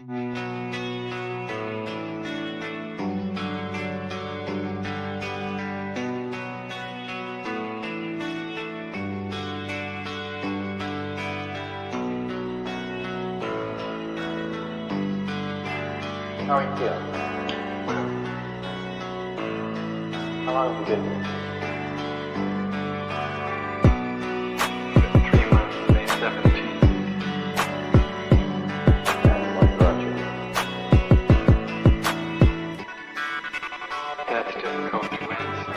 How are you feeling? How long have you been here? 3 months, May 17th. And what brought you? That's difficult to answer.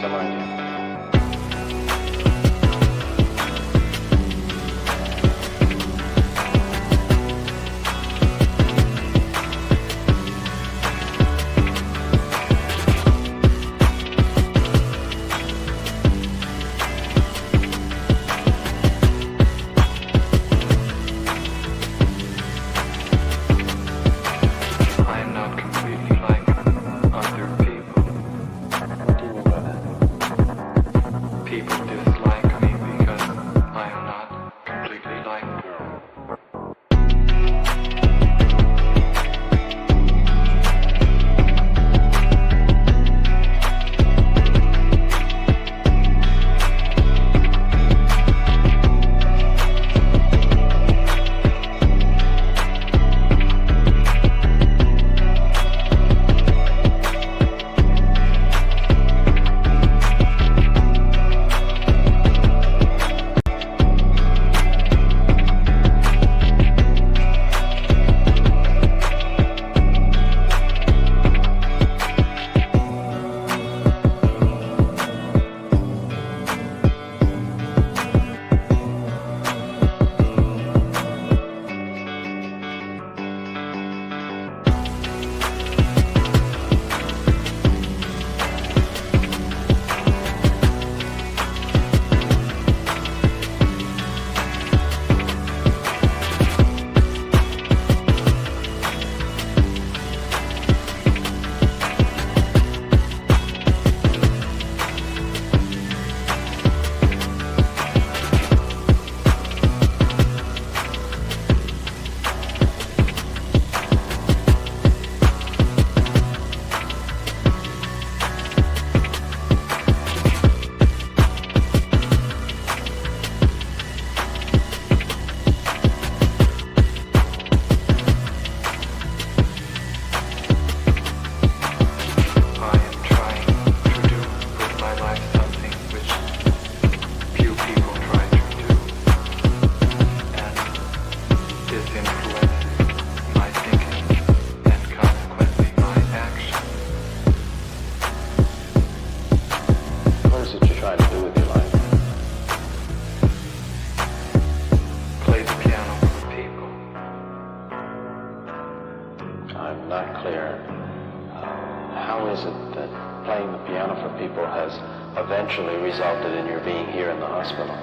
Some idea. I am not completely like other people. What do you mean by that? People dislike me because I am not completely like them. I am trying to do with my life something which few people try to do, and this influences my thinking and consequently my action. What is it you're trying to do with your life? Play the piano for people. I'm not clear. How is it that playing the piano for people has eventually resulted in your being here in the hospital?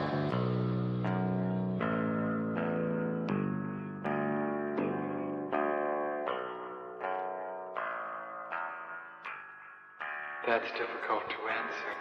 That's difficult to answer.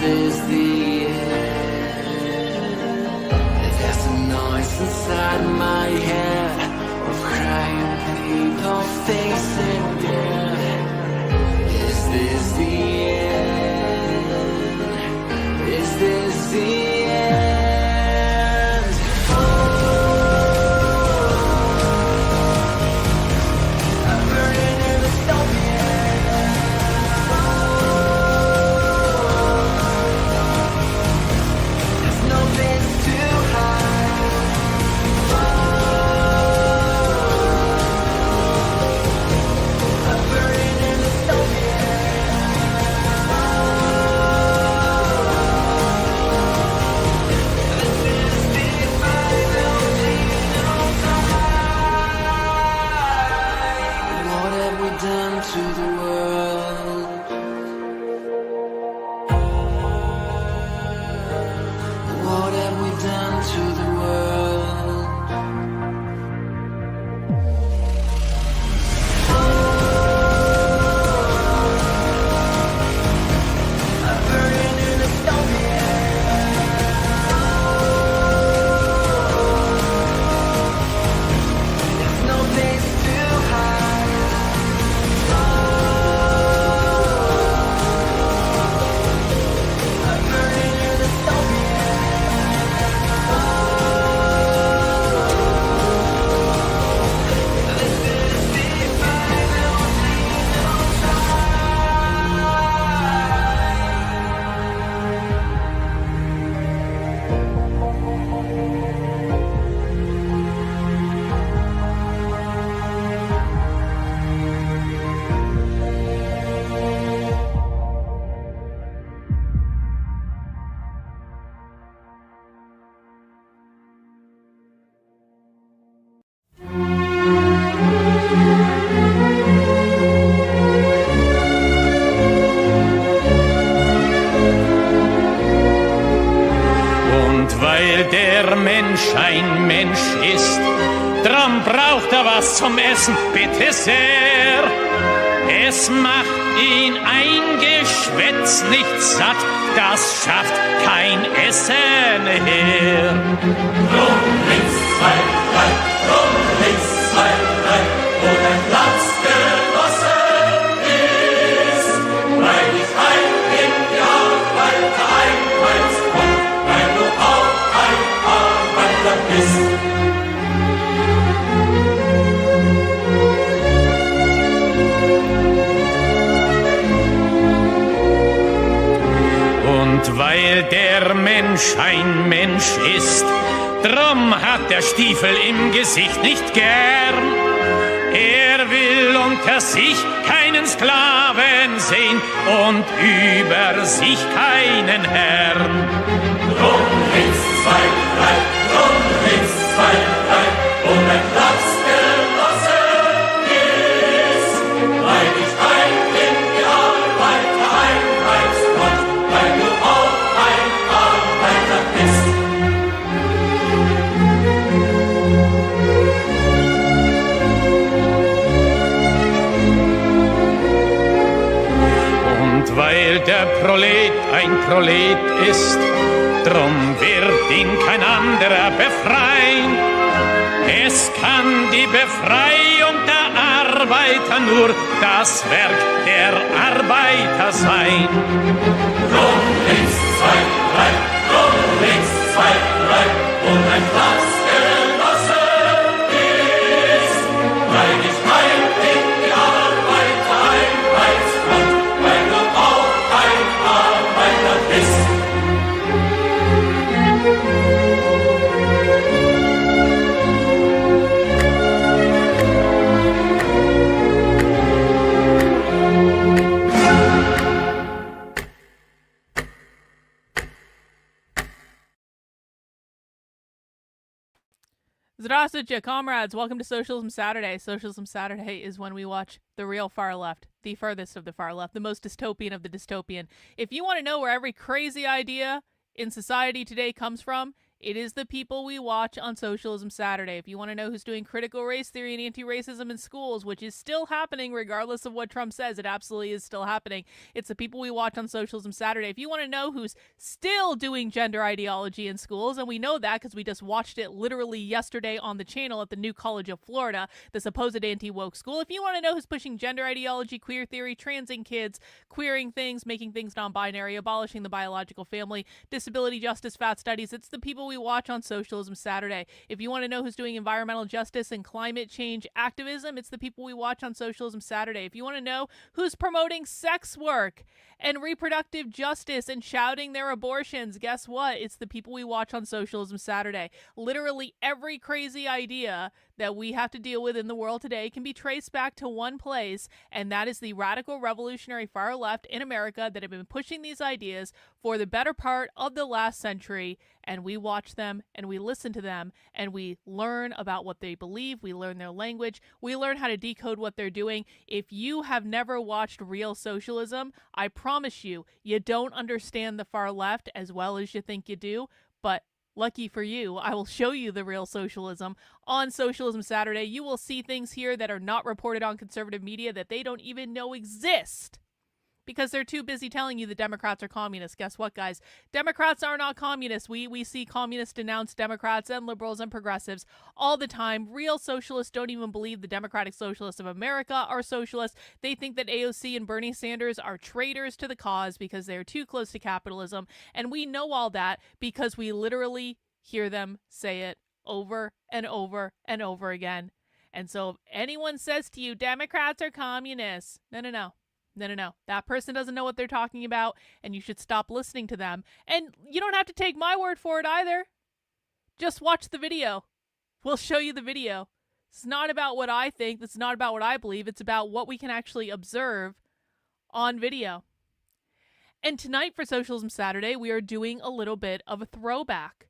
this the end? There's a noise inside my head of crying people facing death. Is this the end? Is this the end? I'm burning in the dystopia. There's no place to hide. I'm burning in the dystopia. This is the final time. What have we done to the world? What have we done to the world? I'm burning in dystopia. There's no place to hide. I'm burning in dystopia. This is the final Und weil der Mensch ein Mensch ist, drum braucht er was zum Essen, bitte sehr. Es macht ihn ein Geschwätz nicht satt, das schafft kein Essen her. Drum links, zwei, drei, drum links, zwei, drei, wo dein Platz genossen ist. Weil ich ein in die Arbeit einheimst und weil du auch ein Arbeiter bist. Und weil der Mensch ein Mensch ist, drum hat der Stiefel im Gesicht nicht gern. Er will unter sich keinen Sklaven sehen und über sich keinen Herrn. Drum links, zwei, drei, drum links, zwei, drei, wo dein Platz genossen ist. Weil ich ein in die Arbeiter einheimst und weil du auch ein Arbeiter bist. Und weil der Prolet ein Prolet ist, drum wird ihn kein anderer befreien. Es kann die Befreiung der Arbeiter nur das Werk der Arbeiter sein. Drum links, zwei, drei, drum links, zwei, drei, wo dein Platz genossen ist. Weil ich ein in die Arbeiter einheimst und weil du auch ein Arbeiter bist. Здравствуйте, comrades. Welcome to Socialism Saturday. Socialism Saturday is when we watch the real far left, the furthest of the far left, the most dystopian of the dystopian. If you want to know where every crazy idea in society today comes from, It is the people we watch on Socialism Saturday. If you want to know who's doing critical race theory and anti-racism in schools, which is still happening regardless of what Trump says, it absolutely is still happening. It's the people we watch on Socialism Saturday. If you want to know who's still doing gender ideology in schools, and we know that because we just watched it literally yesterday on the channel at the New College of Florida, the supposed anti-woke school. If you want to know who's pushing gender ideology, queer theory, transing kids, queering things, making things non-binary, abolishing the biological family, disability justice, fat studies, it's the people we watch on Socialism Saturday. If you want to know who's doing environmental justice and climate change activism, it's the people we watch on Socialism Saturday. If you want to know who's promoting sex work and reproductive justice and shouting their abortions, guess what? It's the people we watch on Socialism Saturday. Literally every crazy idea that we have to deal with in the world today can be traced back to one place, and that is the radical revolutionary far left in America that have been pushing these ideas for the better part of the last century, and we watch them and we listen to them and we learn about what they believe, we learn their language, we learn how to decode what they're doing. If you have never watched real socialism, I promise you, you don't understand the far left as well as you think you do, but lucky for you, I will show you the real socialism on Socialism Saturday. You will see things here that are not reported on conservative media that they don't even know exist because they're too busy telling you the Democrats are communists. Guess what, guys? Democrats are not communists. We see communists denounce Democrats and liberals and progressives all the time. Real socialists don't even believe the Democratic Socialists of America are socialists. They think that AOC and Bernie Sanders are traitors to the cause because they're too close to capitalism. And we know all that because we literally hear them say it over and over and over again. And so if anyone says to you, Democrats are communists, no. That person doesn't know what they're talking about, and you should stop listening to them. And you don't have to take my word for it either. Just watch the video. We'll show you the video. It's not about what I think. It's not about what I believe. It's about what we can actually observe on video. And tonight for Socialism Saturday, we are doing a little bit of a throwback.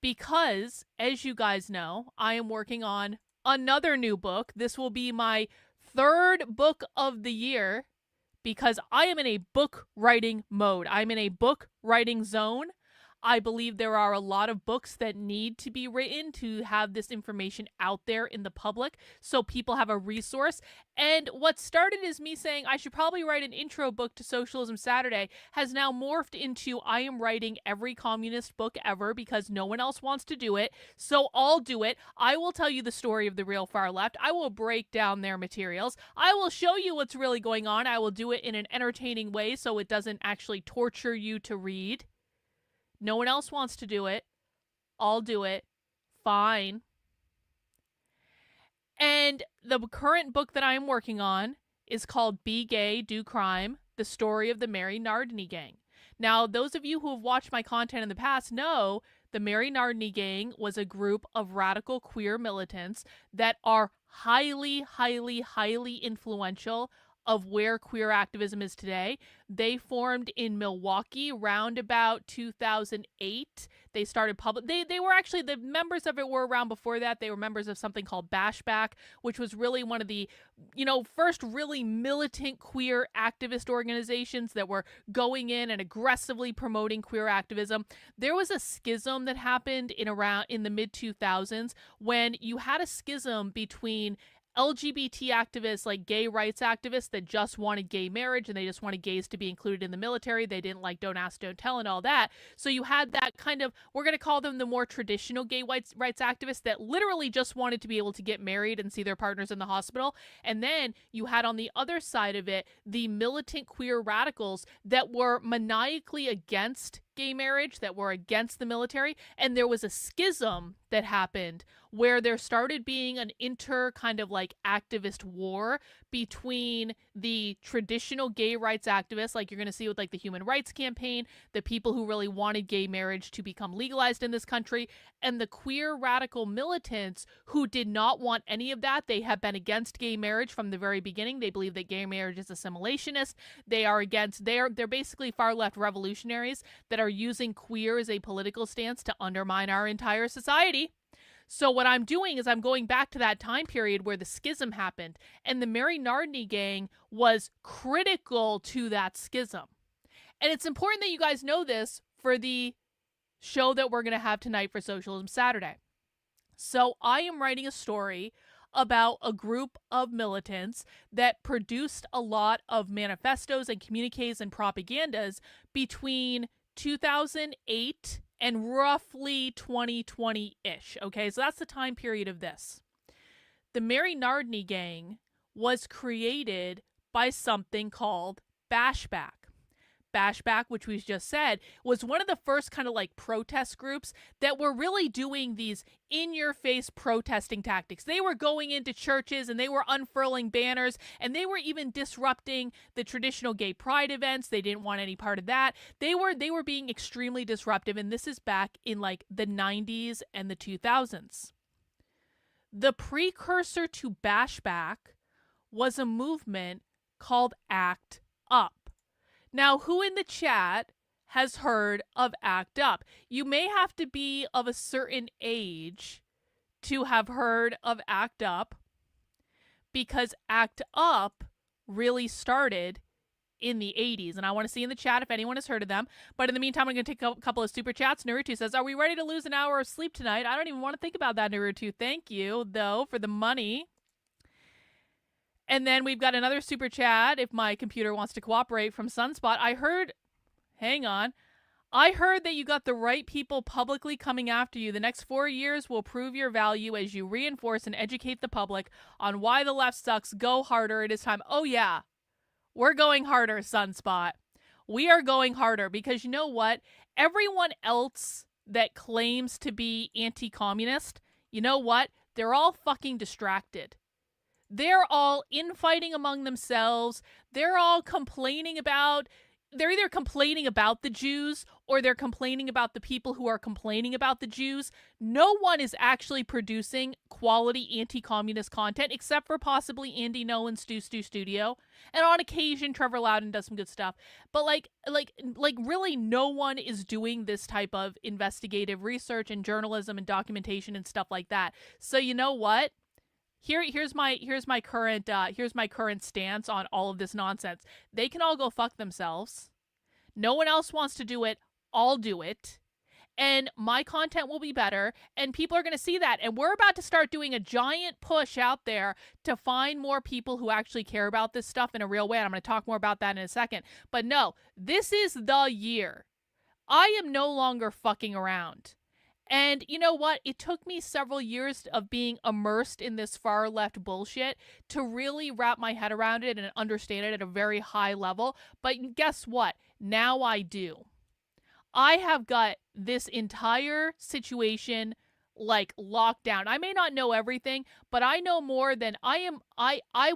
Because, as you guys know, I am working on another new book. This will be my third book of the year, because I am in a book writing mode. I'm in a book writing zone. I believe there are a lot of books that need to be written to have this information out there in the public so people have a resource. And what started as me saying I should probably write an intro book to Socialism Saturday has now morphed into I am writing every communist book ever because no one else wants to do it. So I'll do it. I will tell you the story of the real far left. I will break down their materials. I will show you what's really going on. I will do it in an entertaining way so it doesn't actually torture you to read. No one else wants to do it. I'll do it. Fine. And the current book that I am working on is called Be Gay, Do Crime, The Story of the Mary Nardini Gang. Now, those of you who have watched my content in the past know the Mary Nardini Gang was a group of radical queer militants that are highly, highly, highly influential of where queer activism is today. They formed in Milwaukee around about 2008. They started public. They were actually, the members of it were around before that. They were members of something called Bashback, which was really one of the, first really militant queer activist organizations that were going in and aggressively promoting queer activism. There was a schism that happened in the mid 2000s when you had a schism between LGBT activists, like gay rights activists that just wanted gay marriage and they just wanted gays to be included in the military. They didn't like Don't Ask, Don't Tell and all that. So you had that kind of, we're going to call them the more traditional gay rights activists that literally just wanted to be able to get married and see their partners in the hospital. And then you had on the other side of it, the militant queer radicals that were maniacally against gay marriage, that were against the military. And there was a schism that happened where there started being an kind of like activist war between the traditional gay rights activists, like you're going to see with like the Human Rights Campaign, the people who really wanted gay marriage to become legalized in this country, and the queer radical militants who did not want any of that. They have been against gay marriage from the very beginning. They believe that gay marriage is assimilationist. They are against, they're basically far left revolutionaries that are using queer as a political stance to undermine our entire society. So what I'm doing is I'm going back to that time period where the schism happened, and the Mary Nardini Gang was critical to that schism. And it's important that you guys know this for the show that we're going to have tonight for Socialism Saturday. So I am writing a story about a group of militants that produced a lot of manifestos and communiques and propagandas between 2008 and roughly 2020-ish. Okay, so that's the time period of this. The Mary Nardini gang was created by something called Bashback. Bashback, which we just said, was one of the first kind of like protest groups that were really doing these in-your-face protesting tactics. They were going into churches and they were unfurling banners, and they were even disrupting the traditional gay pride events. They didn't want any part of that. They were being extremely disruptive, and this is back in like the 90s and the 2000s. The precursor to Bashback was a movement called ACT UP. Now, who in the chat has heard of ACT UP? You may have to be of a certain age to have heard of ACT UP, because ACT UP really started in the 80s. And I want to see in the chat if anyone has heard of them. But in the meantime, I'm going to take a couple of super chats. Naruto says, are we ready to lose an hour of sleep tonight? I don't even want to think about that, Naruto. Thank you, though, for the money. And then we've got another super chat, if my computer wants to cooperate, from Sunspot. I heard that you got the right people publicly coming after you. The next 4 years will prove your value as you reinforce and educate the public on why the left sucks. Go harder. It is time. Oh, yeah. We're going harder, Sunspot. We are going harder because you know what? Everyone else that claims to be anti-communist, you know what? They're all fucking distracted. They're all infighting among themselves. They're all they're either complaining about the Jews or they're complaining about the people who are complaining about the Jews. No one is actually producing quality anti-communist content except for possibly Andy No and Stu Studio. And on occasion, Trevor Loudon does some good stuff. But like really no one is doing this type of investigative research and journalism and documentation and stuff like that. So you know what? Here's my current stance on all of this nonsense. They can all go fuck themselves. No one else wants to do it. I'll do it. And my content will be better, and people are going to see that. And we're about to start doing a giant push out there to find more people who actually care about this stuff in a real way. And I'm going to talk more about that in a second. But no, this is the year. I am no longer fucking around. And you know what? It took me several years of being immersed in this far left bullshit to really wrap my head around it and understand it at a very high level. But guess what? Now I do. I have got this entire situation like locked down. I may not know everything, but I know more than I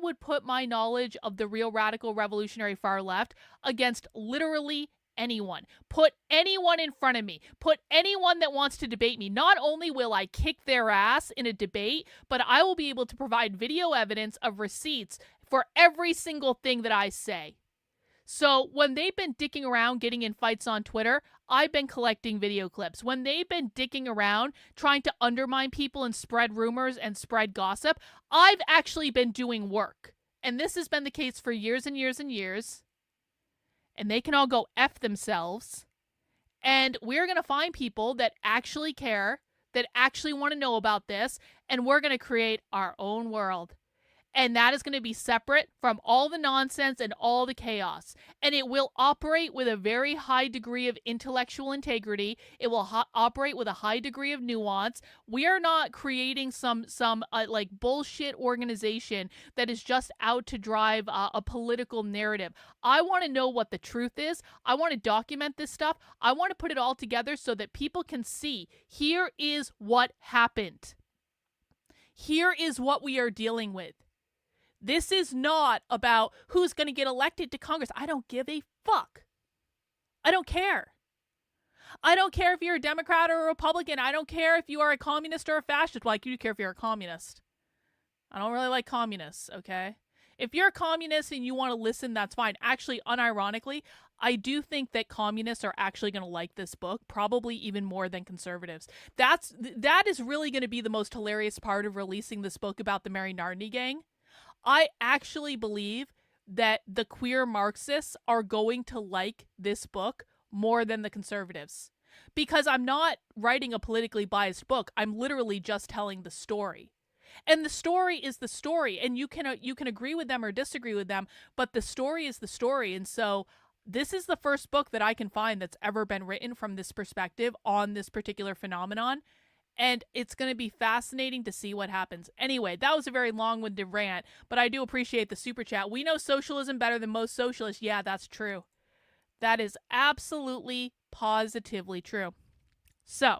would put my knowledge of the real radical revolutionary far left against literally anyone. Put anyone in front of me. Put anyone that wants to debate me. Not only will I kick their ass in a debate, but I will be able to provide video evidence of receipts for every single thing that I say. So when they've been dicking around getting in fights on Twitter, I've been collecting video clips. When they've been dicking around trying to undermine people and spread rumors and spread gossip, I've actually been doing work. And this has been the case for years and years and years. And they can all go F themselves. And we're going to find people that actually care, that actually want to know about this, and we're going to create our own world. And that is going to be separate from all the nonsense and all the chaos. And it will operate with a very high degree of intellectual integrity. It will operate with a high degree of nuance. We are not creating some like bullshit organization that is just out to drive a political narrative. I want to know what the truth is. I want to document this stuff. I want to put it all together so that people can see, here is what happened. Here is what we are dealing with. This is not about who's going to get elected to Congress. I don't give a fuck. I don't care. I don't care if you're a Democrat or a Republican. I don't care if you are a communist or a fascist. Well, I do care if you're a communist. I don't really like communists, okay? If you're a communist and you want to listen, that's fine. Actually, unironically, I do think that communists are actually going to like this book, probably even more than conservatives. That is really going to be the most hilarious part of releasing this book about the Mary Nardini gang. I actually believe that the queer Marxists are going to like this book more than the conservatives. because I'm not writing a politically biased book. I'm literally just telling the story. And the story is the story, and you can agree with them or disagree with them, but the story is the story. And so this is the first book that I can find that's ever been written from this perspective on this particular phenomenon. And it's going to be fascinating to see what happens. Anyway, that was a very long-winded rant, but I do appreciate the super chat. We know socialism better than most socialists. Yeah, that's true. That is absolutely, positively true. So,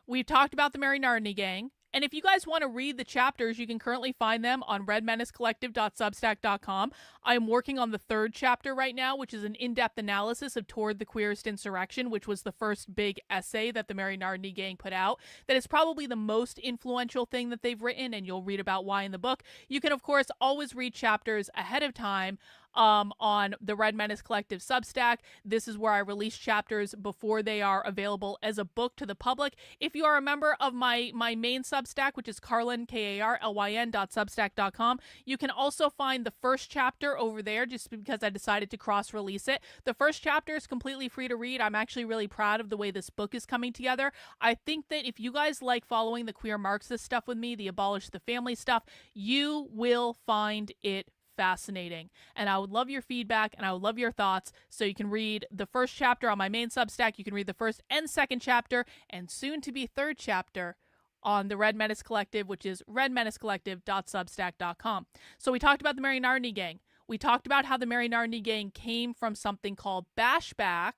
we've talked about the Mary Nardini gang. And if you guys want to read the chapters, you can currently find them on redmenacecollective.substack.com. I am working on the 3rd chapter right now, which is an in-depth analysis of Toward the Queerest Insurrection, which was the first big essay that the Mary Nardini gang put out. That is probably the most influential thing that they've written, and you'll read about why in the book. You can, of course, always read chapters ahead of time on the Red Menace Collective Substack. This is where I release chapters before they are available as a book to the public. If you are a member of my main Substack, which is Carlyn, KARLYN.substack.com, you can also find the first chapter over there just because I decided to cross-release it. The first chapter is completely free to read. I'm actually really proud of the way this book is coming together. I think that if you guys like following the queer Marxist stuff with me, the abolish the family stuff, you will find it fascinating. And I would love your feedback and I would love your thoughts. So you can read the first chapter on my main Substack. You can read the first and second chapter and soon to be 3rd chapter on the Red Menace Collective, which is redmenacecollective.substack.com. So we talked about the Mary Nardini gang. We talked about how the Mary Nardini gang came from something called Bashback,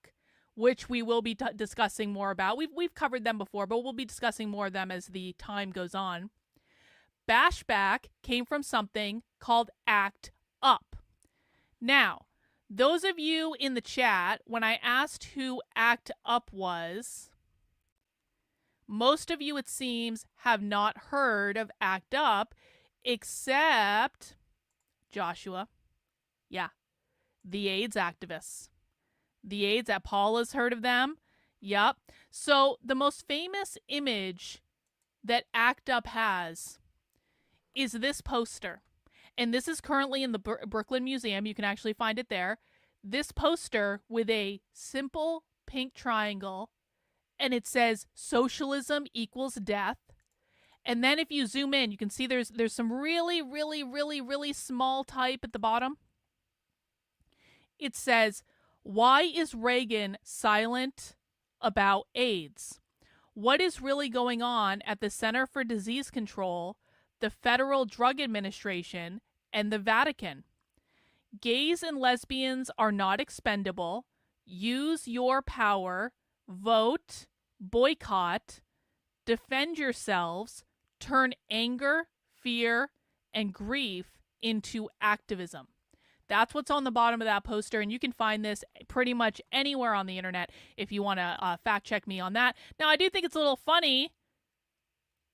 which we will be discussing more about. We've covered them before, but we'll be discussing more of them as the time goes on. Bashback came from something called Act Up. Now, those of you in the chat, when I asked who Act Up was, most of you, it seems, have not heard of Act Up, except Joshua. Yeah, the AIDS activists. The AIDS, Paula's heard of them. Yup. So the most famous image that Act Up has is this poster. And this is currently in the Brooklyn Museum. You can actually find it there. This poster with a simple pink triangle, and it says socialism equals death. And then if you zoom in, you can see there's some really, really, really, really small type at the bottom. It says, why is Reagan silent about AIDS? What is really going on at the Center for Disease Control, the Federal Drug Administration, and the Vatican? Gays and lesbians are not expendable. Use your power. Vote. Boycott. Defend yourselves. Turn anger, fear, and grief into activism. That's what's on the bottom of that poster, and you can find this pretty much anywhere on the internet if you want to fact check me on that. Now, I do think it's a little funny.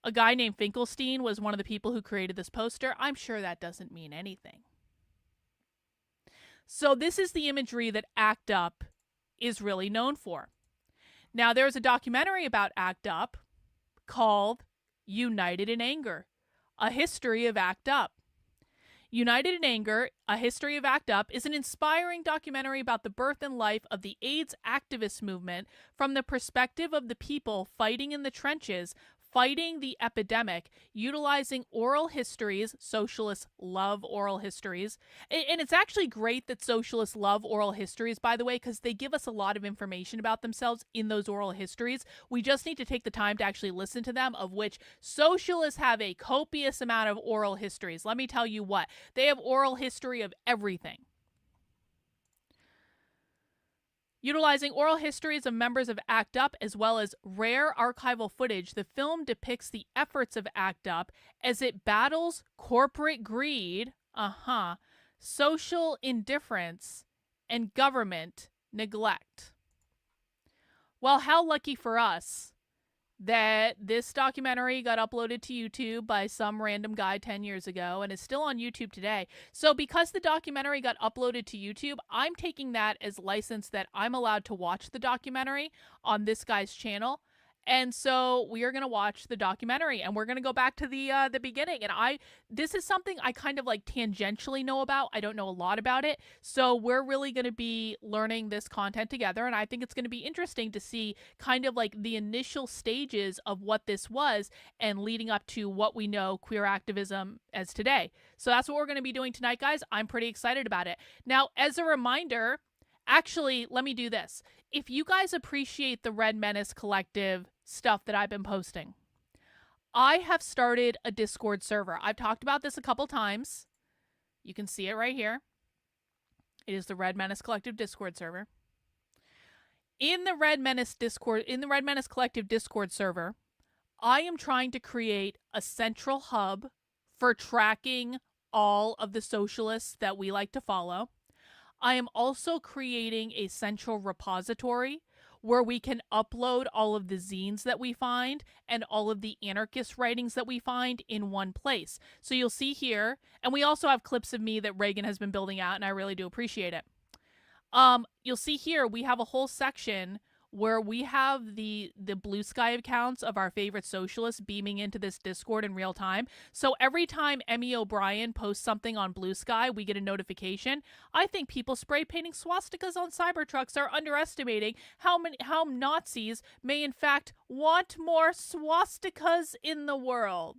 A guy named Finkelstein was one of the people who created this poster. I'm sure that doesn't mean anything. So this is the imagery that ACT UP is really known for. Now, there's a documentary about ACT UP called United in Anger, A History of ACT UP. United in Anger, A History of ACT UP is an inspiring documentary about the birth and life of the AIDS activist movement from the perspective of the people fighting in the trenches, fighting the epidemic, utilizing oral histories. Socialists love oral histories. And it's actually great that socialists love oral histories, by the way, because they give us a lot of information about themselves in those oral histories. We just need to take the time to actually listen to them, of which socialists have a copious amount of oral histories. Let me tell you what, they have oral history of everything. Utilizing oral histories of members of ACT UP as well as rare archival footage, the film depicts the efforts of ACT UP as it battles corporate greed, social indifference, and government neglect. Well, how lucky for us that this documentary got uploaded to YouTube by some random guy 10 years ago and is still on YouTube today. So because the documentary got uploaded to YouTube, I'm taking that as license that I'm allowed to watch the documentary on this guy's channel. And so we are going to watch the documentary, and we're going to go back to the beginning. And this is something I kind of like tangentially know about. I don't know a lot about it. So we're really going to be learning this content together. And I think it's going to be interesting to see kind of like the initial stages of what this was and leading up to what we know queer activism as today. So that's what we're going to be doing tonight, guys. I'm pretty excited about it. Now, as a reminder, actually, let me do this. If you guys appreciate the Red Menace Collective stuff that I've been posting, I have started a Discord server. I've talked about this a couple times. You can see it right here. It is the Red Menace Collective Discord server. In the Red Menace Collective Discord server, I am trying to create a central hub for tracking all of the socialists that we like to follow. I am also creating a central repository where we can upload all of the zines that we find and all of the anarchist writings that we find in one place. So you'll see here, and we also have clips of me that Reagan has been building out, and I really do appreciate it. You'll see here we have a whole section where we have the Blue Sky accounts of our favorite socialists beaming into this Discord in real time. So every time Emmy O'Brien posts something on Blue Sky, we get a notification. I think people spray painting swastikas on Cybertrucks are underestimating how Nazis may in fact want more swastikas in the world.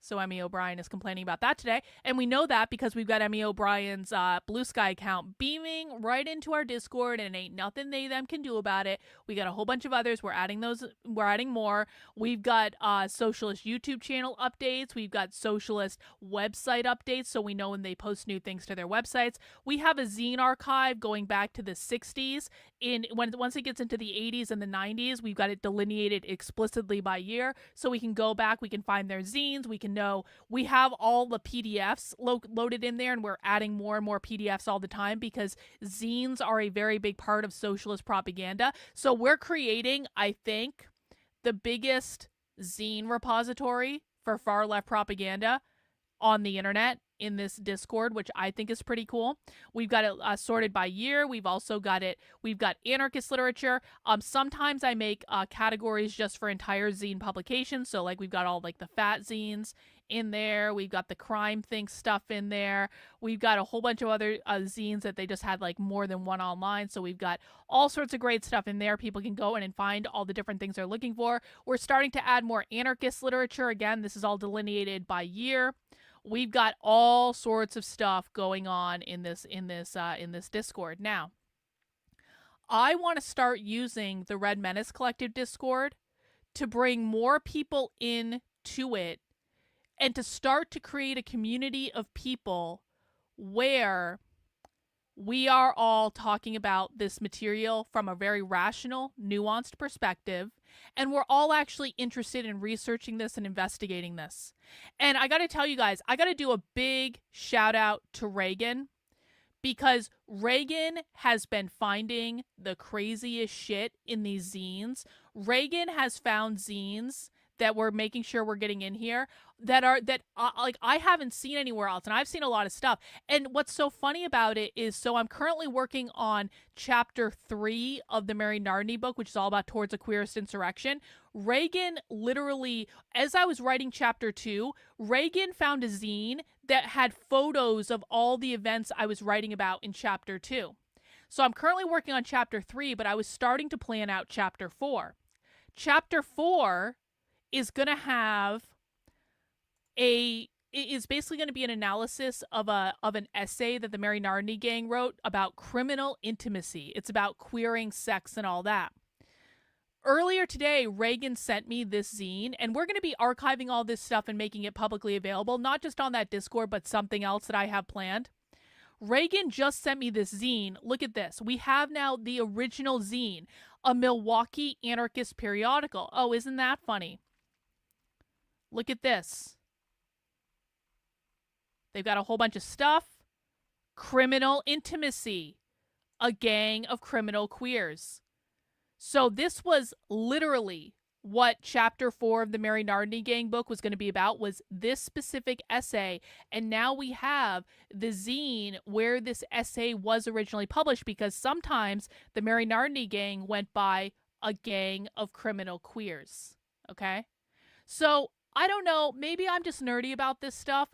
So Emmy O'Brien is complaining about that today. And we know that because we've got Emmy O'Brien's Blue Sky account beaming right into our Discord, and ain't nothing they them can do about it. We got a whole bunch of others. We're adding more. We've got socialist YouTube channel updates. We've got socialist website updates, so we know when they post new things to their websites. We have a zine archive going back to the 60s. Once it gets into the 80s and the 90s, we've got it delineated explicitly by year, so we can go back, we can find their zines, we can know. We have all the PDFs loaded in there, and we're adding more and more PDFs all the time because zines are a very big part of socialist propaganda. So we're creating, I think, the biggest zine repository for far left propaganda on the internet in this Discord, which I think is pretty cool. We've got it sorted by year. We've got anarchist literature. Sometimes I make categories just for entire zine publications. So like we've got all like the fat zines in there. We've got the crime think stuff in there. We've got a whole bunch of other zines that they just had like more than one online. So we've got all sorts of great stuff in there. People can go in and find all the different things they're looking for. We're starting to add more anarchist literature. Again, this is all delineated by year. We've got all sorts of stuff going on in this Discord. Now, I want to start using the Red Menace Collective Discord to bring more people into it and to start to create a community of people where we are all talking about this material from a very rational, nuanced perspective, and we're all actually interested in researching this and investigating this. And I got to tell you guys, I got to do a big shout out to Reagan, because Reagan has been finding the craziest shit in these zines. Reagan has found zines that we're making sure we're getting in here that I haven't seen anywhere else, and I've seen a lot of stuff. And what's so funny about it is, so I'm currently working on chapter 3 of the Mary Nardini book, which is all about Towards a Queerist Insurrection. Reagan literally, as I was writing chapter 2, Reagan found a zine that had photos of all the events I was writing about in chapter 2. So I'm currently working on chapter 3, but I was starting to plan out chapter 4. Chapter 4 is going to have is basically going to be an analysis of an essay that the Mary Nardini gang wrote about criminal intimacy. It's about queering sex and all that. Earlier today, Reagan sent me this zine, and we're going to be archiving all this stuff and making it publicly available, not just on that Discord, but something else that I have planned. Reagan just sent me this zine. Look at this. We have now the original zine, a Milwaukee anarchist periodical. Oh, isn't that funny? Look at this. They've got a whole bunch of stuff. Criminal intimacy. A gang of criminal queers. So this was literally what chapter 4 of the Mary Nardini gang book was going to be about, was this specific essay. And now we have the zine where this essay was originally published, because sometimes the Mary Nardini gang went by a gang of criminal queers. Okay? So, I don't know, maybe I'm just nerdy about this stuff,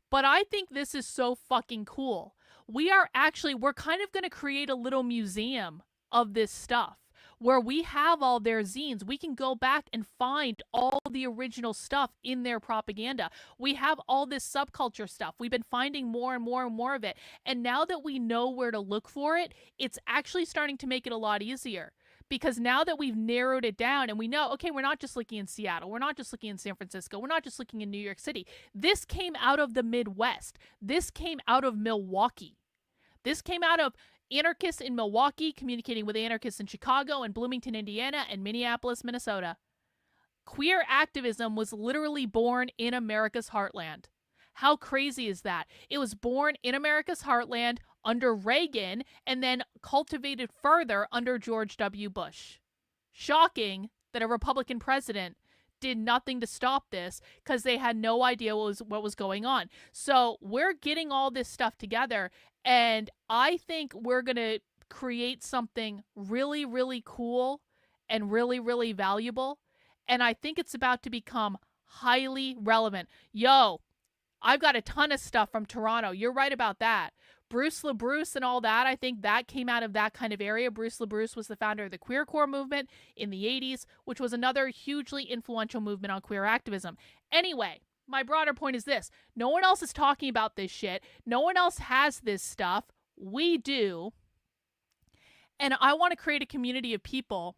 but I think this is so fucking cool. We're kind of going to create a little museum of this stuff where we have all their zines. We can go back and find all the original stuff in their propaganda. We have all this subculture stuff. We've been finding more and more and more of it. And now that we know where to look for it, it's actually starting to make it a lot easier. Because now that we've narrowed it down and we know, okay, we're not just looking in Seattle, we're not just looking in San Francisco, we're not just looking in New York City. This came out of the Midwest. This came out of Milwaukee. This came out of anarchists in Milwaukee communicating with anarchists in Chicago and Bloomington, Indiana, and Minneapolis, Minnesota. Queer activism was literally born in America's heartland. How crazy is that? It was born in America's heartland under Reagan and then cultivated further under George W. Bush. Shocking that a Republican president did nothing to stop this because they had no idea what was going on. So we're getting all this stuff together, and I think we're going to create something really, really cool and really, really valuable. And I think it's about to become highly relevant. Yo, I've got a ton of stuff from Toronto. You're right about that. Bruce LaBruce and all that, I think that came out of that kind of area. Bruce LaBruce was the founder of the queercore movement in the 80s, which was another hugely influential movement on queer activism. Anyway, my broader point is this. No one else is talking about this shit. No one else has this stuff. We do. And I want to create a community of people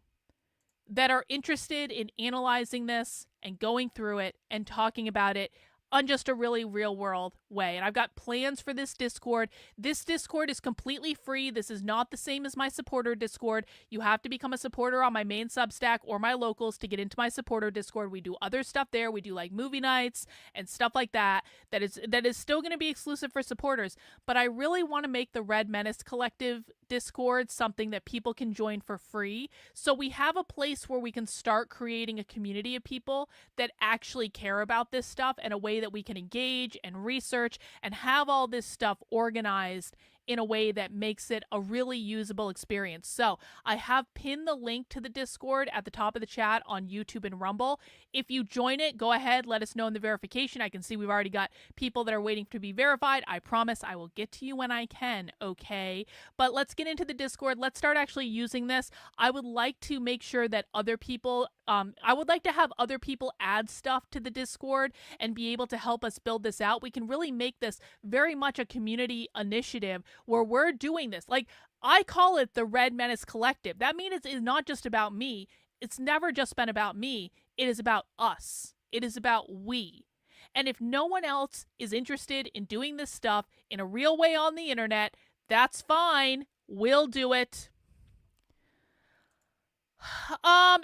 that are interested in analyzing this and going through it and talking about it on just a really real world way. And I've got plans for this Discord. This Discord is completely free. This is not the same as my supporter Discord. You have to become a supporter on my main Substack or my locals to get into my supporter Discord. We do other stuff there. We do like movie nights and stuff like that. That is still going to be exclusive for supporters. But I really want to make the Red Menace Collective Discord something that people can join for free. So we have a place where we can start creating a community of people that actually care about this stuff and a way that we can engage and research and have all this stuff organized in a way that makes it a really usable experience. So I have pinned the link to the Discord at the top of the chat on YouTube and Rumble. If you join it, go ahead, let us know in the verification. I can see we've already got people that are waiting to be verified. I promise I will get to you when I can, okay? But let's get into the Discord. Let's start actually using this. I would like to make sure that other people, I would like to have other people add stuff to the Discord and be able to help us build this out. We can really make this very much a community initiative where we're doing this. Like, I call it the Red Menace Collective. That means it's not just about me. It's never just been about me. It is about us. It is about we. And if no one else is interested in doing this stuff in a real way on the internet, that's fine. We'll do it.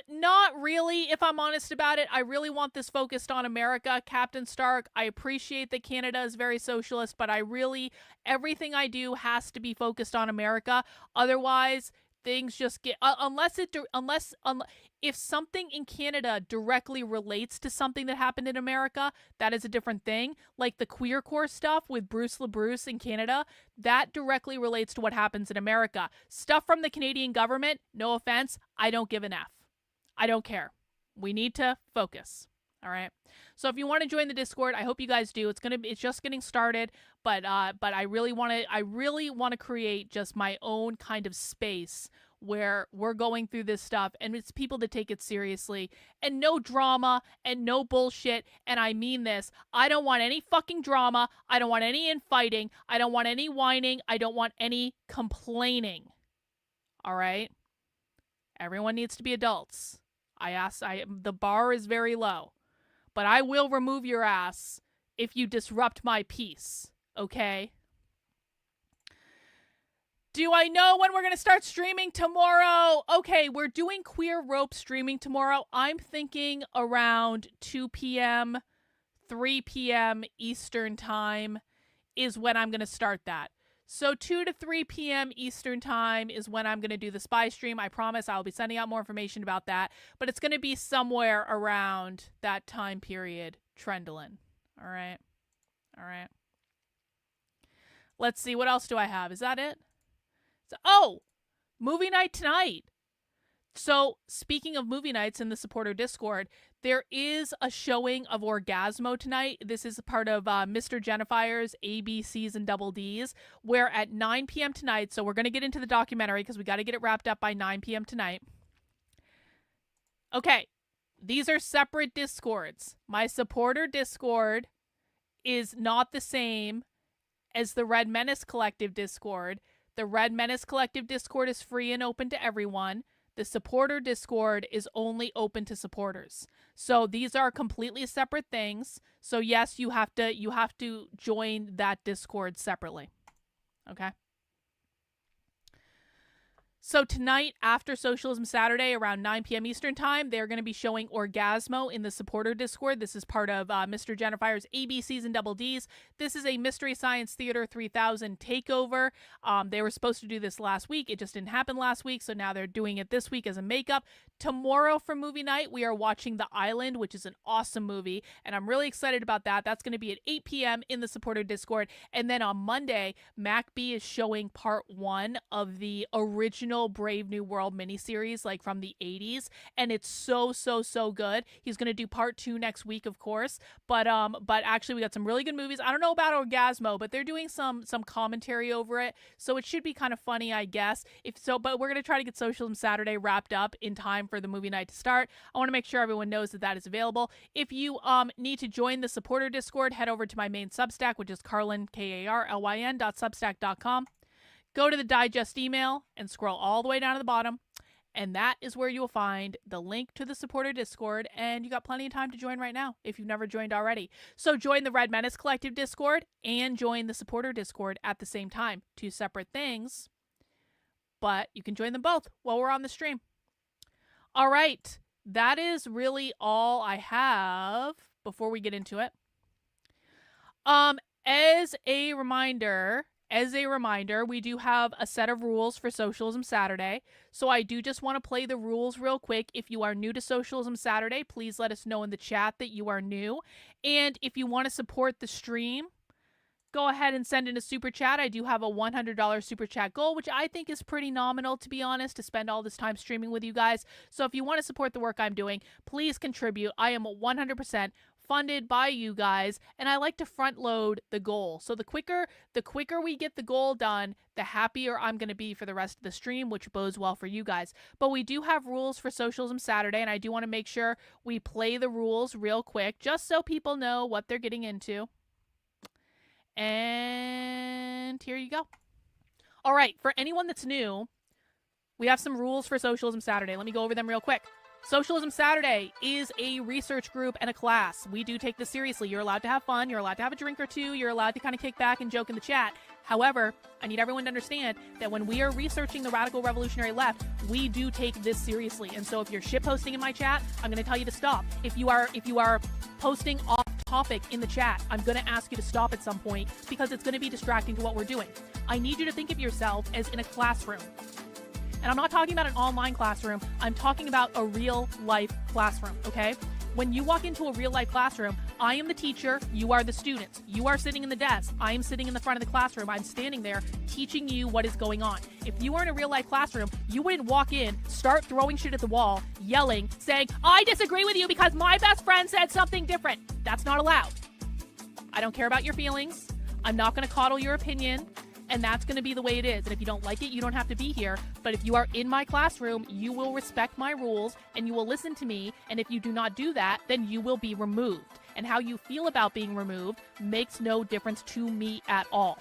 Not really, if I'm honest about it. I really want this focused on America. Captain Stark, I appreciate that Canada is very socialist, but everything I do has to be focused on America. Otherwise, things just get, if something in Canada directly relates to something that happened in America, that is a different thing. Like the queercore stuff with Bruce LaBruce in Canada, that directly relates to what happens in America. Stuff from the Canadian government, no offense, I don't give an F. I don't care. We need to focus. All right. So if you want to join the Discord, I hope you guys do. It's just getting started, but I really want to create just my own kind of space where we're going through this stuff and it's people to take it seriously and no drama and no bullshit. And I mean this. I don't want any fucking drama. I don't want any infighting. I don't want any whining. I don't want any complaining. All right. Everyone needs to be adults. The bar is very low. But I will remove your ass if you disrupt my peace, okay? Do I know when we're going to start streaming tomorrow? Okay, we're doing Queer Rope streaming tomorrow. I'm thinking around 2 p.m., 3 p.m. Eastern time is when I'm going to start that. So 2 to 3 p.m. Eastern time is when I'm going to do the spy stream. I promise I'll be sending out more information about that. But it's going to be somewhere around that time period, trendling. All right. All right. Let's see. What else do I have? Is that it? Movie night tonight. So, speaking of movie nights in the supporter Discord, there is a showing of Orgasmo tonight. This is part of Mr. Jennifer's ABCs and Double Ds, where at 9 p.m. tonight, so we're going to get into the documentary because we got to get it wrapped up by 9 p.m. tonight. Okay, these are separate Discords. My supporter Discord is not the same as the Red Menace Collective Discord. The Red Menace Collective Discord is free and open to everyone. The supporter Discord is only open to supporters. So these are completely separate things. So yes, you have to join that Discord separately. Okay? So tonight, after Socialism Saturday, around 9 p.m. Eastern Time, they're going to be showing Orgasmo in the supporter Discord. This is part of Mr. Jennifer's ABCs and Double Ds. This is a Mystery Science Theater 3000 takeover. They were supposed to do this last week. It just didn't happen last week, so now they're doing it this week as a makeup. Tomorrow for movie night, we are watching The Island, which is an awesome movie, and I'm really excited about that. That's going to be at 8 p.m. in the supporter Discord. And then on Monday, MacB is showing part 1 of the original Brave New World miniseries, like from the 80s, and it's so good. He's going to do part 2 next week, of course, but actually we got some really good movies. I don't know about Orgasmo, but they're doing some commentary over it, so it should be kind of funny, I guess. But we're going to try to get Socialism Saturday wrapped up in time for the movie night to start. I want to make sure everyone knows that is available. If you need to join the supporter Discord, head over to my main Substack, which is Carlyn, KARLYN.substack.com. Go to the digest email and scroll all the way down to the bottom, and that is where you will find the link to the supporter Discord, and you got plenty of time to join right now if you've never joined already. So join the Red Menace Collective Discord and join the supporter Discord at the same time. 2 separate things, but you can join them both while we're on the stream. All right, that is really all I have before we get into it. As a reminder, we do have a set of rules for Socialism Saturday. So I do just want to play the rules real quick. If you are new to Socialism Saturday, please let us know in the chat that you are new. And if you want to support the stream, go ahead and send in a super chat. I do have a $100 super chat goal, which I think is pretty nominal, to be honest, to spend all this time streaming with you guys. So if you want to support the work I'm doing, please contribute. I am 100% funded by you guys, and I like to front load the goal. So the quicker we get the goal done, the happier I'm going to be for the rest of the stream, which bodes well for you guys. But we do have rules for Socialism Saturday, and I do want to make sure we play the rules real quick, just so people know what they're getting into. And here you go. All right, for anyone that's new, we have some rules for Socialism Saturday. Let me go over them real quick. Socialism Saturday is a research group and a class. We do take this seriously. You're allowed to have fun. You're allowed to have a drink or two. You're allowed to kind of kick back and joke in the chat. However, I need everyone to understand that when we are researching the radical revolutionary left, we do take this seriously. And so if you're shitposting in my chat, I'm going to tell you to stop. If you are posting off topic in the chat, I'm going to ask you to stop at some point because it's going to be distracting to what we're doing. I need you to think of yourself as in a classroom. And I'm not talking about an online classroom. I'm talking about a real-life classroom, okay? When you walk into a real-life classroom, I am the teacher, you are the students. You are sitting in the desk. I am sitting in the front of the classroom. I'm standing there teaching you what is going on. If you were in a real-life classroom, you wouldn't walk in, start throwing shit at the wall, yelling, saying, I disagree with you because my best friend said something different. That's not allowed. I don't care about your feelings. I'm not going to coddle your opinion. And that's going to be the way it is. And if you don't like it, you don't have to be here. But if you are in my classroom, you will respect my rules and you will listen to me. And if you do not do that, then you will be removed. And how you feel about being removed makes no difference to me at all.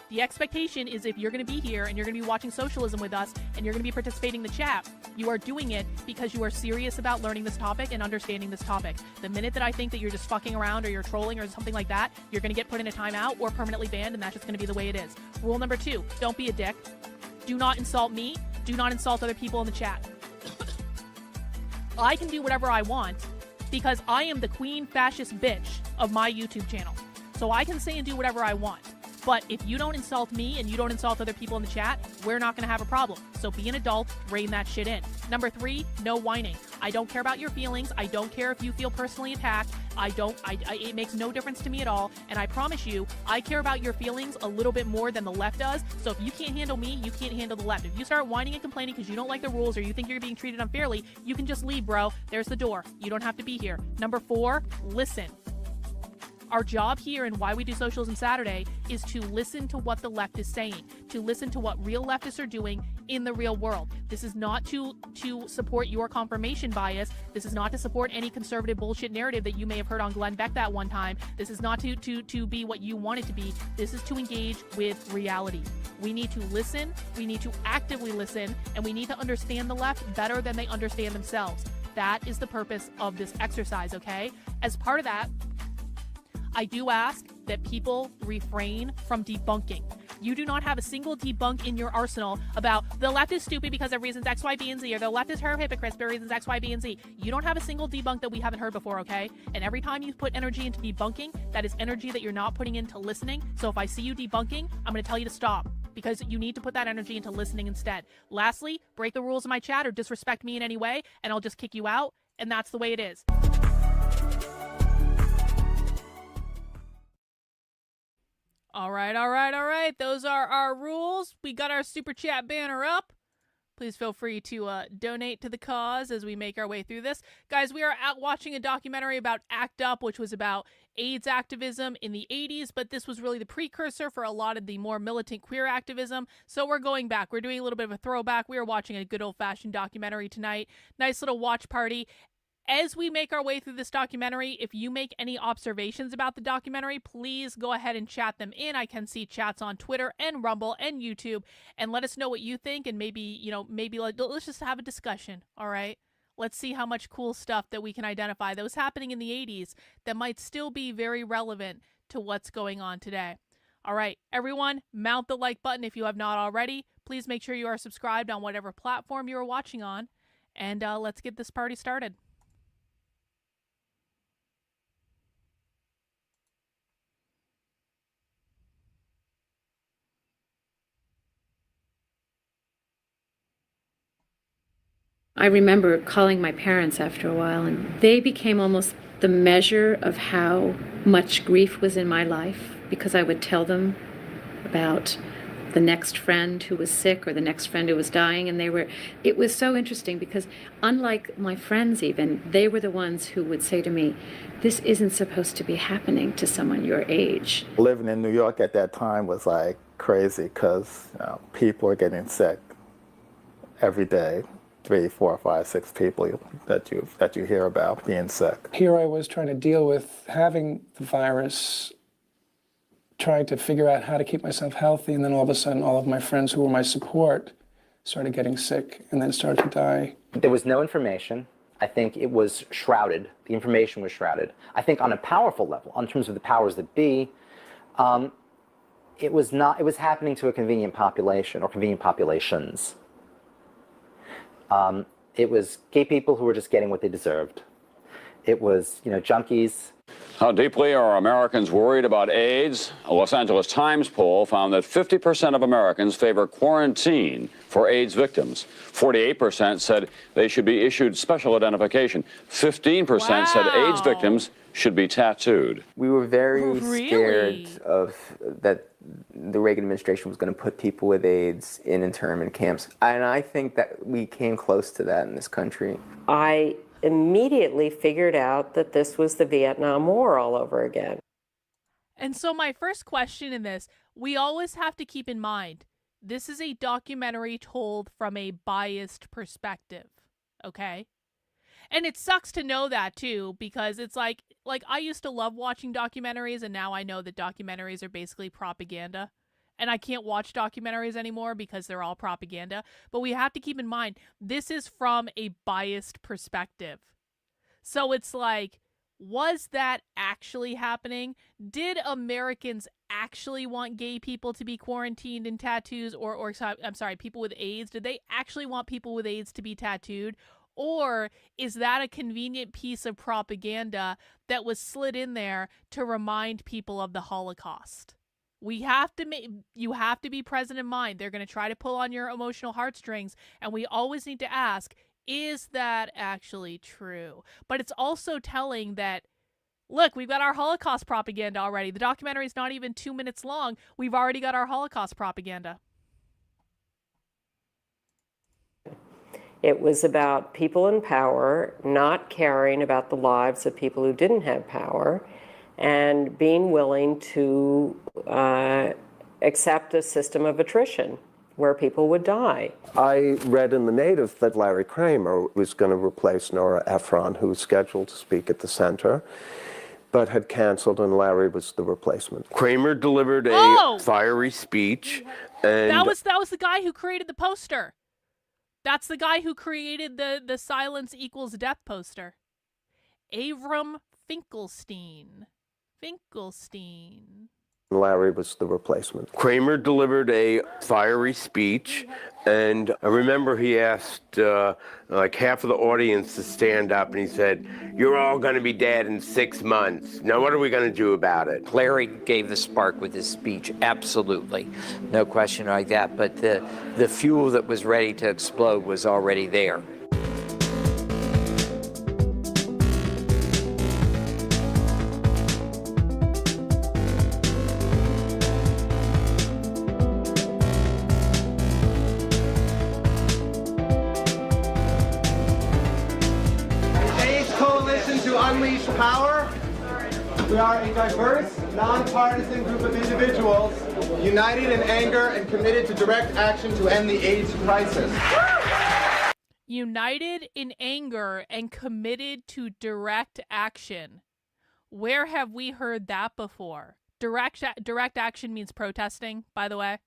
The expectation is if you're going to be here and you're going to be watching Socialism with us and you're going to be participating in the chat, you are doing it because you are serious about learning this topic and understanding this topic. The minute that I think that you're just fucking around or you're trolling or something like that, you're going to get put in a timeout or permanently banned, and that's just going to be the way it is. Rule number 2, don't be a dick. Do not insult me. Do not insult other people in the chat. I can do whatever I want because I am the queen fascist bitch of my YouTube channel. So I can say and do whatever I want. But if you don't insult me and you don't insult other people in the chat, we're not going to have a problem. So be an adult, rein that shit in. Number 3, no whining. I don't care about your feelings. I don't care if you feel personally attacked. It makes no difference to me at all. And I promise you, I care about your feelings a little bit more than the left does. So if you can't handle me, you can't handle the left. If you start whining and complaining because you don't like the rules or you think you're being treated unfairly, you can just leave, bro. There's the door. You don't have to be here. Number 4, listen. Our job here and why we do Socialism Saturday is to listen to what the left is saying, to listen to what real leftists are doing in the real world. This is not to support your confirmation bias. This is not to support any conservative bullshit narrative that you may have heard on Glenn Beck that one time. This is not to be what you want it to be. This is to engage with reality. We need to listen, we need to actively listen, and we need to understand the left better than they understand themselves. That is the purpose of this exercise, okay? As part of that, I do ask that people refrain from debunking. You do not have a single debunk in your arsenal about the left is stupid because of reasons X, Y, B, and Z, or the left is hypocrites for reasons X, Y, B, and Z. You don't have a single debunk that we haven't heard before, okay? And every time you put energy into debunking, that is energy that you're not putting into listening. So if I see you debunking, I'm going to tell you to stop, because you need to put that energy into listening instead. Lastly, break the rules of my chat or disrespect me in any way, and I'll just kick you out, and that's the way it is. All right. Those are our rules. We got our super chat banner up. Please feel free to donate to the cause as we make our way through this. Guys, we are out watching a documentary about ACT UP, which was about AIDS activism in the 80s, but this was really the precursor for a lot of the more militant queer activism. So we're going back. We're doing a little bit of a throwback. We are watching a good old-fashioned documentary tonight. Nice little watch party. As we make our way through this documentary, if you make any observations about the documentary, please go ahead and chat them in. I can see chats on Twitter and Rumble and YouTube, and let us know what you think, and maybe let's just have a discussion, all right? Let's see how much cool stuff that we can identify that was happening in the 80s that might still be very relevant to what's going on today. All right, everyone, mount the like button if you have not already. Please make sure you are subscribed on whatever platform you are watching on, and let's get this party started. I remember calling my parents after a while, and they became almost the measure of how much grief was in my life, because I would tell them about the next friend who was sick or the next friend who was dying, and it was so interesting because unlike my friends even, they were the ones who would say to me, this isn't supposed to be happening to someone your age. Living in New York at that time was like crazy because people are getting sick every day. 3, 4, 5, 6 people that you hear about being sick. Here I was trying to deal with having the virus, trying to figure out how to keep myself healthy, and then all of a sudden all of my friends who were my support started getting sick and then started to die. There was no information. I think it was shrouded. The information was shrouded. I think on a powerful level, in terms of the powers that be, it was happening to a convenient population or convenient populations. It was gay people who were just getting what they deserved. It was, junkies. How deeply are Americans worried about AIDS? A Los Angeles Times poll found that 50% of Americans favor quarantine for AIDS victims. 48% said they should be issued special identification. 15% said AIDS victims should be tattooed. We were very scared of that the Reagan administration was going to put people with AIDS in internment camps. And I think that we came close to that in this country. I immediately figured out that this was the Vietnam War all over again. And so my first question in this, we always have to keep in mind, this is a documentary told from a biased perspective, okay? And it sucks to know that too, because it's like I used to love watching documentaries, and now I know that documentaries are basically propaganda. And I can't watch documentaries anymore because they're all propaganda. But we have to keep in mind, this is from a biased perspective. So it's like, was that actually happening? Did Americans actually want gay people to be quarantined in tattoos? Or I'm sorry, people with AIDS? Did they actually want people with AIDS to be tattooed? Or is that a convenient piece of propaganda that was slid in there to remind people of the Holocaust? You have to be present in mind. They're going to try to pull on your emotional heartstrings, and we always need to ask, is that actually true? But it's also telling that, look, we've got our Holocaust propaganda already. The documentary is not even 2 minutes long. We've already got our Holocaust propaganda. It was about people in power not caring about the lives of people who didn't have power and being willing to accept a system of attrition where people would die. I read in The Native that Larry Kramer was going to replace Nora Ephron, who was scheduled to speak at the center, but had canceled, and Larry was the replacement. Kramer delivered a fiery speech, and that was the guy who created the poster. That's the guy who created the silence equals death poster. Avram Finkelstein. Larry was the replacement. Kramer delivered a fiery speech, and I remember he asked like half of the audience to stand up, and he said, "You're all going to be dead in 6 months. Now what are we going to do about it?" Larry gave the spark with his speech, absolutely. No question like that, but the fuel that was ready to explode was already there. Unleash power. We are a diverse, nonpartisan group of individuals united in anger and committed to direct action to end the AIDS crisis. United in anger and committed to direct action. Where have we heard that before? Direct action means protesting, by the way.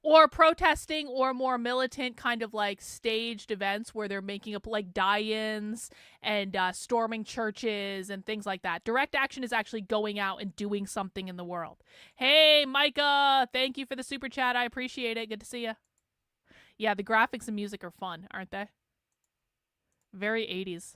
Or protesting, or more militant kind of like staged events where they're making up like die-ins and storming churches and things like that. Direct action is actually going out and doing something in the world. Hey, Micah, thank you for the super chat. I appreciate it. Good to see you. Yeah, the graphics and music are fun, aren't they? Very 80s.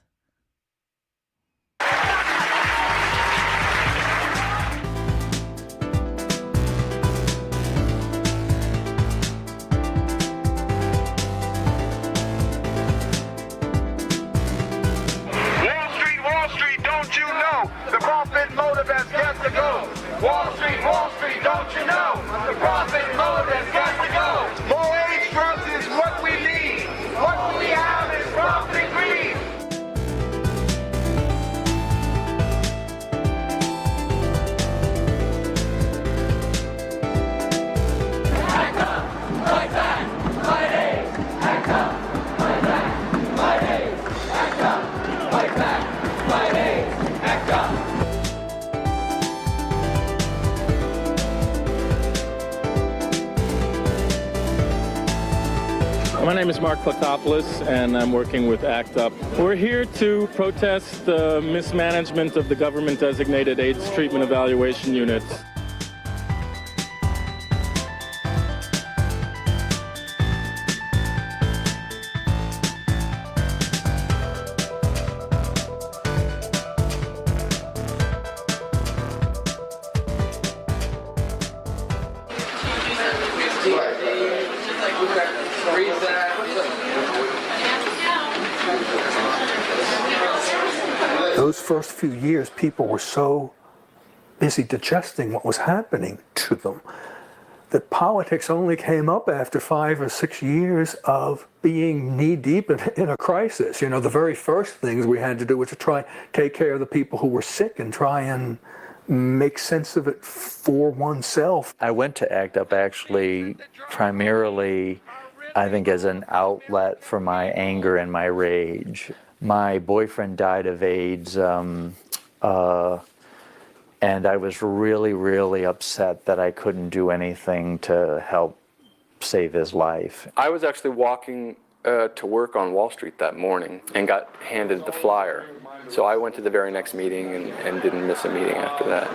Don't you know the profit motive has got to go? Wall Street, don't you know the profit motive has got to go? More AIDS drugs is what we need. What we have is profit and greed. Act up, fight back, fight AIDS. Act up, fight back, fight AIDS. Act up, fight back, fight AIDS. Act up. My name is Mark Plakopoulos, and I'm working with ACT UP. We're here to protest the mismanagement of the government-designated AIDS treatment evaluation units. Those first few years, people were so busy digesting what was happening to them that politics only came up after 5 or 6 years of being knee-deep in a crisis. You know, the very first things we had to do was to try take care of the people who were sick and try and make sense of it for oneself. I went to ACT UP actually primarily, I think, as an outlet for my anger and my rage. My boyfriend died of AIDS, and I was really, really upset that I couldn't do anything to help save his life. I was actually walking to work on Wall Street that morning and got handed the flyer. So I went to the very next meeting and didn't miss a meeting after that.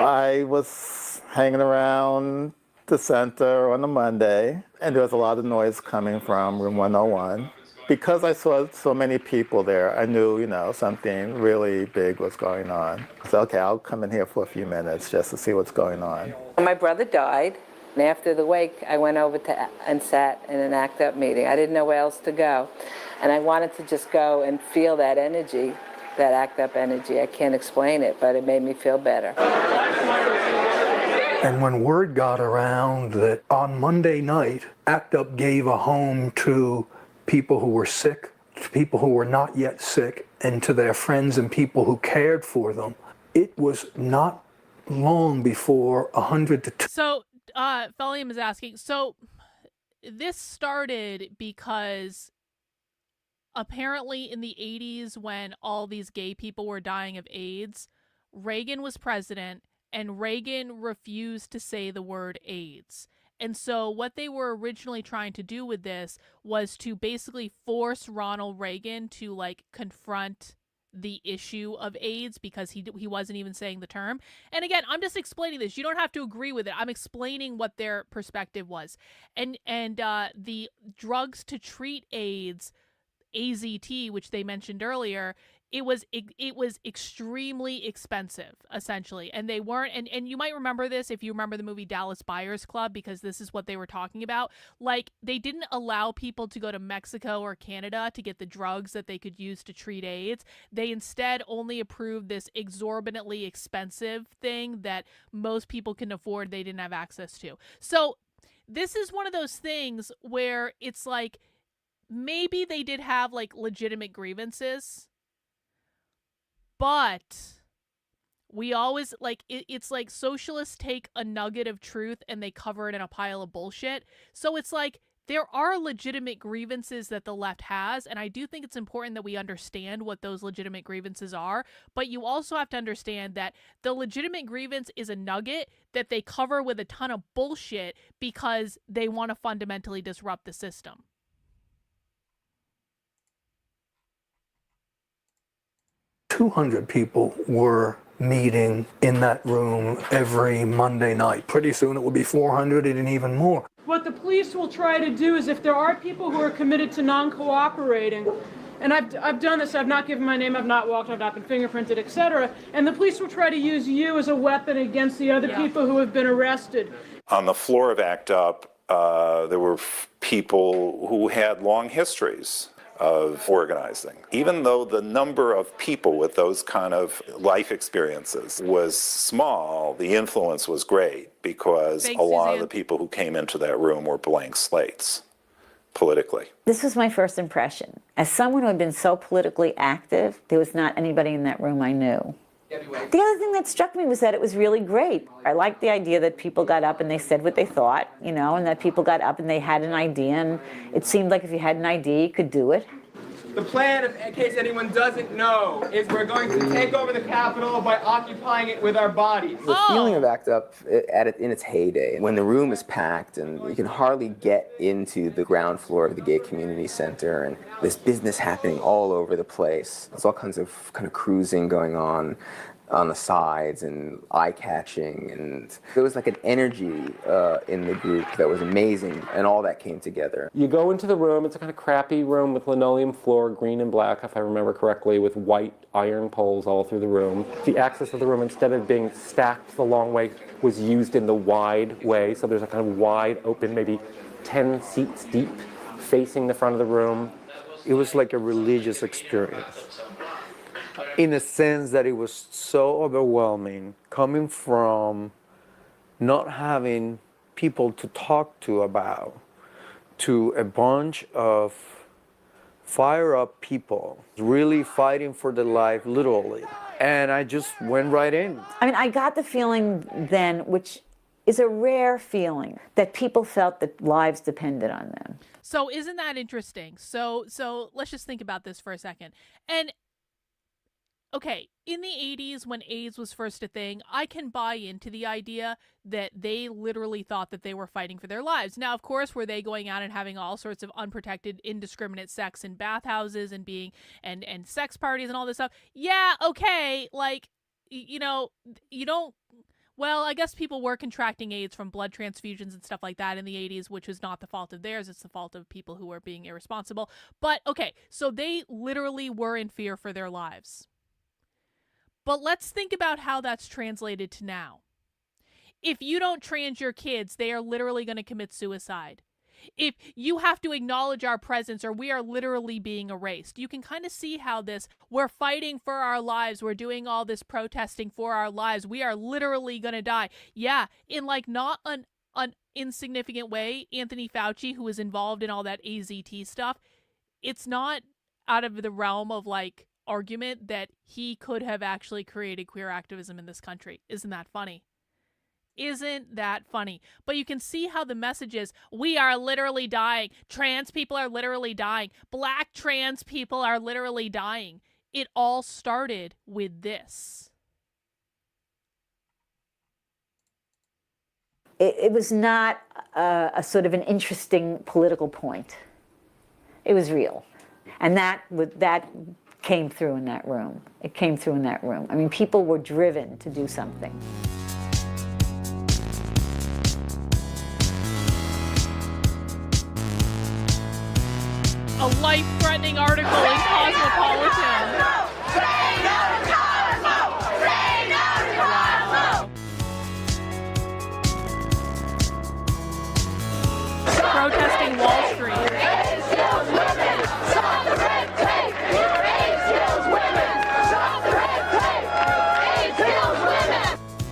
I was hanging around the center on a Monday, and there was a lot of noise coming from room 101. because I saw so many people there, I knew, something really big was going on. So, okay, I'll come in here for a few minutes just to see what's going on. My brother died, and after the wake, I went over and sat in an ACT UP meeting. I didn't know where else to go, and I wanted to just go and feel that energy, that ACT UP energy. I can't explain it, but it made me feel better. And when word got around that on Monday night, ACT UP gave a home to people who were sick, to people who were not yet sick, and to their friends and people who cared for them, it was not long before 100 to 2. So, Fellium is asking, so this started because apparently in the 80s when all these gay people were dying of AIDS, Reagan was president, and Reagan refused to say the word AIDS. And so what they were originally trying to do with this was to basically force Ronald Reagan to like confront the issue of AIDS because he wasn't even saying the term. And again, I'm just explaining this. You don't have to agree with it. I'm explaining what their perspective was. And the drugs to treat AIDS, AZT, which they mentioned earlier, it was extremely expensive, essentially. And they weren't, and you might remember this if you remember the movie Dallas Buyers Club, because this is what they were talking about. Like, they didn't allow people to go to Mexico or Canada to get the drugs that they could use to treat AIDS. They instead only approved this exorbitantly expensive thing that most people can afford, they didn't have access to. So this is one of those things where it's like, maybe they did have like legitimate grievances, but we always like it's like socialists take a nugget of truth and they cover it in a pile of bullshit. So it's like there are legitimate grievances that the left has, and I do think it's important that we understand what those legitimate grievances are, but you also have to understand that the legitimate grievance is a nugget that they cover with a ton of bullshit because they want to fundamentally disrupt the system. "200 people were meeting in that room every Monday night. Pretty soon it would be 400 and even more. What the police will try to do is if there are people who are committed to non-cooperating, and I've done this, I've not given my name, I've not walked, I've not been fingerprinted, etc., and the police will try to use you as a weapon against the other people who have been arrested." On the floor of ACT UP, there were people who had long histories of organizing. Even though the number of people with those kind of life experiences was small, the influence was great because a lot of the people who came into that room were blank slates politically. This was my first impression. As someone who had been so politically active, there was not anybody in that room I knew. The other thing that struck me was that it was really great. I liked the idea that people got up and they said what they thought, and that people got up and they had an idea, and it seemed like if you had an idea, you could do it. The plan, in case anyone doesn't know, is we're going to take over the Capitol by occupying it with our bodies. The feeling of ACT UP in its heyday, when the room is packed and you can hardly get into the ground floor of the gay community center, and there's business happening all over the place. There's all kinds of cruising going on the sides and eye-catching, and there was like an energy in the group that was amazing, and all that came together. You go into the room, it's a kind of crappy room with linoleum floor, green and black if I remember correctly, with white iron poles all through the room. The access of the room, instead of being stacked the long way, was used in the wide way, so there's a kind of wide open, maybe 10 seats deep, facing the front of the room. It was like a religious experience, in a sense that it was so overwhelming, coming from not having people to talk to about, to a bunch of fire-up people really fighting for their life, literally. And I just went right in. I mean, I got the feeling then, which is a rare feeling, that people felt that lives depended on them. So isn't that interesting? So let's just think about this for a second. And okay, in the 80s when AIDS was first a thing, I can buy into the idea that they literally thought that they were fighting for their lives. Now, of course, were they going out and having all sorts of unprotected, indiscriminate sex in bathhouses and being and sex parties and all this stuff? Yeah, okay, like, you don't, Well, I guess people were contracting AIDS from blood transfusions and stuff like that in the 80s, which was not the fault of theirs. It's the fault of people who were being irresponsible. But, okay, so they literally were in fear for their lives. But let's think about how that's translated to now. If you don't trans your kids, they are literally going to commit suicide. If you have to acknowledge our presence or we are literally being erased. You can kind of see how we're fighting for our lives. We're doing all this protesting for our lives. We are literally going to die. Yeah, in like not an insignificant way, Anthony Fauci, who is involved in all that AZT stuff, it's not out of the realm of like argument that he could have actually created queer activism in this country. Isn't that funny? Isn't that funny? But you can see how the message is, we are literally dying. Trans people are literally dying. Black trans people are literally dying. It all started with this. It was not a sort of an interesting political point. It was real. And that came through in that room. It came through in that room. I mean, people were driven to do something. A life-threatening article in Cosmopolitan. Protesting Wall Street.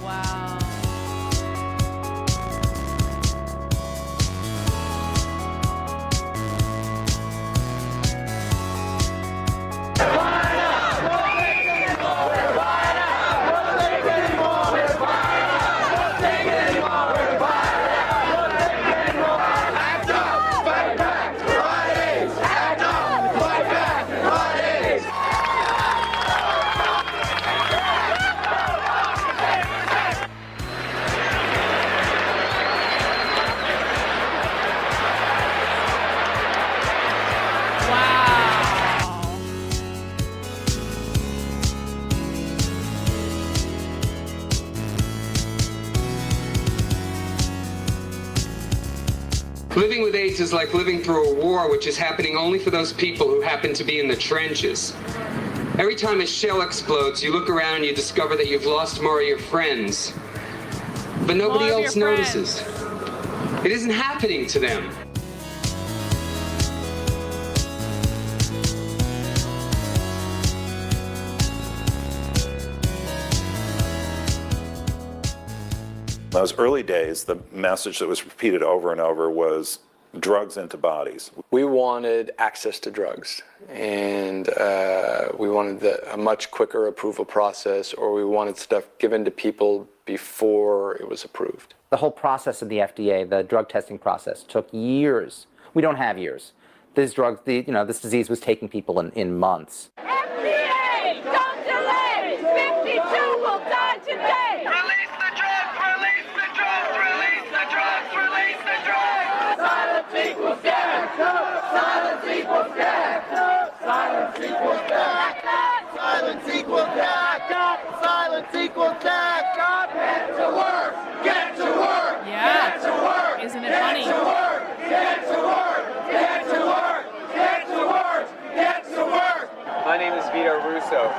Wow. Living with AIDS is like living through a war, which is happening only for those people who happen to be in the trenches. Every time a shell explodes, you look around and you discover that you've lost more of your friends. But nobody else notices. It isn't happening to them. Those early days, the message that was repeated over and over was drugs into bodies. We wanted access to drugs, and we wanted a much quicker approval process, or we wanted stuff given to people before it was approved. The whole process of the FDA, the drug testing process, took years. We don't have years. This disease was taking people in months. FDA, don't delay! 52 will die today! Release the drugs! Release the drugs! Release the drugs! Release the drugs! Silence equals death! Silence equals death! Silence equals death! Silence equals death! Silence equals death! Get to work! Get to work! Yeah. Get to work! Isn't it funny? Get to work! Get to work! Get to work! Get to work! Get to work! My name is Vito Russo.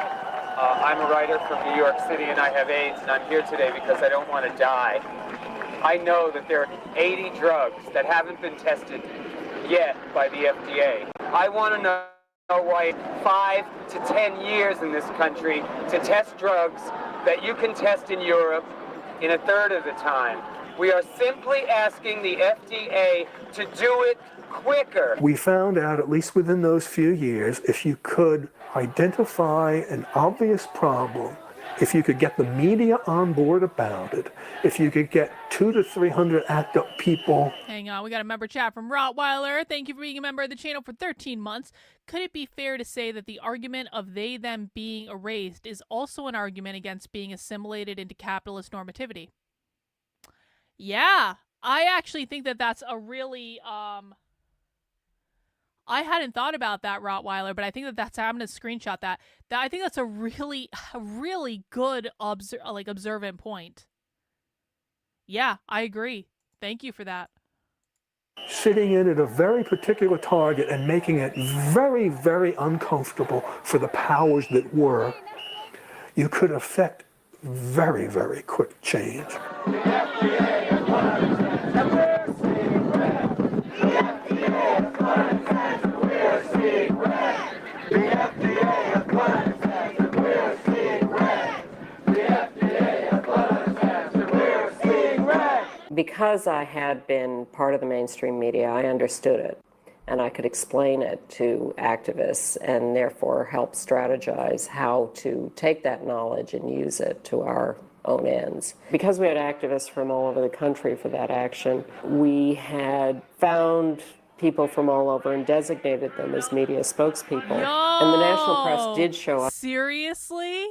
I'm a writer from New York City, and I have AIDS, and I'm here today because I don't want to die. I know that there are 80 drugs that haven't been tested yet by the FDA. I want to know why 5 to 10 years in this country to test drugs that you can test in Europe in a third of the time. We are simply asking the FDA to do it quicker. We found out, at least within those few years, if you could identify an obvious problem, if you could get the media on board about it, if you could get 200 to 300 ACT UP people. Hang on, we got a member chat from Rottweiler. Thank you for being a member of the channel for 13 months. Could it be fair to say that the argument of they, them being erased is also an argument against being assimilated into capitalist normativity? Yeah, I actually think that that's a really, I hadn't thought about that, Rottweiler, but I think that's, I'm going to screenshot that. I think that's a really good observant point. Yeah, I agree. Thank you for that. Sitting in at a very particular target and making it very, very uncomfortable for the powers that were, you could affect very, very quick change. Because I had been part of the mainstream media, I understood it, and I could explain it to activists and therefore help strategize how to take that knowledge and use it to our own ends. Because we had activists from all over the country for that action, we had found people from all over and designated them as media spokespeople. And the national press did show up. Seriously?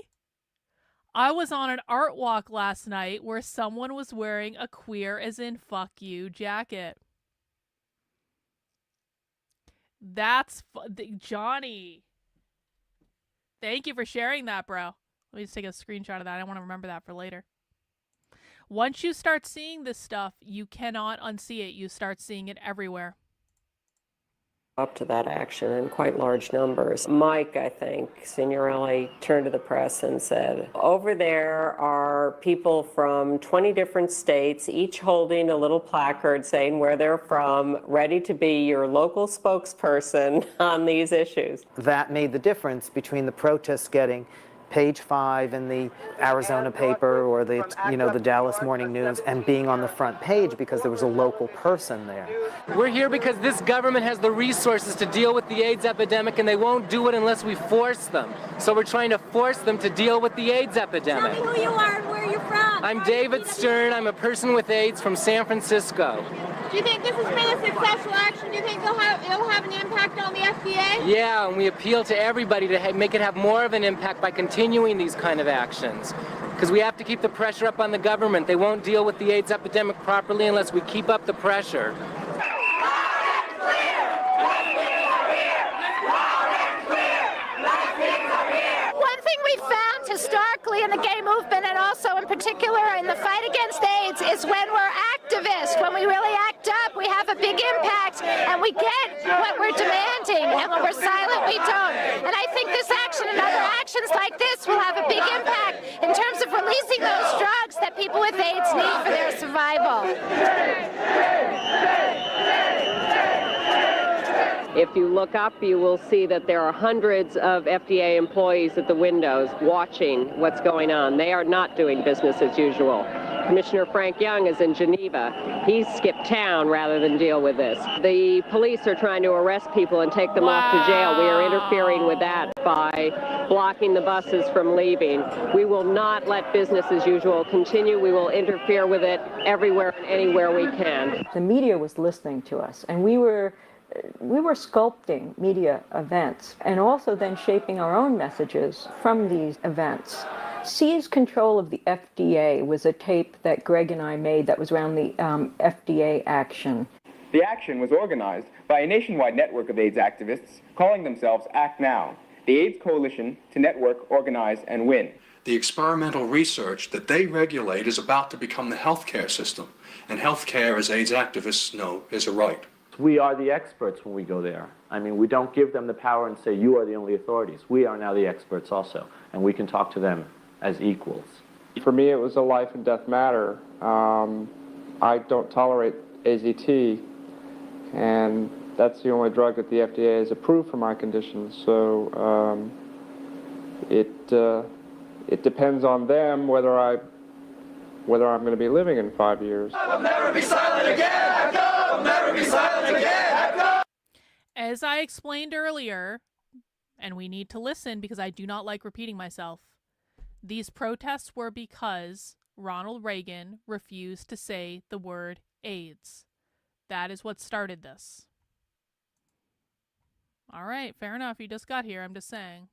I was on an art walk last night where someone was wearing a queer as in fuck you jacket. That's Johnny. Thank you for sharing that, bro. Let me just take a screenshot of that. I want to remember that for later. Once you start seeing this stuff, you cannot unsee it. You start seeing it everywhere. Up to that action in quite large numbers. Mike, I think, Signorelli, turned to the press and said, over there are people from 20 different states, each holding a little placard saying where they're from, ready to be your local spokesperson on these issues. That made the difference between the protests getting page 5 in the Arizona paper or the Dallas Morning News and being on the front page because there was a local person there. We're here because this government has the resources to deal with the AIDS epidemic, and they won't do it unless we force them. So we're trying to force them to deal with the AIDS epidemic. Tell me who you are and where you're from. I'm David Stern. I'm a person with AIDS from San Francisco. Do you think this has been a successful action? Do you think it'll have an impact on the FDA? Yeah, and we appeal to everybody to make it have more of an impact by continuing these kind of actions. Because we have to keep the pressure up on the government. They won't deal with the AIDS epidemic properly unless we keep up the pressure. One thing we found historically in the gay movement and also in particular in the fight against AIDS is when we're activists, when we really act up, we have a big impact and we get what we're demanding, and when we're silent, we don't. And I think this action and other actions like this will have a big impact in terms of releasing those drugs that people with AIDS need for their survival. If you look up, you will see that there are hundreds of FDA employees at the windows watching what's going on. They are not doing business as usual. Commissioner Frank Young is in Geneva. He's skipped town rather than deal with this. The police are trying to arrest people and take them off to jail. We are interfering with that by blocking the buses from leaving. We will not let business as usual continue. We will interfere with it everywhere and anywhere we can. The media was listening to us, and we were sculpting media events and also then shaping our own messages from these events. Seize Control of the FDA was a tape that Greg and I made that was around the FDA action. The action was organized by a nationwide network of AIDS activists calling themselves Act Now, the AIDS Coalition to Network, Organize, and Win. The experimental research that they regulate is about to become the healthcare system, and healthcare, as AIDS activists know, is a right. We are the experts when we go there. I mean, we don't give them the power and say, you are the only authorities. We are now the experts also, and we can talk to them as equals. For me, it was a life and death matter. I don't tolerate AZT, and that's the only drug that the FDA has approved for my condition. So it depends on them whether I'm going to be living in 5 years. I'll never be silent again. I'll never be silent again. As I explained earlier, and we need to listen because I do not like repeating myself, these protests were because Ronald Reagan refused to say the word AIDS. That is what started this. All right, fair enough. You just got here. I'm just saying.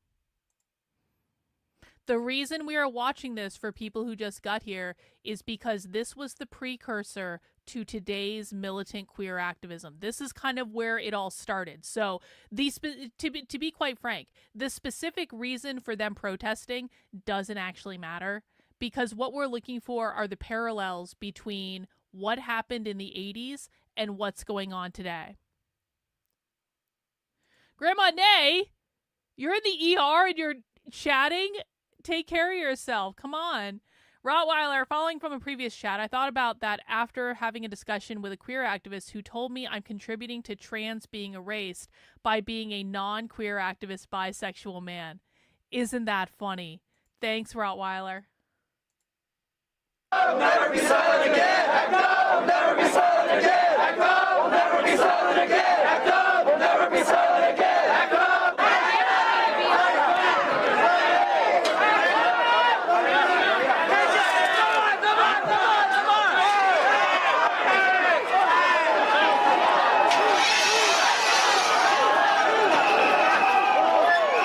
The reason we are watching this for people who just got here is because this was the precursor to today's militant queer activism. This is kind of where it all started. So to be quite frank, the specific reason for them protesting doesn't actually matter because what we're looking for are the parallels between what happened in the 80s and what's going on today. Grandma Nay, you're in the ER and you're chatting? Take care of yourself. Come on. Rottweiler, following from a previous chat, I thought about that after having a discussion with a queer activist who told me I'm contributing to trans being erased by being a non-queer activist bisexual man. Isn't that funny? Thanks, Rottweiler. I'll never be silent again. Act up. We'll never be silent again. Act up. We'll never be silent again. Act up. We'll never be silent again. Act up.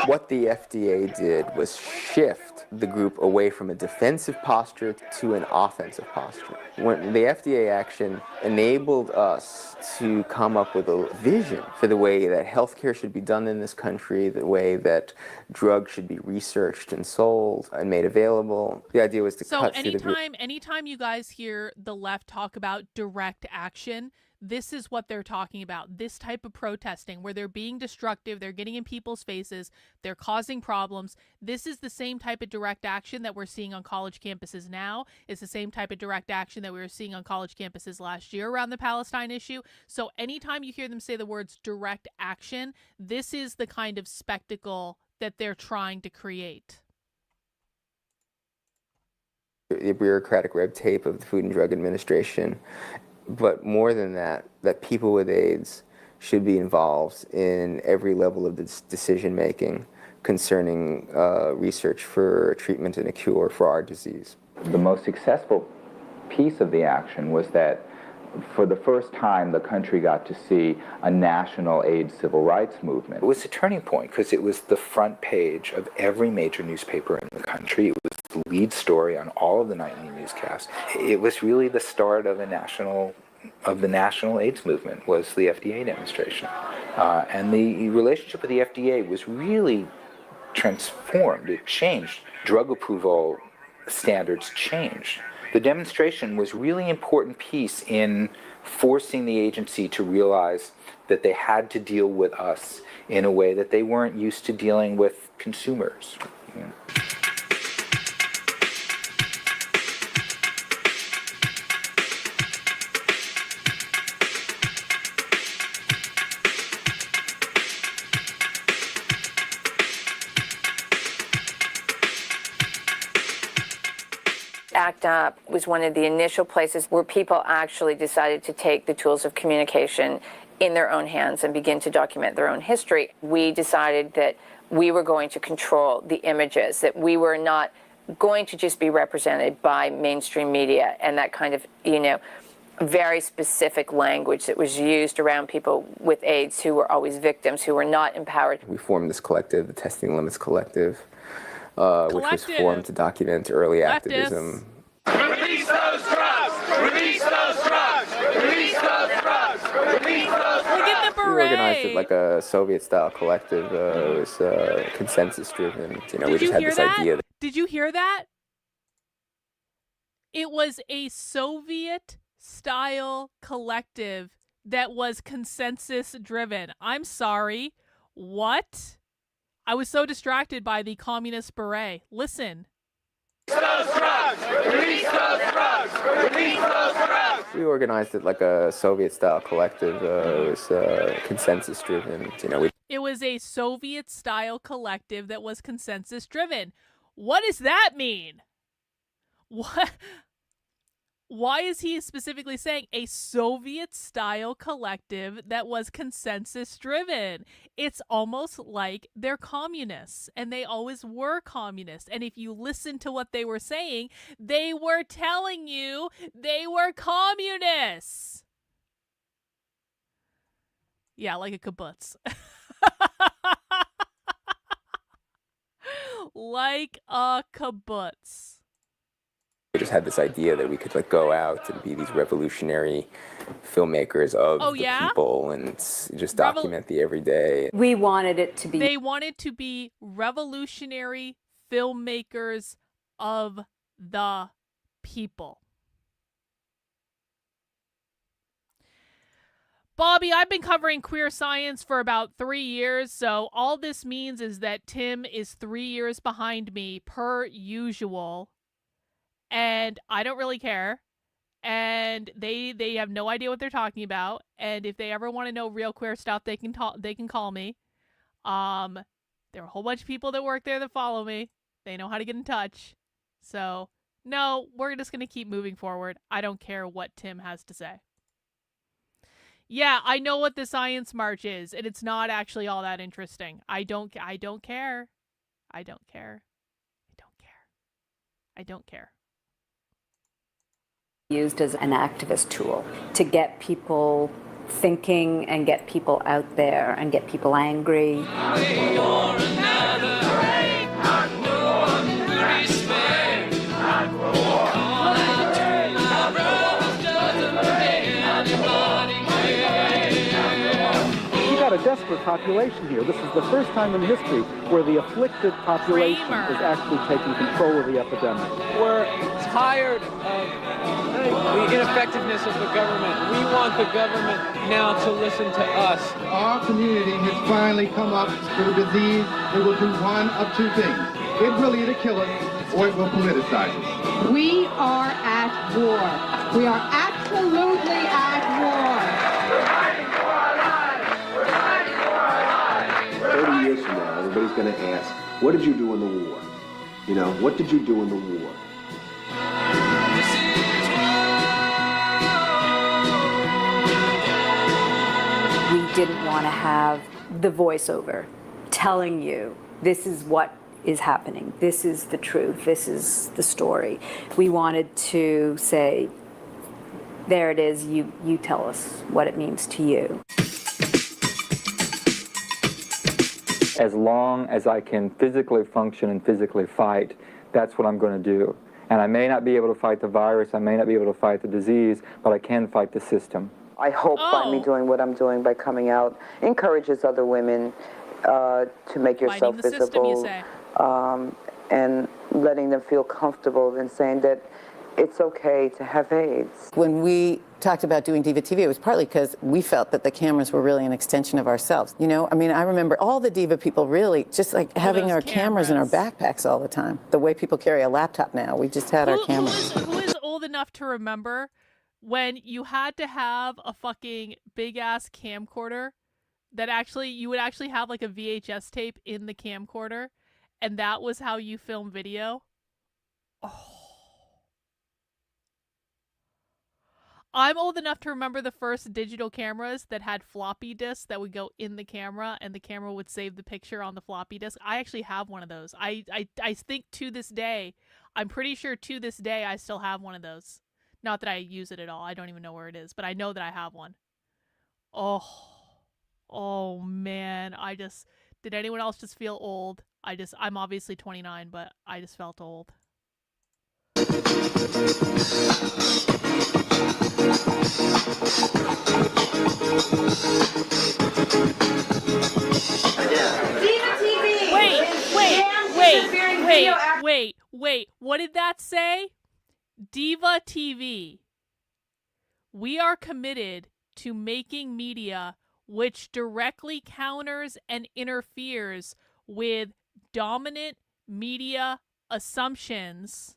What the FDA did was shift the group away from a defensive posture to an offensive posture. When the FDA action enabled us to come up with a vision for the way that healthcare should be done in this country, the way that drugs should be researched and sold and made available. The idea was to cut through the group. Anytime you guys hear the left talk about direct action, this is what they're talking about. This type of protesting where they're being destructive, they're getting in people's faces, they're causing problems. This is the same type of direct action that we're seeing on college campuses now. It's the same type of direct action that we were seeing on college campuses last year around the Palestine issue. So anytime you hear them say the words direct action, this is the kind of spectacle that they're trying to create. The bureaucratic red tape of the Food and Drug Administration. But more than that, that people with AIDS should be involved in every level of decision making concerning research for a treatment and a cure for our disease. The most successful piece of the action was that for the first time the country got to see a national AIDS civil rights movement. It was a turning point because it was the front page of every major newspaper in the country. It was the lead story on all of the nightly newscasts. It was really the start of the national AIDS movement, was the FDA demonstration. And the relationship with the FDA was really transformed. It changed. Drug approval standards changed. The demonstration was a really important piece in forcing the agency to realize that they had to deal with us in a way that they weren't used to dealing with consumers. Yeah. ACT UP was one of the initial places where people actually decided to take the tools of communication in their own hands and begin to document their own history. We decided that we were going to control the images, that we were not going to just be represented by mainstream media and that kind of, very specific language that was used around people with AIDS who were always victims, who were not empowered. We formed this collective, the Testing Limits Collective, which was formed to document early activism. Release those drugs! Release those drugs! Release those drugs! Release those drugs! Look at the beret! We organized it like a Soviet-style collective. It was consensus-driven. We just had this idea. Did you hear that? It was a Soviet-style collective that was consensus-driven. I'm sorry. What? I was so distracted by the communist beret. Listen. Release those drugs! Release those drugs! Release those drugs! We organized it like a Soviet-style collective. It was consensus-driven. It was a Soviet-style collective that was consensus-driven. What does that mean? What? Why is he specifically saying a Soviet-style collective that was consensus-driven? It's almost like they're communists, and they always were communists. And if you listen to what they were saying, they were telling you they were communists. Yeah, like a kibbutz. Like a kibbutz. We just had this idea that we could go out and be these revolutionary filmmakers of the people and just document the everyday. We wanted it to be. They wanted to be revolutionary filmmakers of the people. Bobby, I've been covering queer science for about 3 years, so all this means is that Tim is 3 years behind me, per usual, and I don't really care, and they have no idea what they're talking about, and if they ever want to know real queer stuff, they can call me. There are a whole bunch of people that work there that follow me. They know how to get in touch. So, no, we're just going to keep moving forward. I don't care what Tim has to say. Yeah, I know what the science march is, and it's not actually all that interesting. I don't care. I don't care. I don't care. I don't care. Used as an activist tool to get people thinking and get people out there and get people angry. A desperate population here. This is the first time in history where the afflicted population is actually taking control of the epidemic. We're tired of the ineffectiveness of the government. We want the government now to listen to us. Our community has finally come up with a disease that will do one of two things. It will either kill us or it will politicize us. We are at war. We are absolutely at war. 30 years from now, everybody's going to ask, what did you do in the war? You know, what did you do in the war? We didn't want to have the voiceover telling you this is what is happening, this is the truth, this is the story. We wanted to say, there it is, you tell us what it means to you. As long as I can physically function and physically fight, that's what I'm going to do. And I may not be able to fight the virus, I may not be able to fight the disease, but I can fight the system. I hope by me doing what I'm doing, by coming out, encourages other women to make yourself visible, and letting them feel comfortable in saying that it's okay to have AIDS. When we talked about doing Diva TV, it was partly because we felt that the cameras were really an extension of ourselves. You know, I mean, I remember all the Diva people really just like having our cameras in our backpacks all the time. The way people carry a laptop now, we just had our cameras. Who is old enough to remember when you had to have a fucking big-ass camcorder that actually, you would actually have like a VHS tape in the camcorder, and that was how you film video? Oh. I'm old enough to remember the first digital cameras that had floppy disks that would go in the camera, and the camera would save the picture on the floppy disk. I actually have one of those. I think to this day, I'm pretty sure to this day I still have one of those. Not that I use it at all. I don't even know where it is, but I know that I have one. Oh man, did anyone else just feel old? I'm obviously 29, but I just felt old. Wait, what did that say? Diva TV. We are committed to making media which directly counters and interferes with dominant media assumptions,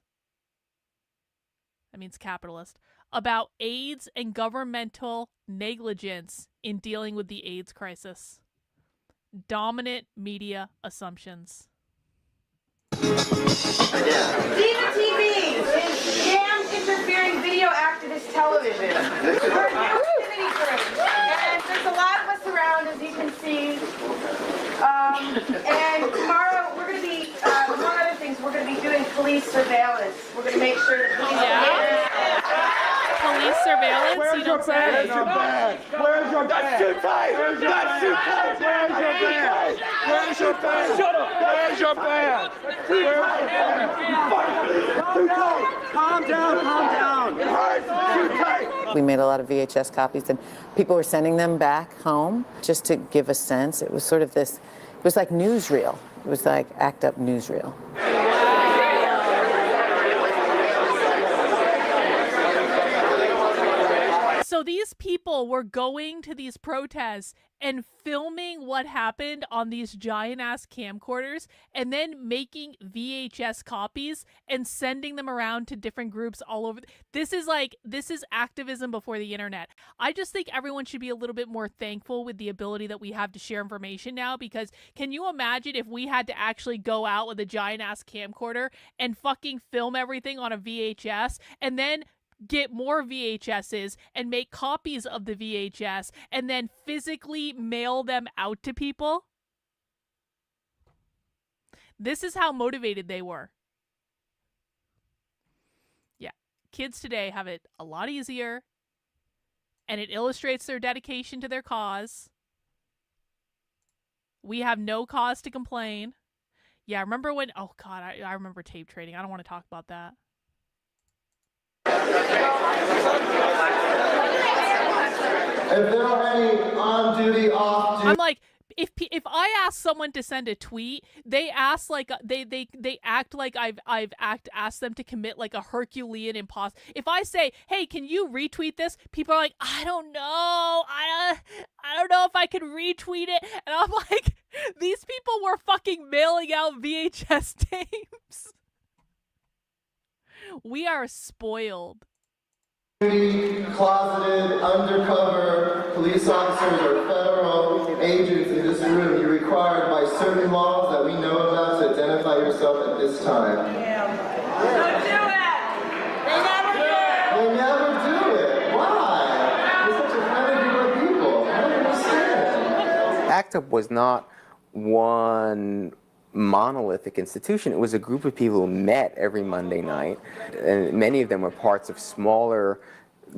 that means capitalist, about AIDS and governmental negligence in dealing with the AIDS crisis. Dominant media assumptions. Diva TV is damn interfering video activist television. We're a new activity group, and there's a lot of us around, as you can see. And tomorrow we're going to be, among other things, we're going to be doing police surveillance. We're going to make sure that police surveillance? Where's your badge? Where's your badge? That's too tight! That's too tight! Where's your badge? Shut up! Where's your badge? Too tight! Calm down! It hurts! Too tight! We made a lot of VHS copies, and people were sending them back home just to give a sense. It was sort of this, it was like newsreel. It was like act up newsreel. So these people were going to these protests and filming what happened on these giant ass camcorders and then making VHS copies and sending them around to different groups all over. This is activism before the internet. I just think everyone should be a little bit more thankful with the ability that we have to share information now, because can you imagine if we had to actually go out with a giant ass camcorder and fucking film everything on a VHS and then get more VHSs and make copies of the VHS and then physically mail them out to people? This is how motivated they were. Yeah, kids today have it a lot easier, and it illustrates their dedication to their cause. We have no cause to complain. Yeah, remember when, oh God, I remember tape trading. I don't want to talk about that. If there are any on-duty, off-duty... I'm like, if I ask someone to send a tweet, they ask like they act like I've asked them to commit like a Herculean imposter. If I say, hey, can you retweet this? People are like, I don't know, I don't know if I can retweet it. And I'm like, these people were fucking mailing out VHS tapes. We are spoiled. Closeted, undercover police officers or federal agents in this room, you're required by certain laws that we know about to identify yourself at this time. Don't do it! They never do! They never do it! Why? You're such a friendly group of people. I don't understand. ACT UP was not one monolithic institution. It was a group of people who met every Monday night, and many of them were parts of smaller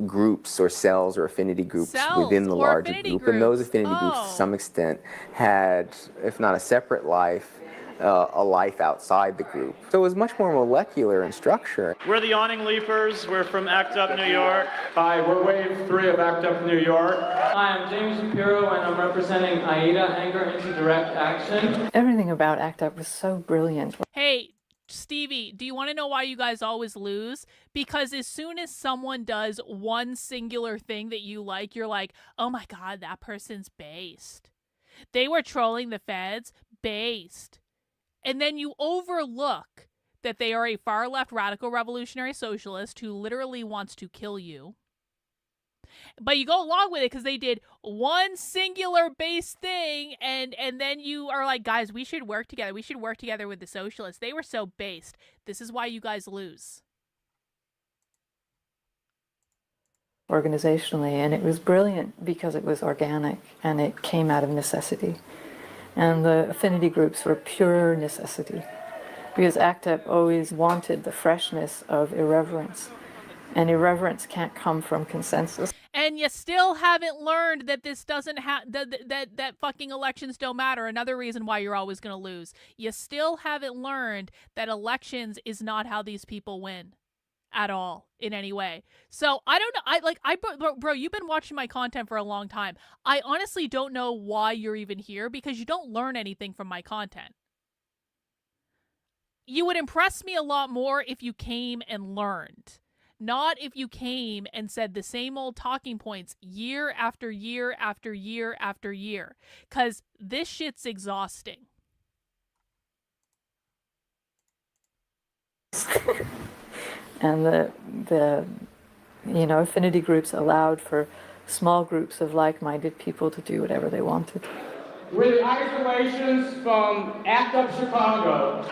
groups or cells or affinity groups within the larger group. And those affinity groups, to some extent, had, if not a separate life, a life outside the group. So it was much more molecular in structure. We're the Awning Leafers. We're from ACT UP New York. Hi, we're Wave 3 of ACT UP New York. Hi, I'm James Shapiro, and I'm representing AIDA, Anger into Direct Action. Everything about ACT UP was so brilliant. Hey, Stevie, do you want to know why you guys always lose? Because as soon as someone does one singular thing that you like, you're like, oh my God, that person's based. They were trolling the feds, based. And then you overlook that they are a far-left radical revolutionary socialist who literally wants to kill you. But you go along with it because they did one singular base thing, and then you are like, guys, we should work together. We should work together with the socialists. They were so based. This is why you guys lose. Organizationally, and it was brilliant because it was organic and it came out of necessity. And the affinity groups were pure necessity, because ACT UP always wanted the freshness of irreverence, and irreverence can't come from consensus. And you still haven't learned that this doesn't that fucking elections don't matter. Another reason why you're always going to lose. You still haven't learned that elections is not how these people win at all in any way. So I don't know. Bro, you've been watching my content for a long time. I honestly don't know why you're even here, because you don't learn anything from my content. You would impress me a lot more if you came and learned. Not if you came and said the same old talking points year after year after year after year. Because this shit's exhausting. And the affinity groups allowed for small groups of like-minded people to do whatever they wanted. We're the Isolations from ACT UP Chicago.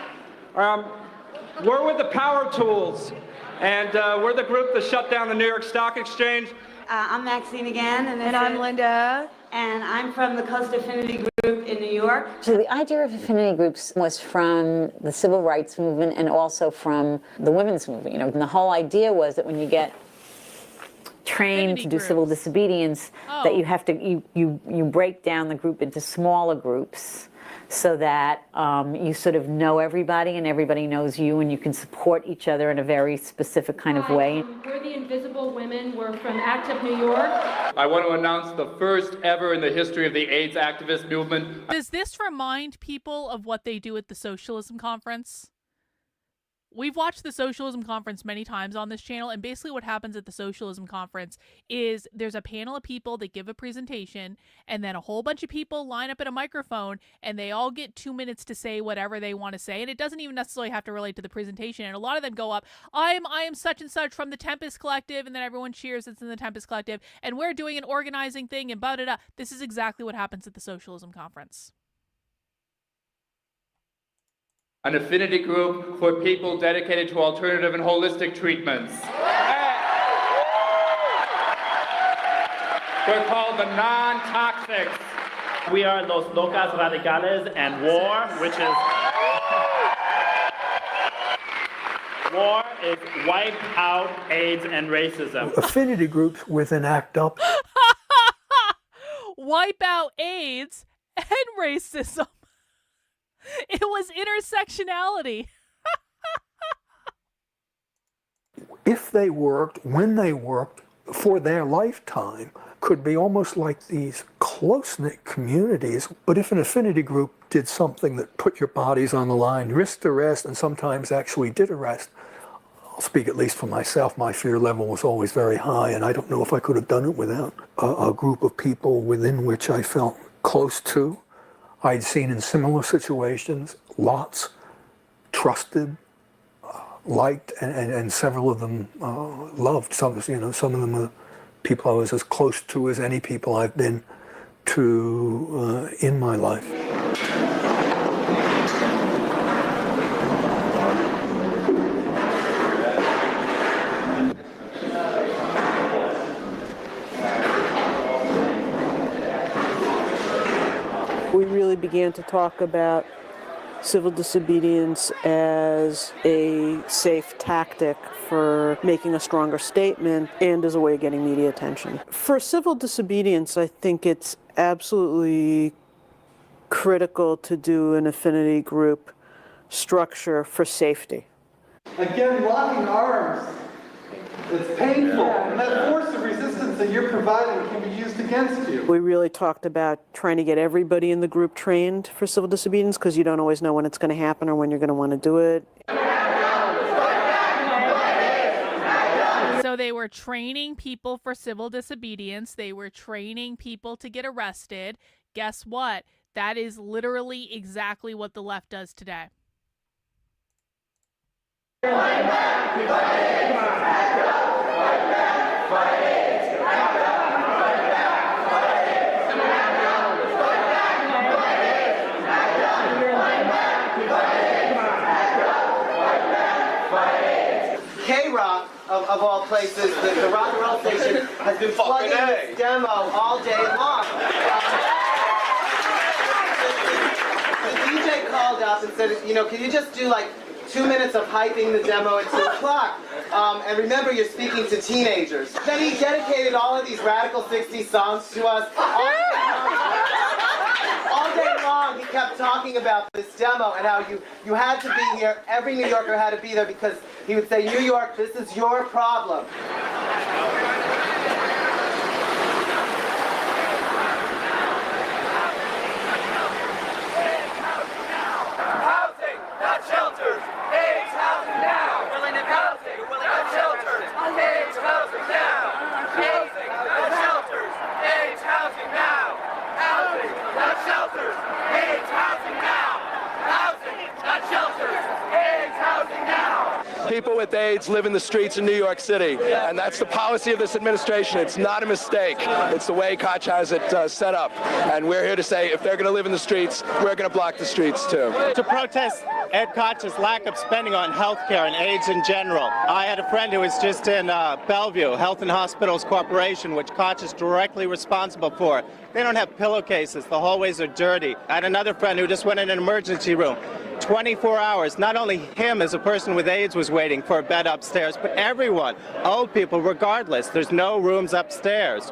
We're with the Power Tools, and we're the group that shut down the New York Stock Exchange. I'm Maxine again, and I'm Linda. And I'm from the Coast Affinity Group in New York. So the idea of affinity groups was from the civil rights movement and also from the women's movement. And the whole idea was that when you get trained to do civil disobedience, that you have to you break down the group into smaller groups, so that you sort of know everybody and everybody knows you, and you can support each other in a very specific kind of way. We're the Invisible Women. We're from ACT UP New York. I want to announce the first ever in the history of the AIDS activist movement. Does this remind people of what they do at the Socialism Conference? We've watched the Socialism Conference many times on this channel, and basically what happens at the Socialism Conference is there's a panel of people that give a presentation, and then a whole bunch of people line up at a microphone, and they all get 2 minutes to say whatever they want to say, and it doesn't even necessarily have to relate to the presentation, and a lot of them go up, I am such and such from the Tempest Collective, and then everyone cheers it's in the Tempest Collective, and we're doing an organizing thing, and blah-da-da. This is exactly what happens at the Socialism Conference. An affinity group for people dedicated to alternative and holistic treatments. We're called the non-toxics. We are Los Locas Radicales, and war is wipe out AIDS and racism. Affinity groups within ACT UP. Wipe out AIDS and racism. It was intersectionality. If they worked, when they worked, for their lifetime, could be almost like these close-knit communities. But if an affinity group did something that put your bodies on the line, risked arrest, and sometimes actually did arrest, I'll speak at least for myself, my fear level was always very high, and I don't know if I could have done it without a group of people within which I felt close to. I'd seen in similar situations, lots, trusted, liked, and several of them loved. Some of them are people I was as close to as any people I've been to in my life. We really began to talk about civil disobedience as a safe tactic for making a stronger statement and as a way of getting media attention. For civil disobedience, I think it's absolutely critical to do an affinity group structure for safety. Again, locking arms. It's painful, and that force of resistance that you're providing can be used against you. We really talked about trying to get everybody in the group trained for civil disobedience because you don't always know when it's going to happen or when you're going to want to do it. So they were training people for civil disobedience. They were training people to get arrested. Guess what? That is literally exactly what the left does today. K-Rock, of all places, the rock and roll station, has been plugging this demo all day long. The DJ called up and said, can you just do like 2 minutes of hyping the demo at 2 o'clock? And remember, you're speaking to teenagers. Then he dedicated all of these Radical 60s songs to us. All day long, he kept talking about this demo and how you had to be here. Every New Yorker had to be there because he would say, New York, this is your problem. Housing, not shelters. AIDS housing now. Housing, not shelters. AIDS housing now. Housing, not shelters. AIDS housing now. Housing, not shelters. AIDS housing now. Housing, not shelters. AIDS housing now. People with AIDS live in the streets in New York City, and that's the policy of this administration. It's not a mistake. It's the way Koch has it set up, and we're here to say if they're going to live in the streets, we're going to block the streets too. To protest Ed Koch's lack of spending on health care and AIDS in general. I had a friend who was just in Bellevue, Health and Hospitals Corporation, which Koch is directly responsible for. They don't have pillowcases. The hallways are dirty. I had another friend who just went in an emergency room. 24 hours. Not only him as a person with AIDS was waiting for a bed upstairs, but everyone, old people, regardless. There's no rooms upstairs.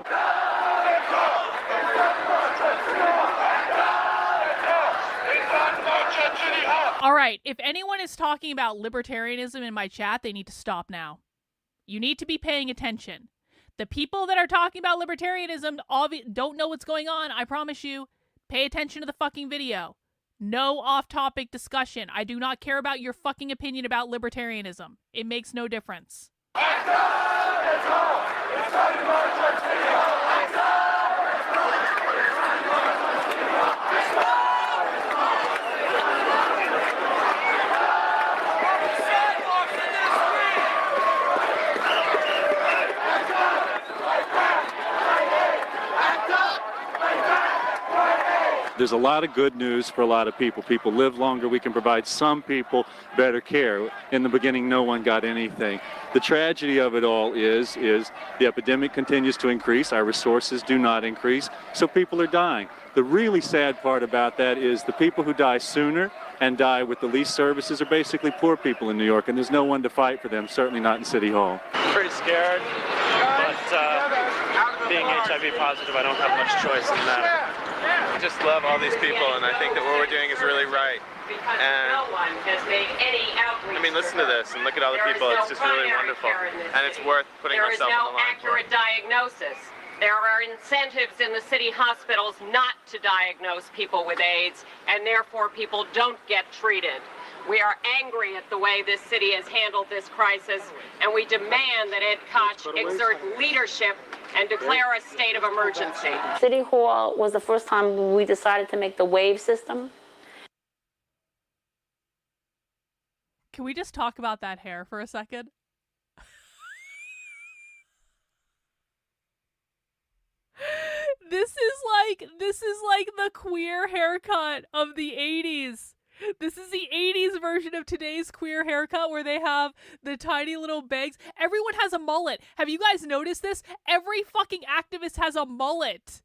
All right, if anyone is talking about libertarianism in my chat, they need to stop now. You need to be paying attention. The people that are talking about libertarianism don't know what's going on. I promise you, pay attention to the fucking video. No off-topic discussion. I do not care about your fucking opinion about libertarianism. It makes no difference. There's a lot of good news for a lot of people. People live longer. We can provide some people better care. In the beginning, no one got anything. The tragedy of it all is the epidemic continues to increase. Our resources do not increase, so people are dying. The really sad part about that is the people who die sooner and die with the least services are basically poor people in New York, and there's no one to fight for them, certainly not in City Hall. Pretty scared, but being HIV positive, I don't have much choice in that. I just love all these people, and I think that what we're doing is really right. And I mean, listen to this and look at all the people. It's just really wonderful, and it's worth putting myself on the line for. There is no accurate diagnosis. There are incentives in the city hospitals not to diagnose people with AIDS, and therefore people don't get treated. We are angry at the way this city has handled this crisis, and we demand that Ed Koch exert leadership and declare a state of emergency. City Hall was the first time we decided to make the wave system. Can we just talk about that hair for a second? This is like the queer haircut of the 80s. This is the 80s version of today's queer haircut where they have the tiny little bangs. Everyone has a mullet. Have you guys noticed this? Every fucking activist has a mullet.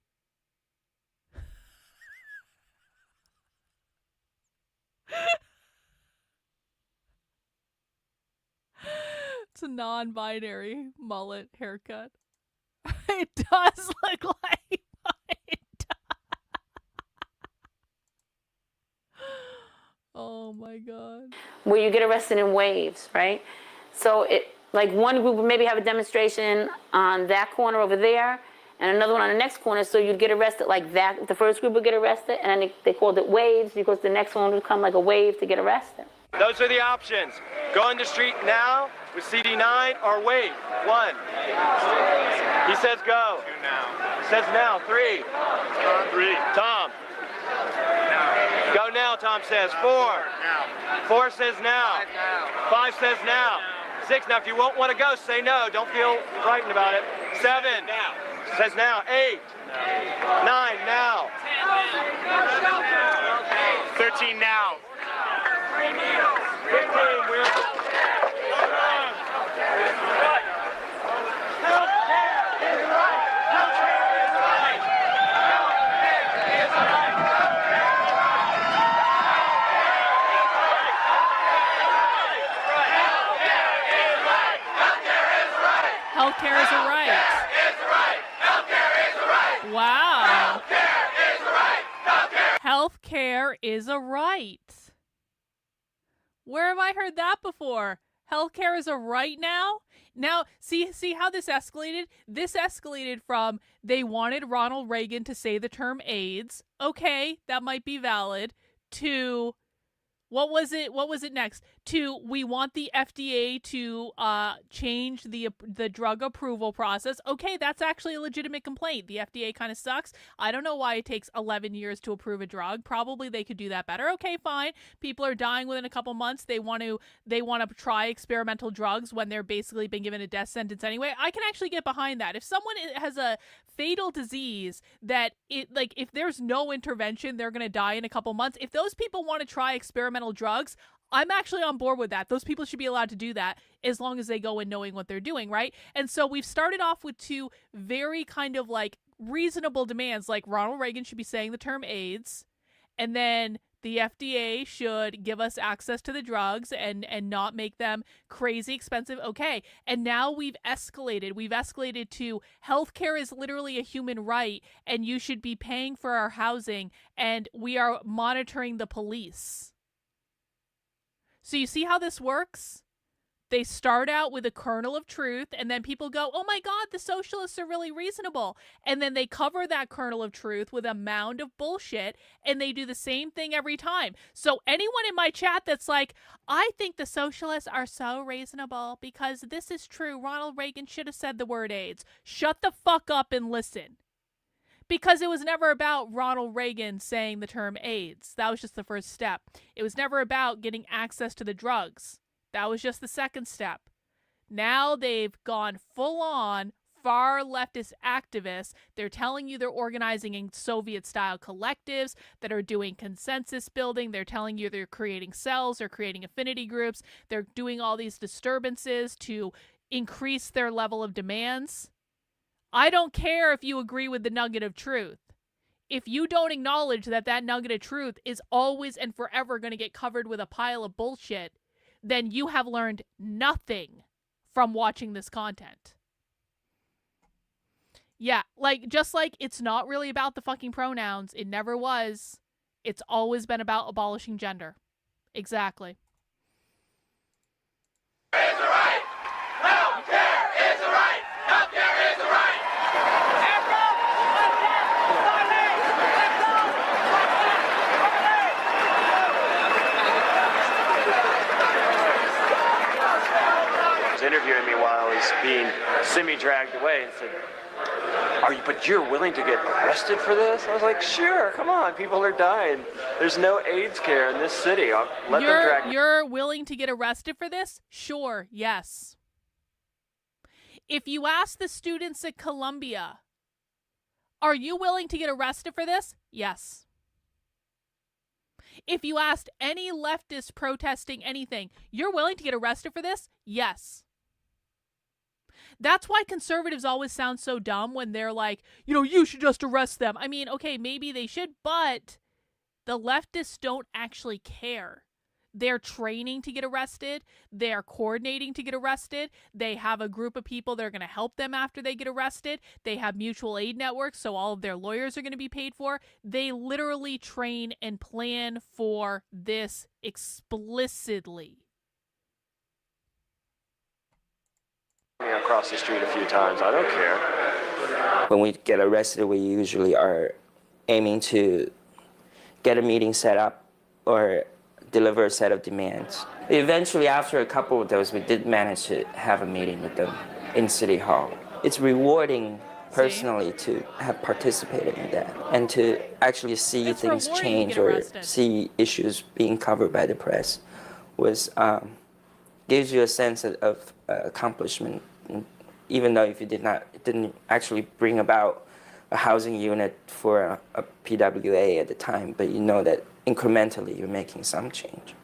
It's a non-binary mullet haircut. It does look like it does. Oh my god. Where you get arrested in waves, right? So it, like one group would maybe have a demonstration on that corner over there and another one on the next corner, so you'd get arrested like that. The first group would get arrested, and then they called it waves because the next one would come like a wave to get arrested. Those are the options. Go in the street now with CD9 or wait. 1. He says go. 2 now. He says now. 3. 3. Tom. Now. Go now, Tom says. 4. Now. 4 says now. 5 says now. 6. Now, if you won't want to go, say no. Don't feel frightened about it. 7. Now. Says now. 8. 9 now. 13 now. 15, we're... Healthcare is a right. Wow. Healthcare is a right. Where have I heard that before? Healthcare is a right now? Now, see how this escalated? This escalated from they wanted Ronald Reagan to say the term AIDS. Okay, that might be valid. To what was it next? To we want the FDA to change the drug approval process. Okay, that's actually a legitimate complaint. The FDA kind of sucks. I don't know why it takes 11 years to approve a drug. Probably they could do that better. Okay, fine. People are dying within a couple months. They want to try experimental drugs when they're basically been given a death sentence anyway. I can actually get behind that. If someone has a fatal disease that if there's no intervention, they're going to die in a couple months. If those people want to try experimental drugs, I'm actually on board with that. Those people should be allowed to do that as long as they go in knowing what they're doing, right? And so we've started off with 2 very kind of like reasonable demands, like Ronald Reagan should be saying the term AIDS, and then the FDA should give us access to the drugs and not make them crazy expensive. Okay. And now we've escalated. We've escalated to healthcare is literally a human right, and you should be paying for our housing, and we are monitoring the police. So you see how this works? They start out with a kernel of truth, and then people go, oh my God, the socialists are really reasonable. And then they cover that kernel of truth with a mound of bullshit, and they do the same thing every time. So anyone in my chat that's like, I think the socialists are so reasonable because this is true, Ronald Reagan should have said the word AIDS. Shut the fuck up and listen. Because it was never about Ronald Reagan saying the term AIDS. That was just the first step. It was never about getting access to the drugs. That was just the second step. Now they've gone full on far leftist activists. They're telling you they're organizing in Soviet-style collectives that are doing consensus building. They're telling you they're creating cells, they're creating affinity groups. They're doing all these disturbances to increase their level of demands. I don't care if you agree with the nugget of truth. If you don't acknowledge that that nugget of truth is always and forever going to get covered with a pile of bullshit, then you have learned nothing from watching this content. Yeah, just like it's not really about the fucking pronouns. It never was. It's always been about abolishing gender. Exactly. It's a right. Healthcare is a right. Healthcare is a right. Interviewing me while I was being semi-dragged away and said, but you're willing to get arrested for this? I was like, sure, come on, people are dying. There's no AIDS care in this city. Let them drag me. You're willing to get arrested for this? Sure, yes. If you ask the students at Columbia, are you willing to get arrested for this? Yes. If you asked any leftist protesting anything, you're willing to get arrested for this? Yes. That's why conservatives always sound so dumb when they're like, you should just arrest them. I mean, okay, maybe they should, but the leftists don't actually care. They're training to get arrested. They're coordinating to get arrested. They have a group of people that are going to help them after they get arrested. They have mutual aid networks, so all of their lawyers are going to be paid for. They literally train and plan for this explicitly. Across the street a few times. I don't care. When we get arrested, we usually are aiming to get a meeting set up or deliver a set of demands. Eventually, after a couple of those, we did manage to have a meeting with them in City Hall. It's rewarding personally to have participated in that and to actually see things change or see issues being covered by the press gives you a sense of accomplishment, even though if you didn't actually bring about a housing unit for a PWA at the time, but you know that incrementally you're making some change.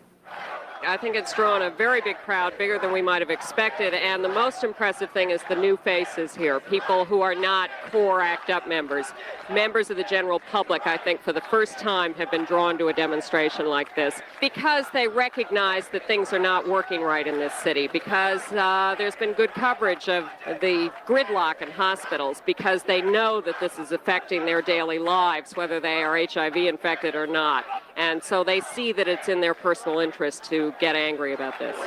I think it's drawn a very big crowd, bigger than we might have expected, and the most impressive thing is the new faces here, people who are not core ACT UP members. Members of the general public, I think, for the first time have been drawn to a demonstration like this because they recognize that things are not working right in this city, because there's been good coverage of the gridlock in hospitals, because they know that this is affecting their daily lives, whether they are HIV infected or not. And so they see that it's in their personal interest to get angry about this. A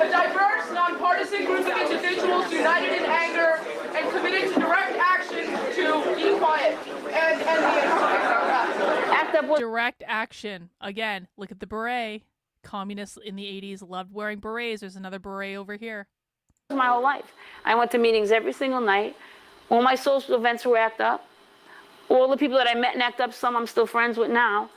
diverse, nonpartisan group of individuals united in anger and committed to direct action to be quiet and the direct action. Again, look at the beret. Communists in the 80s loved wearing berets. There's another beret over here. My whole life. I went to meetings every single night. All my social events were ACT UP. All the people that I met in ACT UP, some I'm still friends with now,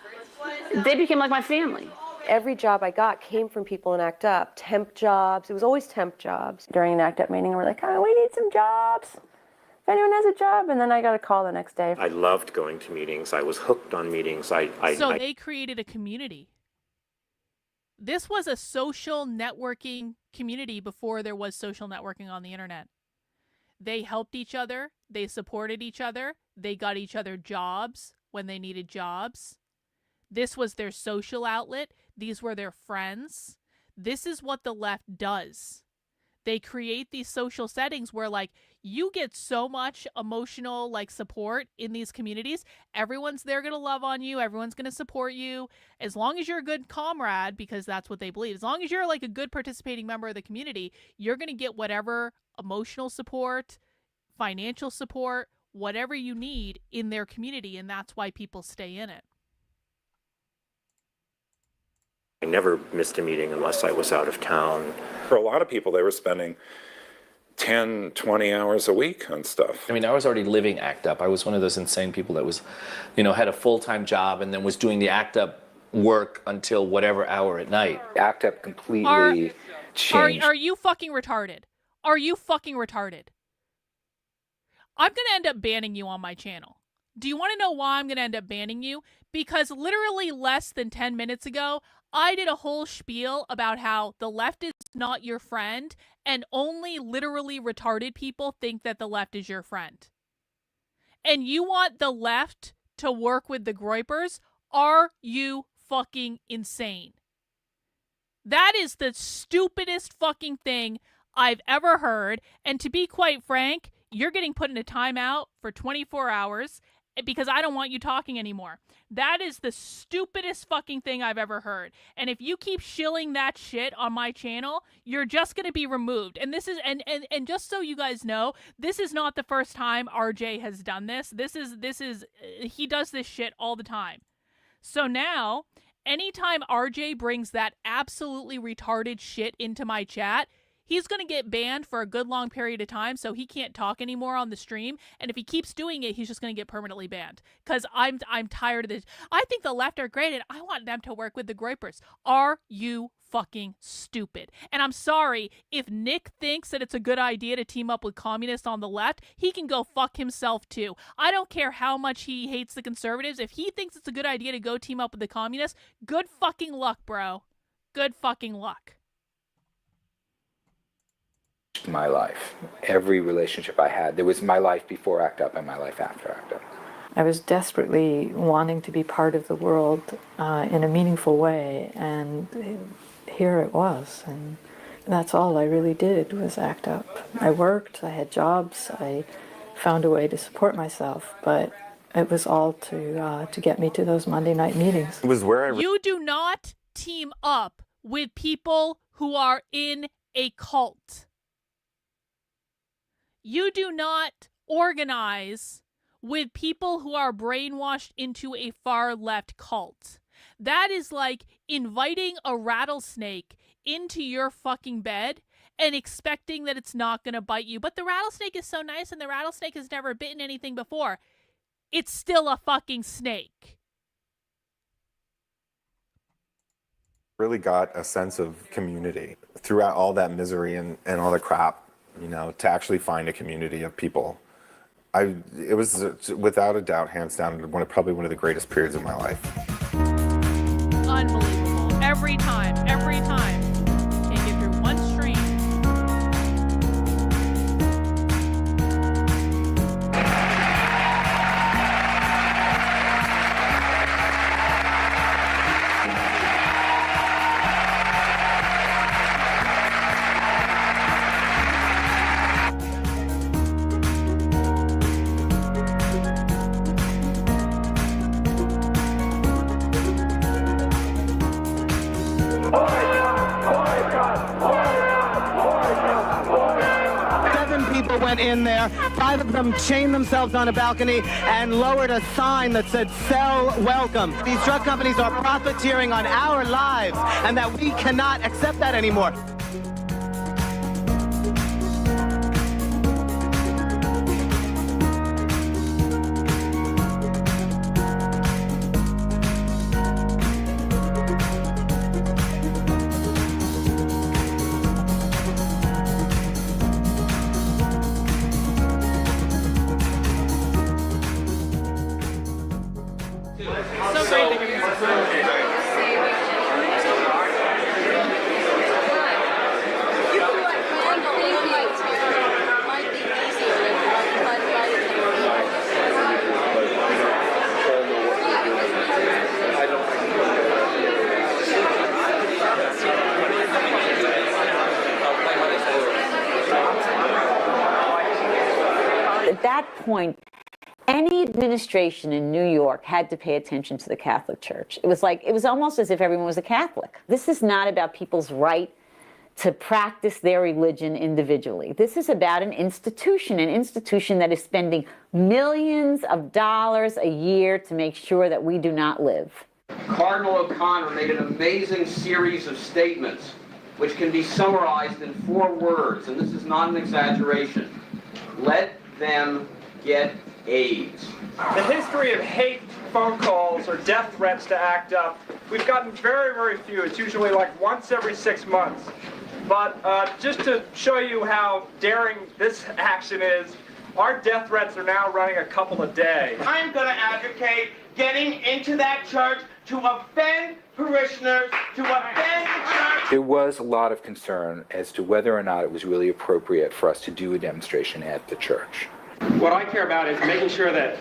they became like my family. Every job I got came from people in ACT UP, temp jobs. It was always temp jobs. During an ACT UP meeting, we're like, we need some jobs. If anyone has a job, and then I got a call the next day. I loved going to meetings. I was hooked on meetings. They created a community. This was a social networking community before there was social networking on the internet. They helped each other. They supported each other. They got each other jobs when they needed jobs. This was their social outlet. These were their friends. This is what the left does. They create these social settings where, You get so much emotional like support in these communities. Everyone's there going to love on you. Everyone's going to support you as long as you're a good comrade, because that's what they believe. As long as you're like a good participating member of the community, you're going to get whatever emotional support, financial support, whatever you need in their community, and that's why people stay in it. I never missed a meeting unless I was out of town. For a lot of people, they were spending 10, 20 hours a week on stuff. I mean, I was already living ACT UP. I was one of those insane people that was, had a full-time job and then was doing the ACT UP work until whatever hour at night. ACT UP completely changed. Are you fucking retarded? Are you fucking retarded? I'm going to end up banning you on my channel. Do you want to know why I'm going to end up banning you? Because literally less than 10 minutes ago, I did a whole spiel about how the left is not your friend and only literally retarded people think that the left is your friend. And you want the left to work with the groypers? Are you fucking insane? That is the stupidest fucking thing I've ever heard. And to be quite frank, you're getting put in a timeout for 24 hours because I don't want you talking anymore. That is the stupidest fucking thing I've ever heard. And if you keep shilling that shit on my channel, you're just going to be removed. And this is, and just so you guys know, this is not the first time RJ has done this. He does this shit all the time. So now, anytime RJ brings that absolutely retarded shit into my chat, he's going to get banned for a good long period of time, so he can't talk anymore on the stream. And if he keeps doing it, he's just going to get permanently banned. Because I'm tired of this. I think the left are great, and I want them to work with the groypers. Are you fucking stupid? And I'm sorry, if Nick thinks that it's a good idea to team up with communists on the left, he can go fuck himself too. I don't care how much he hates the conservatives. If he thinks it's a good idea to go team up with the communists, good fucking luck, bro. Good fucking luck. My life, every relationship I had, there was my life before ACT UP and my life after ACT UP. I was desperately wanting to be part of the world in a meaningful way, and here it was, and that's all I really did was ACT UP. I worked, I had jobs, I found a way to support myself, but it was all to get me to those Monday night meetings. It was where You do not team up with people who are in a cult. You do not organize with people who are brainwashed into a far-left cult. That is like inviting a rattlesnake into your fucking bed and expecting that it's not going to bite you. But the rattlesnake is so nice and the rattlesnake has never bitten anything before. It's still a fucking snake. really got a sense of community throughout all that misery and all the crap, to actually find a community of people. It was without a doubt, hands down, probably one of the greatest periods of my life. Unbelievable. Every time. Can't get through one stream. Went in there, 5 of them chained themselves on a balcony and lowered a sign that said "Sell Welcome." These drug companies are profiteering on our lives, and that we cannot accept that anymore. that point, any administration in New York had to pay attention to the Catholic Church. It was almost as if everyone was a Catholic. This is not about people's right to practice their religion individually. This is about an institution that is spending millions of dollars a year to make sure that we do not live. Cardinal O'Connor made an amazing series of statements which can be summarized in 4 words, and this is not an exaggeration. Let them get AIDS. The history of hate phone calls or death threats to ACT UP, we've gotten very, very few. It's usually like once every 6 months. But just to show you how daring this action is, our death threats are now running a couple a day. I'm going to advocate getting into that church to offend parishioners, to offend the church. There was a lot of concern as to whether or not it was really appropriate for us to do a demonstration at the church. What I care about is making sure that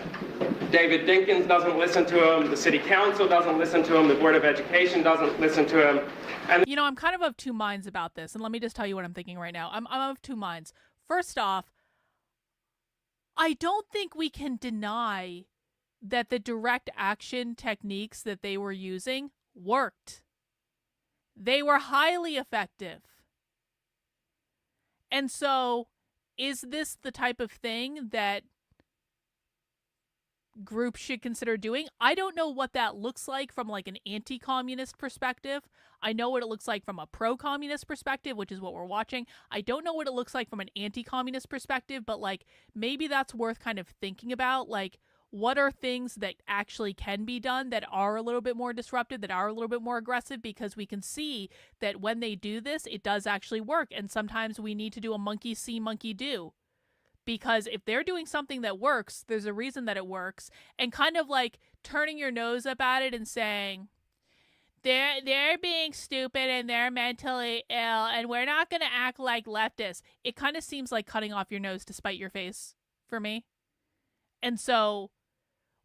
David Dinkins doesn't listen to him, the city council doesn't listen to him, the Board of Education doesn't listen to him. And You know, I'm kind of two minds about this, and let me just tell you what I'm thinking right now. I'm of two minds. First off, I don't think we can deny that the direct action techniques that they were using worked. They were highly effective. And so, is this the type of thing that groups should consider doing? I don't know what that looks like from like an anti-communist perspective. I know what it looks like from a pro-communist perspective, which is what we're watching. I don't know what it looks like from an anti-communist perspective, but like maybe that's worth kind of thinking about. Like, what are things that actually can be done that are a little bit more disruptive, that are a little bit more aggressive, because we can see that when they do this, it does actually work. And sometimes we need to do a monkey see, monkey do. Because if they're doing something that works, there's a reason that it works. And kind of like turning your nose up at it and saying, they're being stupid and they're mentally ill and we're not going to act like leftists. It kind of seems like cutting off your nose to spite your face for me. And so,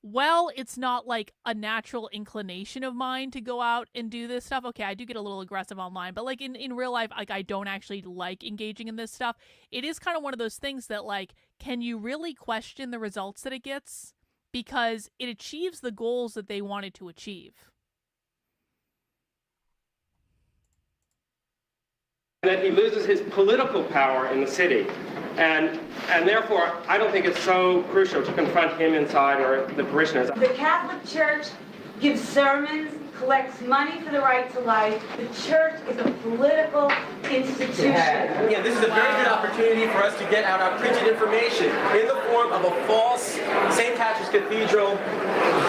well, it's not like a natural inclination of mine to go out and do this stuff. Okay, I do get a little aggressive online, but like in real life, like I don't actually like engaging in this stuff. It is kind of one of those things that like, can you really question the results that it gets? Because it achieves the goals that they wanted to achieve. that he loses his political power in the city. And therefore, I don't think it's so crucial to confront him inside or the parishioners. The Catholic Church gives sermons, collects money for the right to life. The church is a political institution. Yeah, this is a very good opportunity for us to get out our printed information in the form of a false St. Patrick's Cathedral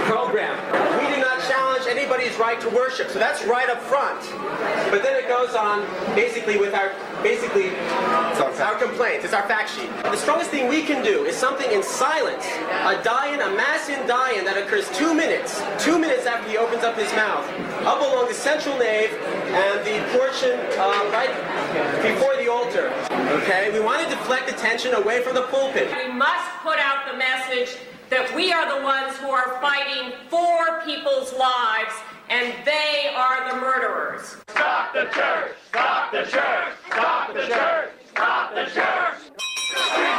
program. We do not challenge anybody's right to worship, so that's right up front. But then it goes on basically with our complaints. It's our fact sheet. The strongest thing we can do is something in silence. A mass in that occurs 2 minutes after he opens up his mouth, up along the central nave and the portion right before the altar. Okay, we want to deflect attention away from the pulpit. We must put out the message that we are the ones who are fighting for people's lives, and they are the murderers. Stop the church! Stop the church! Stop the church! Stop the church! Take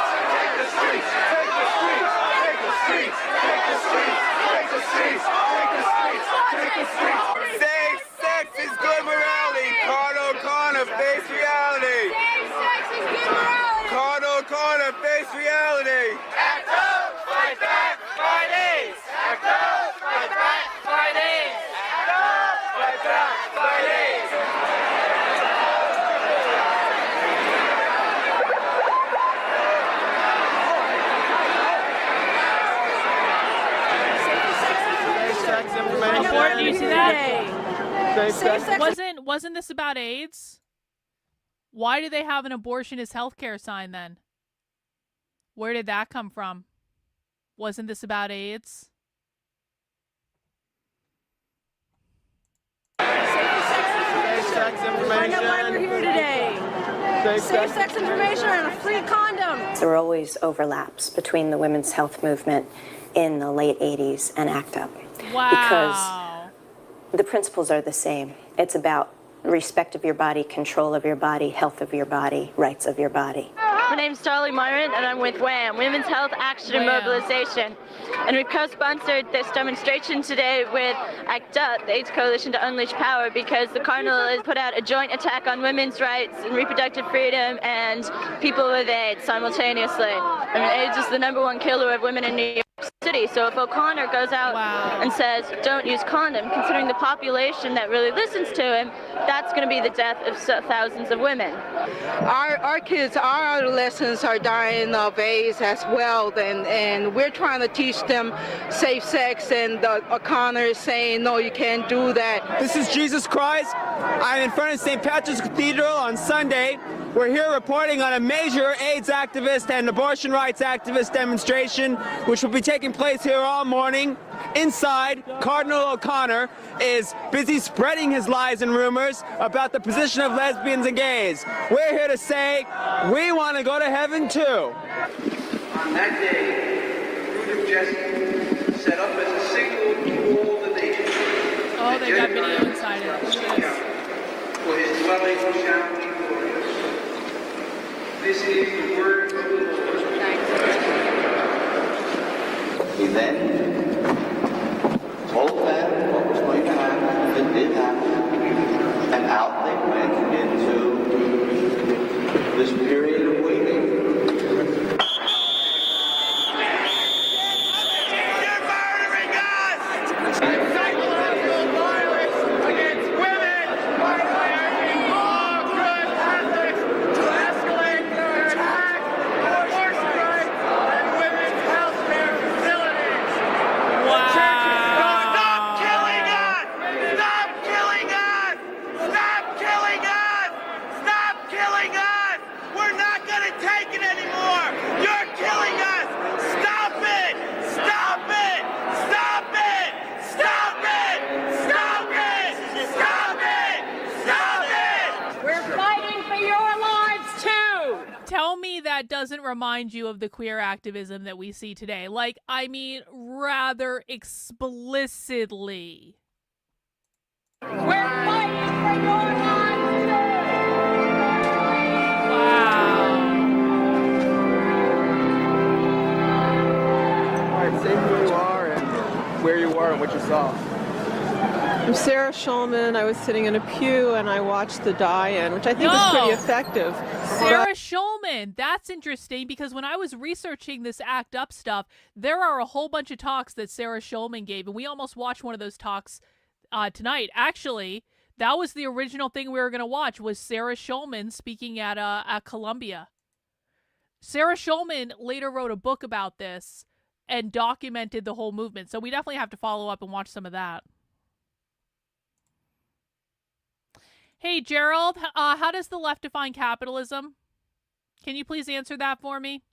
the streets! Take the streets! Take the streets! Take the streets! Take the streets! Take the streets! Take the streets! Safe sex is good morality! Cardinal O'Connor, face reality! Safe sex is good morality! Cardinal O'Connor, face reality! Act up! Fight back! Fight AIDS! Act up! Fight back! Fight AIDS! Act up! Fight back! Fight AIDS! Do you see that? Wasn't this about AIDS? Why do they have an abortion as healthcare sign then? Where did that come from? Wasn't this about AIDS? Safe-sex information. Find out why we're here today. Safe-sex information and a free condom. There were always overlaps between the women's health movement in the late 80s and ACT UP. Wow. Because the principles are the same. It's about respect of your body, control of your body, health of your body, rights of your body. My name's Charlie Myron, and I'm with WHAM, Women's Health Action and Mobilization. And we've co-sponsored this demonstration today with ACT UP, the AIDS Coalition to Unleash Power, because the Cardinal has put out a joint attack on women's rights and reproductive freedom and people with AIDS simultaneously. I mean, AIDS is the #1 killer of women in New York City. So if O'Connor goes out and says, don't use condom, considering the population that really listens to him, that's going to be the death of thousands of women. Our kids, our adolescents are dying of AIDS as well, and we're trying to teach them safe sex, and O'Connor is saying, no, you can't do that. This is Jesus Christ. I'm in front of St. Patrick's Cathedral on Sunday. We're here reporting on a major AIDS activist and abortion rights activist demonstration, which will be taking place here all morning. Inside, Cardinal O'Connor is busy spreading his lies and rumors about the position of lesbians and gays. We're here to say, we want to go to heaven too. On that day, the root of Jesse set up as a signal to all the nations. Oh, they got video inside it. For his dwelling shall be glorious. This is the word of the Lord. He then told them what was going to happen, it did happen, and out they went into this period of waiting. Doesn't remind you of the queer activism that we see today. Like, I mean, rather explicitly. We're fighting for your lives Wow. All right, say who you are and where you were and what you saw. I'm Sarah Schulman. I was sitting in a pew and I watched the die-in, which I think is pretty effective. Sarah Schulman. That's interesting because when I was researching this ACT UP stuff, there are a whole bunch of talks that Sarah Schulman gave, and we almost watched one of those talks tonight. Actually, that was the original thing we were going to watch, was Sarah Schulman speaking at Columbia. Sarah Schulman later wrote a book about this and documented the whole movement, so we definitely have to follow up and watch some of that. Hey, Gerald, how does the left define capitalism? Can you please answer that for me?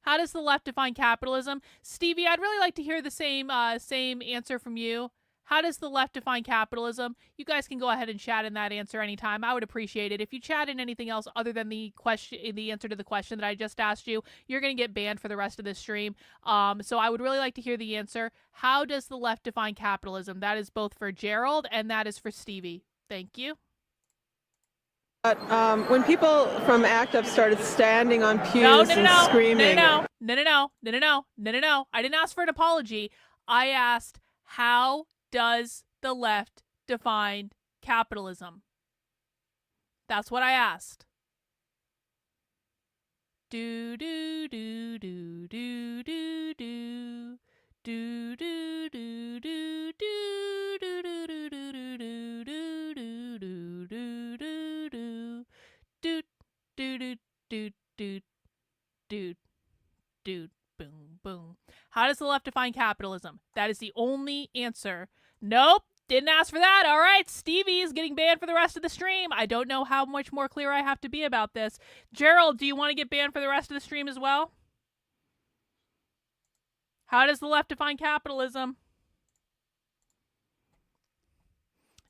How does the left define capitalism? Stevie, I'd really like to hear the same answer from you. How does the left define capitalism? You guys can go ahead and chat in that answer anytime. I would appreciate it. If you chat in anything else other than the answer to the question that I just asked you, you're going to get banned for the rest of this stream. So I would really like to hear the answer. How does the left define capitalism? That is both for Gerald and that is for Stevie. Thank you. But when people from ACT UP started standing on pews and screaming... No. I didn't ask for an apology. I asked, how does the left define capitalism? That's what I asked. Do do do do do do do do do do do do do do do do do boom boom. How does the left define capitalism? That is the only answer. Nope, didn't ask for that. All right, Stevie is getting banned for the rest of the stream. I don't know how much more clear I have to be about this. Gerald, do you want to get banned for the rest of the stream as well? How does the left define capitalism?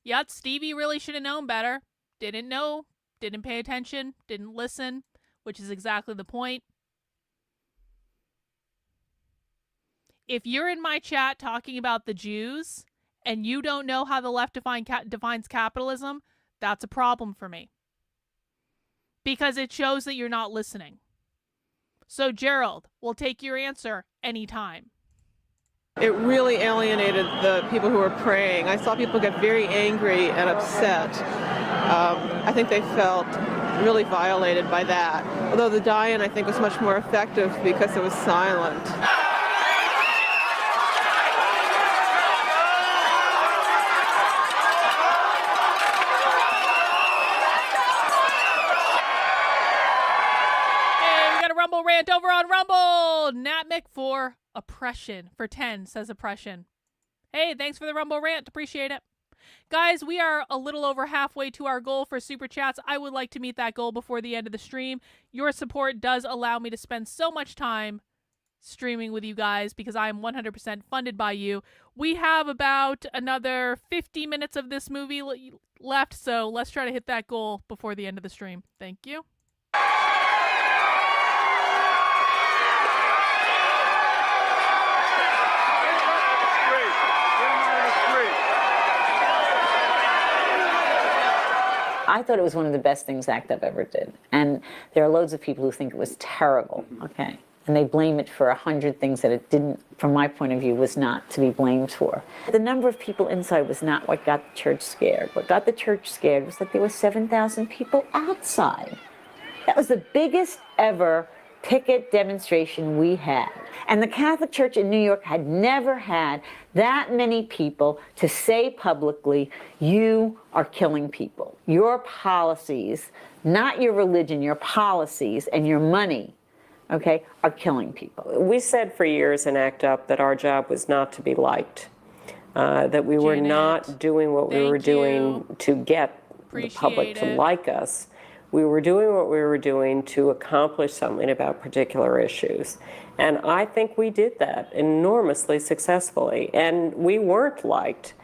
Yep, Stevie really should have known better. Didn't know, didn't pay attention, didn't listen, which is exactly the point. If you're in my chat talking about the Jews and you don't know how the left defines capitalism, that's a problem for me. Because it shows that you're not listening. So, Gerald, we'll take your answer anytime. It really alienated the people who were praying. I saw people get very angry and upset. I think they felt really violated by that. Although the die-in, I think, was much more effective because it was silent. Rumble rant over on Rumble. Natmic for oppression. For 10 says oppression. Hey, thanks for the Rumble rant. Appreciate it. Guys, we are a little over halfway to our goal for Super Chats. I would like to meet that goal before the end of the stream. Your support does allow me to spend so much time streaming with you guys because I am 100% funded by you. We have about another 50 minutes of this movie left, so let's try to hit that goal before the end of the stream. Thank you. I thought it was one of the best things ACT UP ever did. And there are loads of people who think it was terrible, okay? And they blame it for 100 things that it didn't, from my point of view, was not to be blamed for. The number of people inside was not what got the church scared. What got the church scared was that there were 7,000 people outside. That was the biggest ever picket demonstration we had. And the Catholic Church in New York had never had that many people to say publicly, you are killing people. Your policies, not your religion, your policies and your money, okay, are killing people. We said for years in ACT UP that our job was not to be liked, that we were not doing what we were doing to get the public to like us. We were doing what we were doing to accomplish something about particular issues. And I think we did that enormously successfully. And we weren't liked,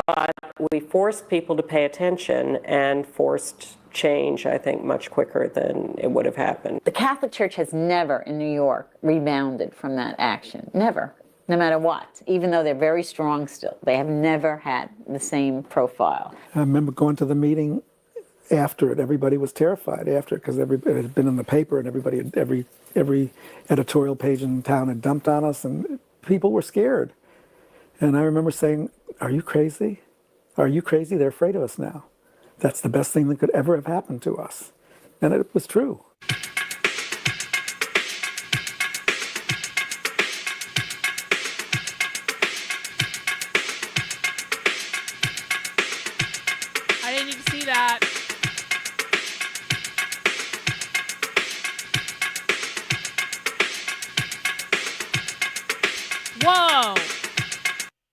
but we forced people to pay attention and forced change, I think, much quicker than it would have happened. The Catholic Church has never in New York rebounded from that action. Never. No matter what. Even though they're very strong still. They have never had the same profile. I remember going to the meeting after it. Everybody was terrified after it because it had been in the paper and everybody had, every editorial page in town had dumped on us and people were scared. And I remember saying, are you crazy? Are you crazy? They're afraid of us now. That's the best thing that could ever have happened to us. And it was true. I didn't need to see that. Whoa!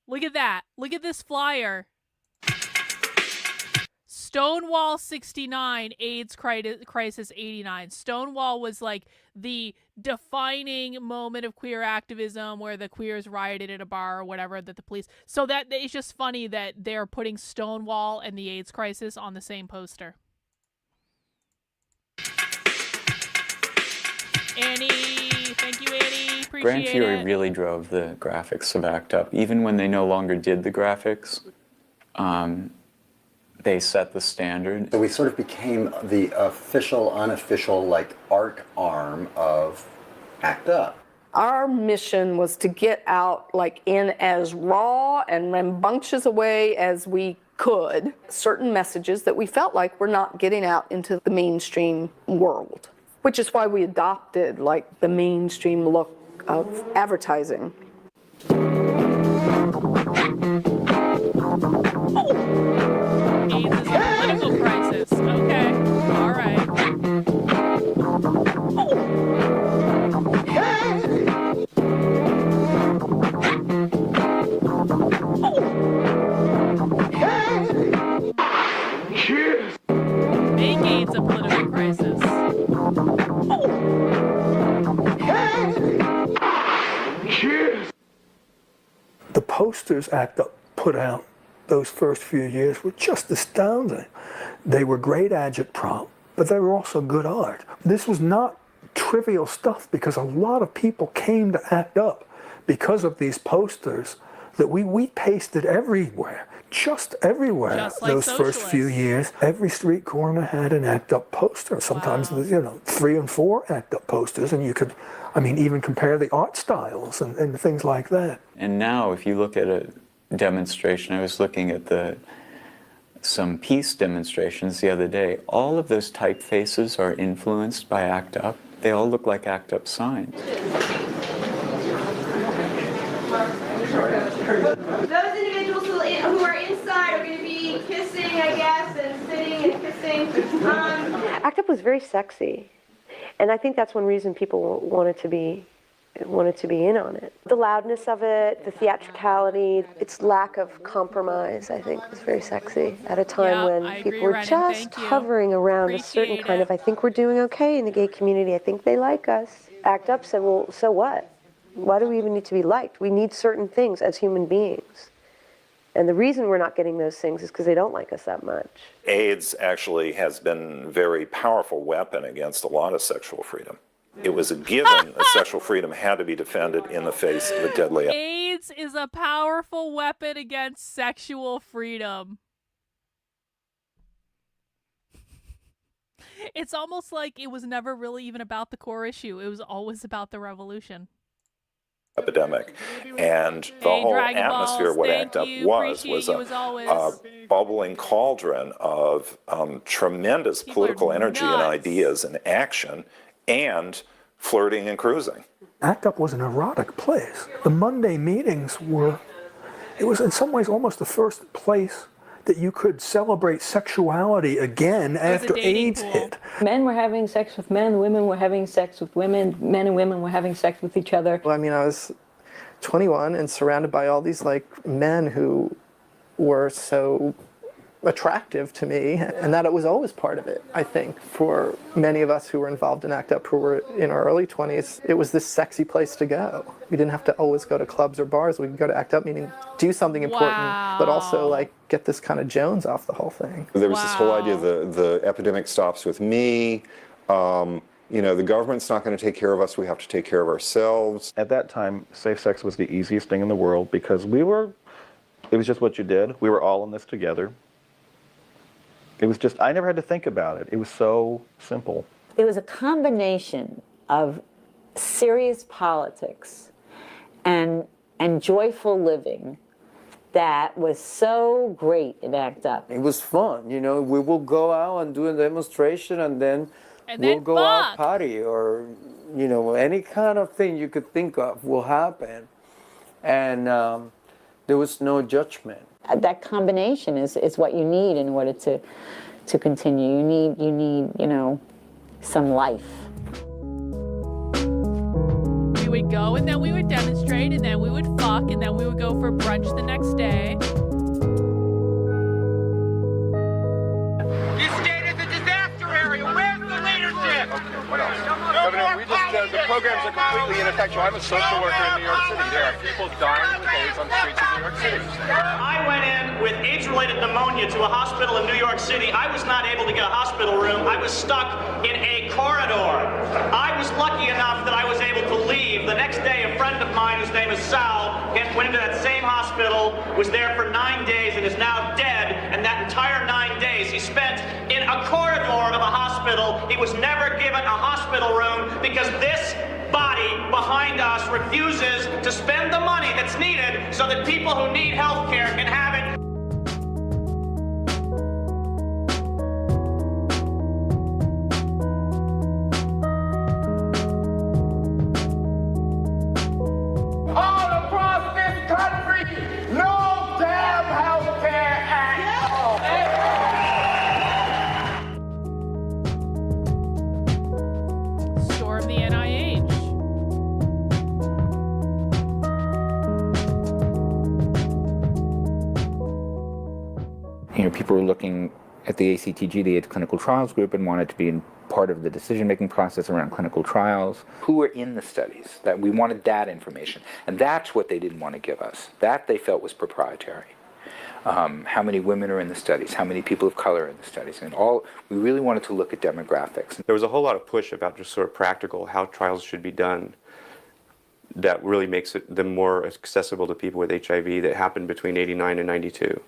Look at that. Look at this flyer. Stonewall 69, AIDS Crisis 89. Stonewall was like the defining moment of queer activism where the queers rioted at a bar or whatever that the police. So that it's just funny that they're putting Stonewall and the AIDS crisis on the same poster. Annie, thank you, Annie. Appreciate Grand Fury it. really drove the graphics of ACT UP. Even when they no longer did the graphics, they set the standard. So we sort of became the official, unofficial, like, art arm of ACT UP. Our mission was to get out, like, in as raw and rambunctious a way as we could, certain messages that we felt like were not getting out into the mainstream world, which is why we adopted, like, the mainstream look of advertising. AIDS is a political crisis. Okay. All right. Make AIDS a political crisis. The posters ACT UP put out those first few years were just astounding. They were great agitprop, but they were also good art. This was not trivial stuff because a lot of people came to ACT UP because of these posters that we pasted everywhere. just everywhere. Just like those first few years, every street corner had an ACT UP poster. Sometimes, 3 and 4 ACT UP posters, and you could, even compare the art styles and things like that. And now, if you look at a demonstration, I was looking at some peace demonstrations the other day. All of those typefaces are influenced by ACT UP. They all look like ACT UP signs. Those individuals who are inside are going to be kissing, I guess, and sitting and kissing. ACT UP was very sexy, and I think that's one reason people wanted to be in on it. The loudness of it, the theatricality, its lack of compromise, I think, was very sexy at a time when people were just hovering around a certain kind of, I think we're doing okay in the gay community, I think they like us. ACT UP said, well, so what? Why do we even need to be liked? We need certain things as human beings. And the reason we're not getting those things is because they don't like us that much. AIDS actually has been a very powerful weapon against a lot of sexual freedom. It was a given that sexual freedom had to be defended in the face of a deadly... AIDS is a powerful weapon against sexual freedom. It's almost like it was never really even about the core issue. It was always about the revolution. Epidemic, and the whole atmosphere of what ACT UP was a bubbling cauldron of tremendous political energy and ideas and action and flirting and cruising. ACT UP was an erotic place. The Monday meetings it was in some ways almost the first place that you could celebrate sexuality again after AIDS hit. Men were having sex with men, women were having sex with women, men and women were having sex with each other. Well, I was 21 and surrounded by all these men who were so attractive to me, and that it was always part of it. I think for many of us who were involved in ACT UP who were in our early 20s, it was this sexy place to go. We didn't have to always go to clubs or bars. We could go to ACT UP, meaning do something important, but also get this kind of Jones off the whole thing. There was this whole idea the epidemic stops with me. The government's not going to take care of us. We have to take care of ourselves. At that time, safe sex was the easiest thing in the world because it was just what you did. We were all in this together. It was just, I never had to think about it. It was so simple. It was a combination of serious politics and joyful living that was so great in ACT UP. It was fun, we will go out and do a demonstration and then we'll go out party or, any kind of thing you could think of will happen. And there was no judgment. That combination is what you need in order to continue. You need, some life. We would go and then we would demonstrate and then we would fuck and then we would go for brunch the next day. This state is a disaster area. Where's the leadership? What else? Governor, the programs are completely ineffectual. I'm a social worker in New York City. There are people dying with AIDS on the streets of New York City. I went in with AIDS-related pneumonia to a hospital in New York City. I was not able to get a hospital room. I was stuck in a corridor. I was lucky enough that I was able to leave. The next day, a friend of mine whose name is Sal went into that same hospital, was there for 9 days, and is now dead. And that entire 9 days he spent in a corridor of a hospital. He was never given a hospital room because this body behind us refuses to spend the money that's needed so that people who need health care can have it. All across this country, no damn health care at all. Storm the NIH. People were looking at the ACTG, the AIDS Clinical Trials Group, and wanted to be in part of the decision-making process around clinical trials. Who were in the studies? That we wanted that information. And that's what they didn't want to give us. That they felt was proprietary. How many women are in the studies? How many people of color are in the studies? And we really wanted to look at demographics. There was a whole lot of push about just sort of practical how trials should be done that really makes them more accessible to people with HIV that happened between 89 and 92.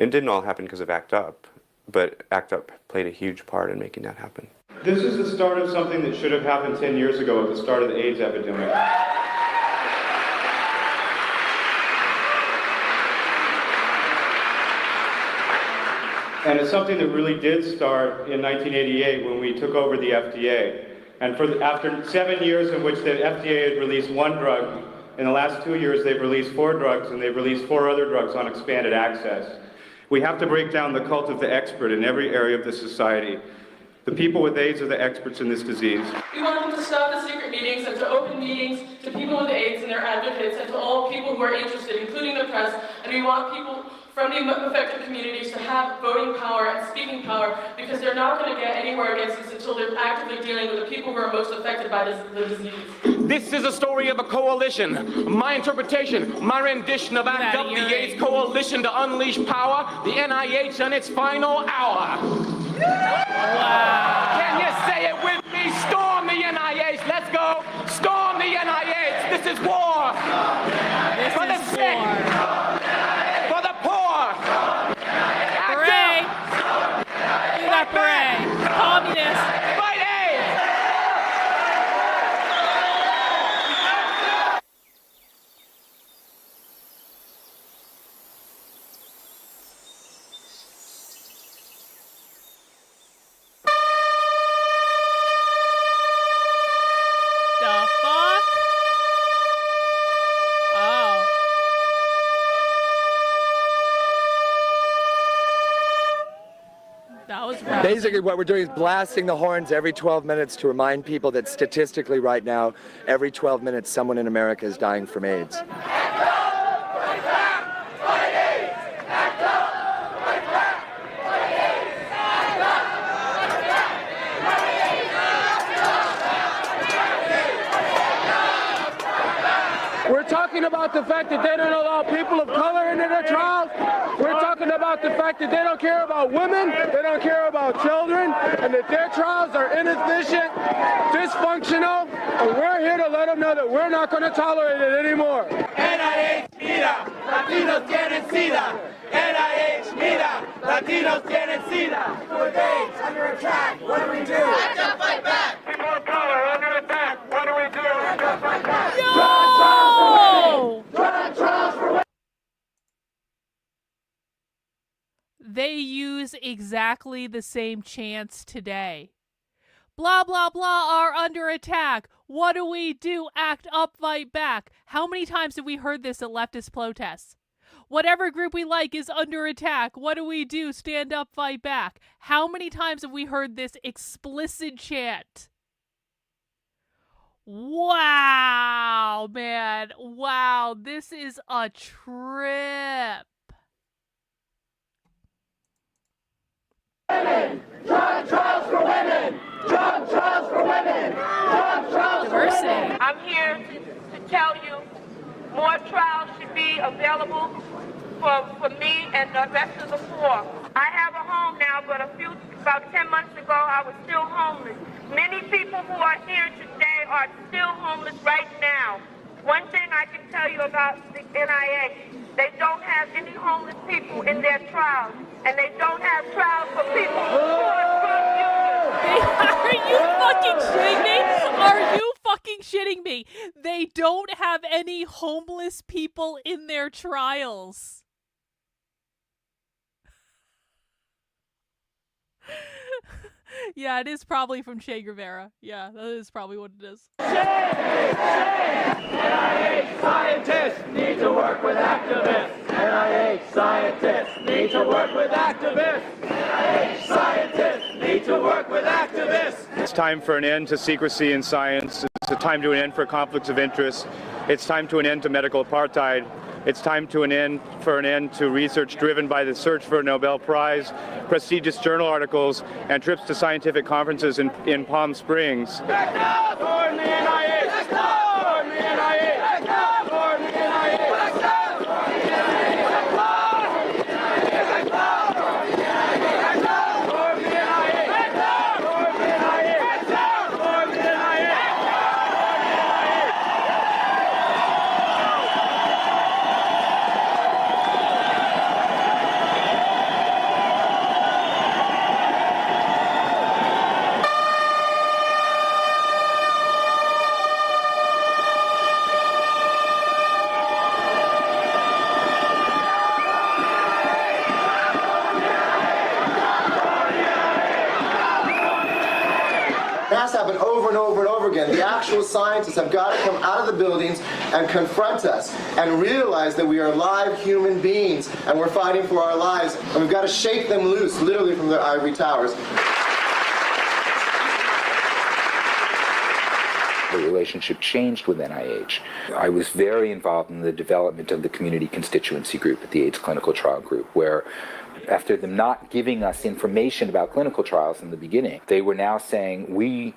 It didn't all happen because of ACT UP, but ACT UP played a huge part in making that happen. This is the start of something that should have happened 10 years ago at the start of the AIDS epidemic. And it's something that really did start in 1988 when we took over the FDA. And after 7 years in which the FDA had released one drug, in the last 2 years they've released 4 drugs, and they've released 4 other drugs on expanded access. We have to break down the cult of the expert in every area of the society. The people with AIDS are the experts in this disease. We want them to stop the secret meetings and to open meetings to people with AIDS and their advocates and to all people who are interested, including the press. And we want people from the affected communities to have voting power and speaking power, because they're not going to get anywhere against this until they're actively dealing with the people who are most affected by the disease. This is a story of a coalition. My interpretation, my rendition of ACT UP, the AIDS coalition to unleash power, the NIH on its final hour. Wow. Can you say it with me? Storm the NIH. Let's go. Storm the NIH. This is war. This for the is sick. war. For the poor. Hooray. Do that parade. Communists. Fight AIDS. The fuck? Oh. That was rough. Basically, what we're doing is blasting the horns every 12 minutes to remind people that statistically right now, every 12 minutes, someone in America is dying from AIDS. We're talking about the fact that they don't allow people of color into their trials. We're talking about the fact that they don't care about women, they don't care about children, and that their trials are inefficient, dysfunctional, and we're here to let them know that we're not going to tolerate it anymore. NIH, mira, Latinos tienen SIDA. NIH, mira, Latinos tienen SIDA. With AIDS under attack, what do we do? Act up, fight back. People of color under attack, what do we do? Act up, fight back. Yo! Drug trials for women. They use exactly the same chants today. Blah, blah, blah are under attack. What do we do? Act up, fight back. How many times have we heard this at leftist protests? Whatever group we like is under attack. What do we do? Stand up, fight back. How many times have we heard this explicit chant? Wow, man. Wow, this is a trip. Drug trials for women! Drug trials for women! Drug trials for women! I'm here to tell you more trials should be available for me and the rest of the poor. I have a home now, but about 10 months ago, I was still homeless. Many people who are here today are still homeless right now. One thing I can tell you about the NIH, they don't have any homeless people in their trials, and they don't have trials for people who are drug users. Are you fucking shitting me? Are you fucking shitting me? They don't have any homeless people in their trials. Yeah, it is probably from Che Guevara. Yeah, that is probably what it is. NIH scientists need to work with activists. NIH scientists need to work with activists. NIH scientists need to work with activists. It's time for an end to secrecy in science. It's a time to an end for conflicts of interest. It's time to an end to medical apartheid. It's time to an end to research driven by the search for a Nobel Prize, prestigious journal articles, and trips to scientific conferences in Palm Springs. Back up! Storm the NIH! Back up! Storm the NIH! Back up! Storm the NIH! Back up! Storm the NIH! Back up! Storm the NIH! Back up! Storm the NIH! Back up! Storm the NIH! Back up! Storm the NIH! has to happen over and over and over again. The actual scientists have got to come out of the buildings and confront us and realize that we are live human beings and we're fighting for our lives, and we've got to shake them loose, literally, from their ivory towers. The relationship changed with NIH. I was very involved in the development of the community constituency group at the AIDS clinical trial group, where after them not giving us information about clinical trials in the beginning, they were now saying, we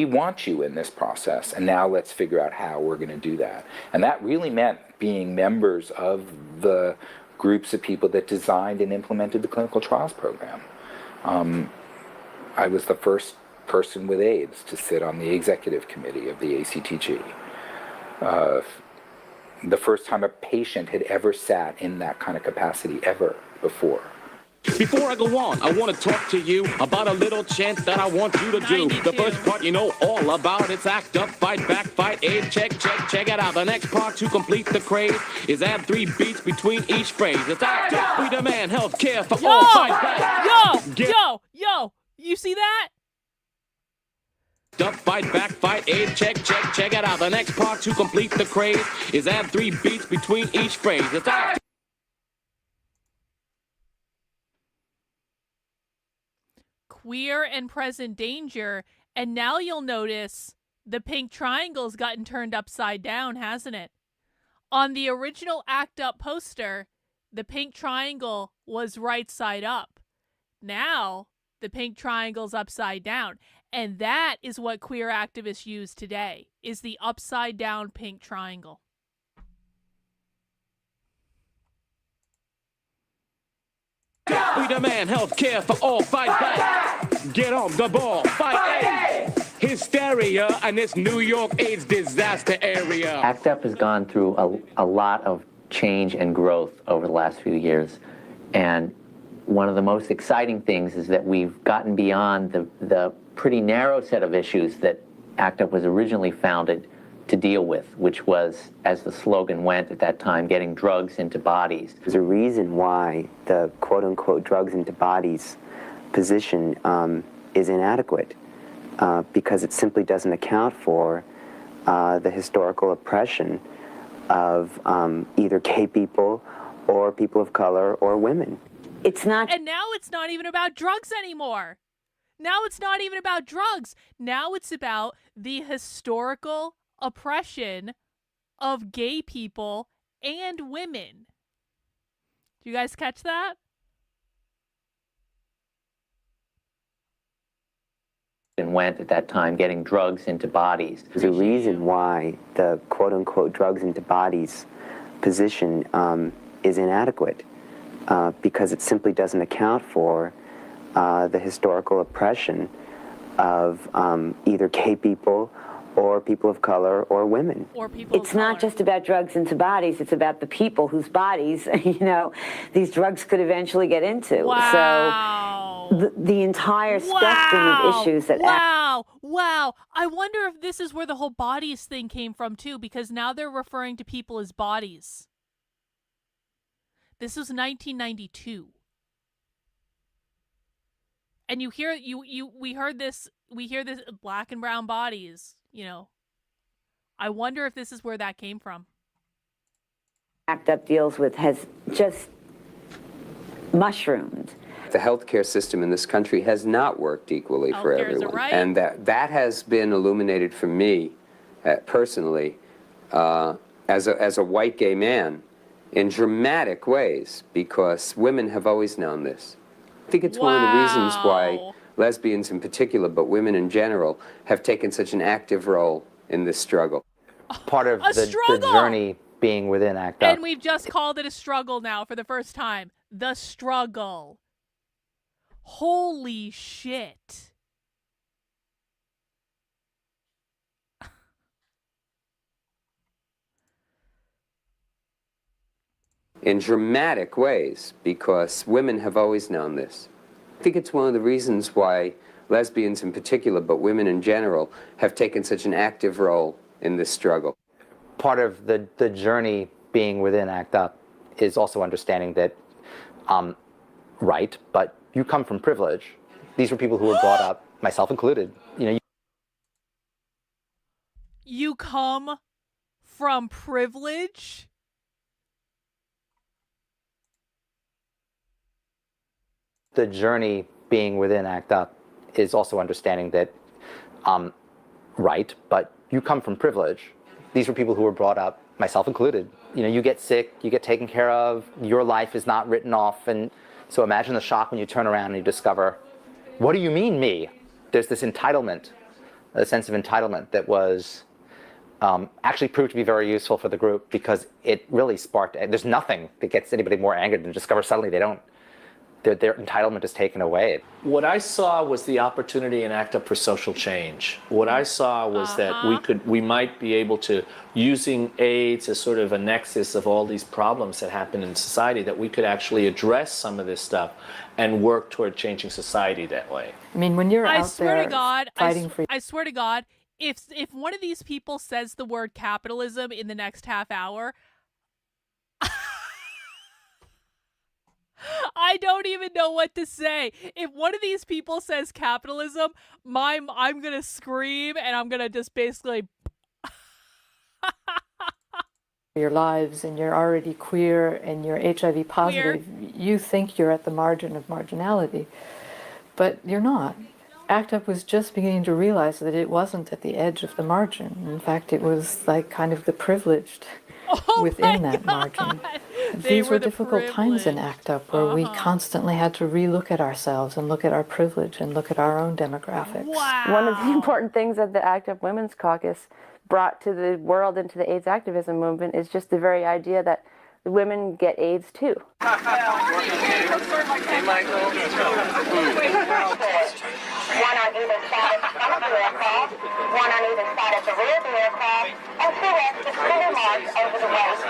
want you in this process, and now let's figure out how we're going to do that. And that really meant being members of the groups of people that designed and implemented the clinical trials program. I was the first person with AIDS to sit on the executive committee of the ACTG. The first time a patient had ever sat in that kind of capacity ever before. Before I go on, I want to talk to you about a little chant that I want you to do. The first part you know all about, it's act up, fight back, fight AIDS, check it out. The next part to complete the craze is add 3 beats between each phrase. It's act up, we demand health care for all, fight back. Yo, you see that? Up, fight back, fight AIDS, check it out. The next part to complete the craze is add 3 beats between each phrase. It's act. Queer and present danger, and now you'll notice the pink triangle's gotten turned upside down, hasn't it? On the original Act Up poster, the pink triangle was right side up. Now, the pink triangle's upside down. And that is what queer activists use today, is the upside down pink triangle. We demand health care for all, fight back. Get on the ball, fight AIDS. Hysteria in this New York AIDS disaster area. ACT UP has gone through a lot of change and growth over the last few years. And one of the most exciting things is that we've gotten beyond the pretty narrow set of issues that ACT UP was originally founded to deal with, which was, as the slogan went at that time, getting drugs into bodies. There's a reason why the quote-unquote drugs into bodies position is inadequate, because it simply doesn't account for the historical oppression of either gay people or people of color or women. It's not. And now it's not even about drugs anymore. Now it's not even about drugs. Now it's about the historical oppression of gay people and women. Do you guys catch that? And went at that time getting drugs into bodies. There's a reason why the quote-unquote drugs into bodies position is inadequate, because it simply doesn't account for the historical oppression of either gay people or people of color or women. Or people It's not just about drugs into bodies, it's about the people whose bodies, these drugs could eventually get into. Wow. So the entire spectrum of issues that... Wow. I wonder if this is where the whole bodies thing came from too, because now they're referring to people as bodies. This was 1992. And we hear this black and brown bodies, I wonder if this is where that came from. ACT UP deals with has just mushroomed. The healthcare system in this country has not worked equally for everyone. Right. And that has been illuminated for me personally as a white gay man in dramatic ways, because women have always known this. I think it's one of the reasons why lesbians in particular, but women in general, have taken such an active role in this struggle. Part of the journey being within ACT UP. And we've just called it a struggle now for the first time. The struggle. Holy shit. In dramatic ways, because women have always known this. I think it's one of the reasons why lesbians in particular, but women in general, have taken such an active role in this struggle. Part of the journey being within ACT UP is also understanding that, right, but you come from privilege. These were people who were brought up, myself included, come from privilege? The journey being within ACT UP is also understanding that, right, but you come from privilege. These were people who were brought up, myself included. You know, you get sick, you get taken care of, your life is not written off. And so imagine the shock when you turn around and you discover, what do you mean me? There's this entitlement, a sense of entitlement that was actually proved to be very useful for the group because it really sparked, there's nothing that gets anybody more angered than to discover suddenly their entitlement is taken away. What I saw was the opportunity in ACT UP for social change. What I saw was that we might be able to, using AIDS as sort of a nexus of all these problems that happen in society, that we could actually address some of this stuff and work toward changing society that way. I mean, when you're out there fighting for... I swear to God, if one of these people says the word capitalism in the next half hour, I don't even know what to say. If one of these people says capitalism, I'm gonna scream and I'm gonna just basically your lives and you're already queer and you're HIV positive, you think you're at the margin of marginality, but you're not. ACT UP was just beginning to realize that it wasn't at the edge of the margin. In fact, it was like kind of the privileged within that margin. These were difficult times in ACT UP where we constantly had to relook at ourselves and look at our privilege and look at our own demographics. One of the important things that the ACT UP Women's Caucus brought to the world and to the AIDS activism movement is just the very idea that women get AIDS too. One on either side of the front of the aircraft, one on either side of the rear of the aircraft, and two extra squitter marks over the waist.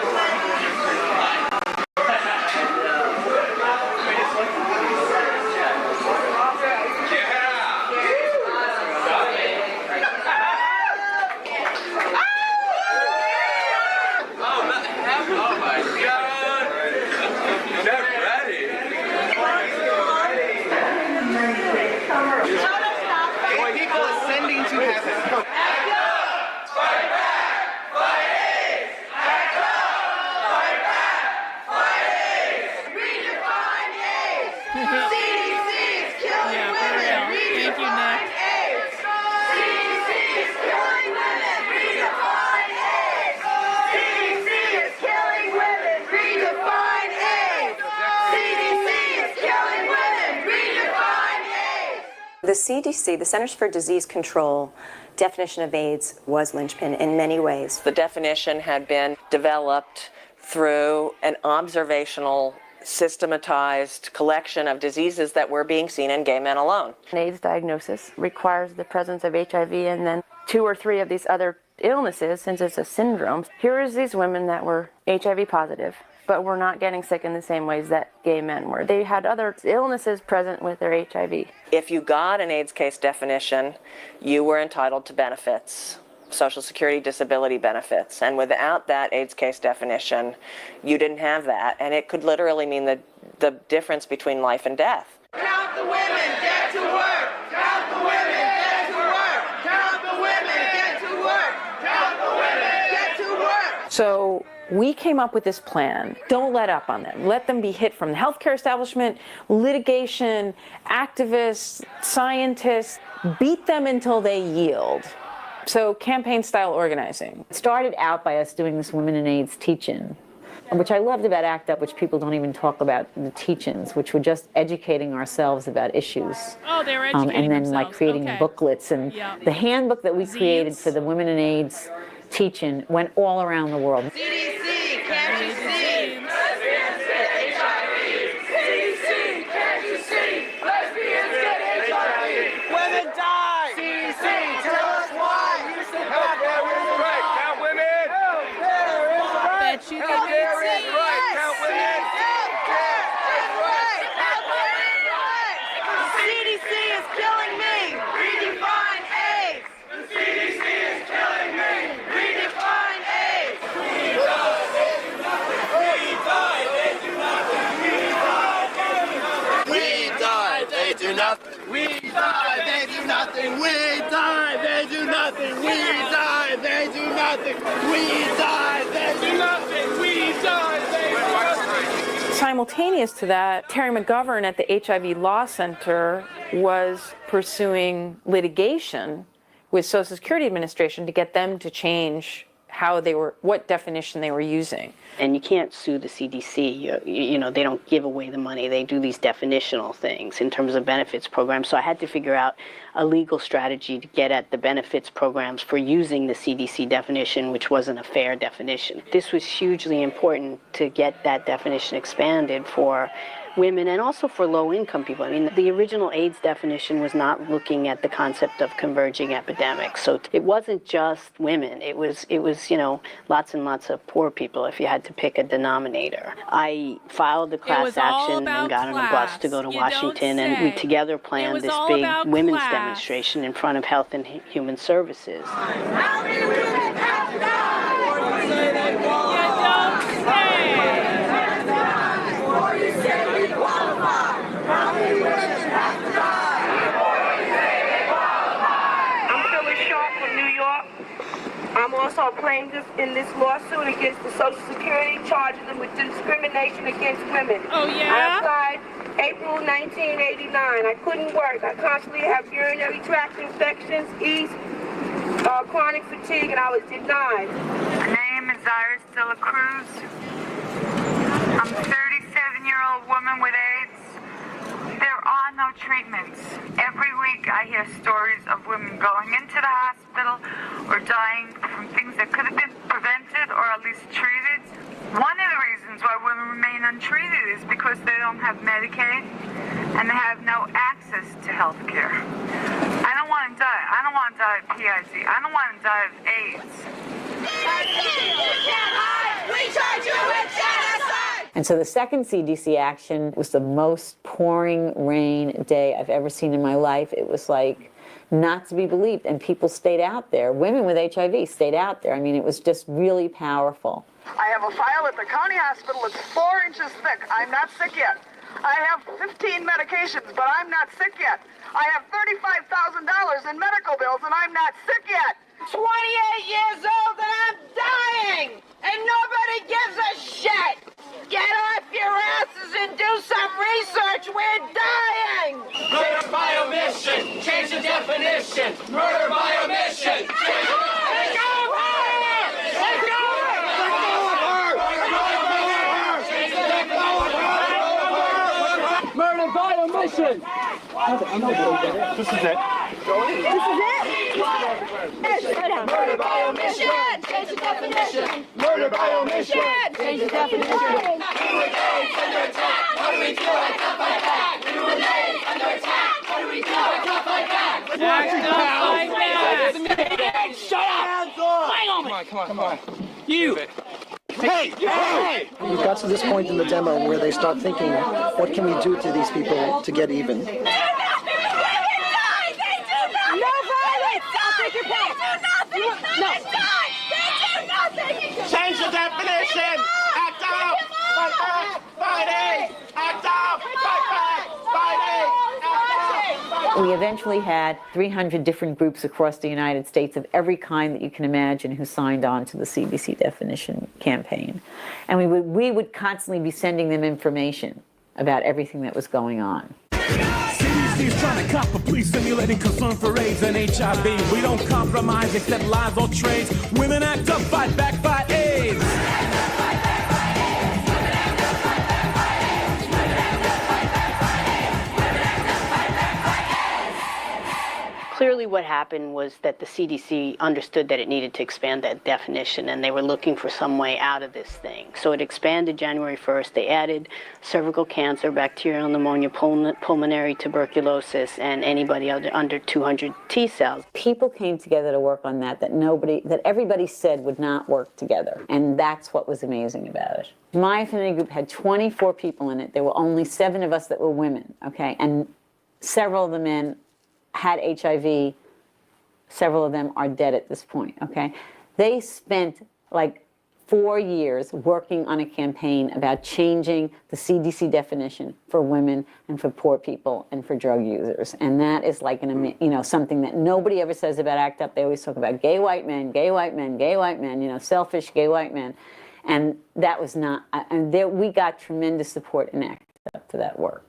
The CDC, the Centers for Disease Control, definition of AIDS was linchpin in many ways. The definition had been developed through an observational, systematized collection of diseases that were being seen in gay men alone. An AIDS diagnosis requires the presence of HIV and then 2 or 3 of these other illnesses, since it's a syndrome. Here is these women that were HIV positive, but were not getting sick in the same ways that gay men were. They had other illnesses present with their HIV. If you got an AIDS case definition, you were entitled to benefits, Social Security disability benefits. And without that AIDS case definition, you didn't have that. And it could literally mean the difference between life and death. Count the women, get to work! Count the women, get to work! Count the women, get to work! Count the women, get to work! So we came up with this plan. Don't let up on them. Let them be hit from the healthcare establishment, litigation, activists, scientists. Beat them until they yield. So campaign-style organizing. It started out by us doing this Women in AIDS teach-in, which I loved about ACT UP, which people don't even talk about, the teach-ins, which were just educating ourselves about issues. Oh, they were educating and then themselves. like creating booklets. And the handbook that we created for the Women in AIDS teach-in went all around the world. CDC, can't you see? Lesbians get HIV! CDC, can't you see? Lesbians get HIV! Women die! CDC, tell us why! Healthcare is right, count women! Healthcare is right! Bet you Healthcare is right, count women! Healthcare is right! Healthcare is right! The CDC is killing me! Redefine AIDS! The CDC is killing me! Redefine AIDS! We die, they do nothing. We die, they do nothing. We die, they do nothing. We die, they do nothing. We die, they do nothing. Simultaneous to that, Terry McGovern at the HIV Law Center was pursuing litigation with Social Security Administration to get them to change how they were, what definition they were using. And you can't sue the CDC. You know, they don't give away the money. They do these definitional things in terms of benefits programs. So I had to figure out a legal strategy to get at the benefits programs for using the CDC definition, which wasn't a fair definition. This was hugely important to get that definition expanded for women and also for low-income people. I mean, the original AIDS definition was not looking at the concept of converging epidemics. So it wasn't just women. It was, you know, lots and lots of poor people if you had to pick a denominator. I filed the class action and got on a bus to go to Washington, and we together planned this big women's demonstration in front of Health and Human Services. How many women have to die? Say they qualify. You say we qualify. How many women have to die? I'm Phyllis Sharp from New York. I'm also playing in this lawsuit against the Social Security, charging them with discrimination against women. Oh, yeah? I applied April 1989. I couldn't work. I constantly have urinary tract infections, yeast, chronic fatigue, and I was denied. My name is Iris De La Cruz. I'm a 37-year-old woman with AIDS. There are no treatments. Every week I hear stories of women going into the hospital or dying from things that could have been prevented or at least treated. One of the reasons why women remain untreated is because they don't have Medicaid and they have no access to health care. I don't want to die. I don't want to die of PID. I don't want to die of AIDS. We charge you with genocide! And so the second CDC action was the most pouring rain day I've ever seen in my life. It was like not to be believed. And people stayed out there. Women with HIV stayed out there. I mean, it was just really powerful. I have a file at the county hospital. It's 4 inches thick. I'm not sick yet. I have 15 medications, but I'm not sick yet. I have $35,000 in medical bills, and I'm not sick yet. 28 years old and I'm dying, and nobody gives a shit. Get off your asses and do some research. We're dying. Murder by omission. Change the definition. Murder by omission. Change the definition. Murder by omission. This is it. Murder by omission. Change the definition. Murder by omission. Change the definition. We were AIDS under attack. What do we do? I can't fight back. We were AIDS under attack. What do we do? I can't fight back. Shut up. Hands off. Come on. You. Hey! Hey! We've got to this point in the demo where they start thinking, what can we do to these people to get even? No violence! Stop, take your pants! They do nothing! No. They do nothing! Change the definition! Act up! Fight back! Fight it! Act up! Fight back! Fight it! Act up! We eventually had 300 different groups across the United States of every kind that you can imagine who signed on to the CDC definition campaign. And we would constantly be sending them information about everything that was going on. CDC's trying to cop a police simulating concern for AIDS and HIV. We don't compromise, accept lies or trades. Women act up, fight back, fight AIDS. Clearly what happened was that the CDC understood that it needed to expand that definition, and they were looking for some way out of this thing. So it expanded January 1st. They added cervical cancer, bacterial pneumonia, pulmonary tuberculosis, and anybody under 200 T cells. People came together to work on that everybody said would not work together. And that's what was amazing about it. My affinity group had 24 people in it. There were only 7 of us that were women, okay? And several of the men had HIV. Several of them are dead at this point, okay? They spent like 4 years working on a campaign about changing the CDC definition for women and for poor people and for drug users. And that is like something that nobody ever says about ACT UP. They always talk about gay white men, gay white men, gay white men, selfish gay white men. And that was not, and there, we got tremendous support in ACT UP for that work.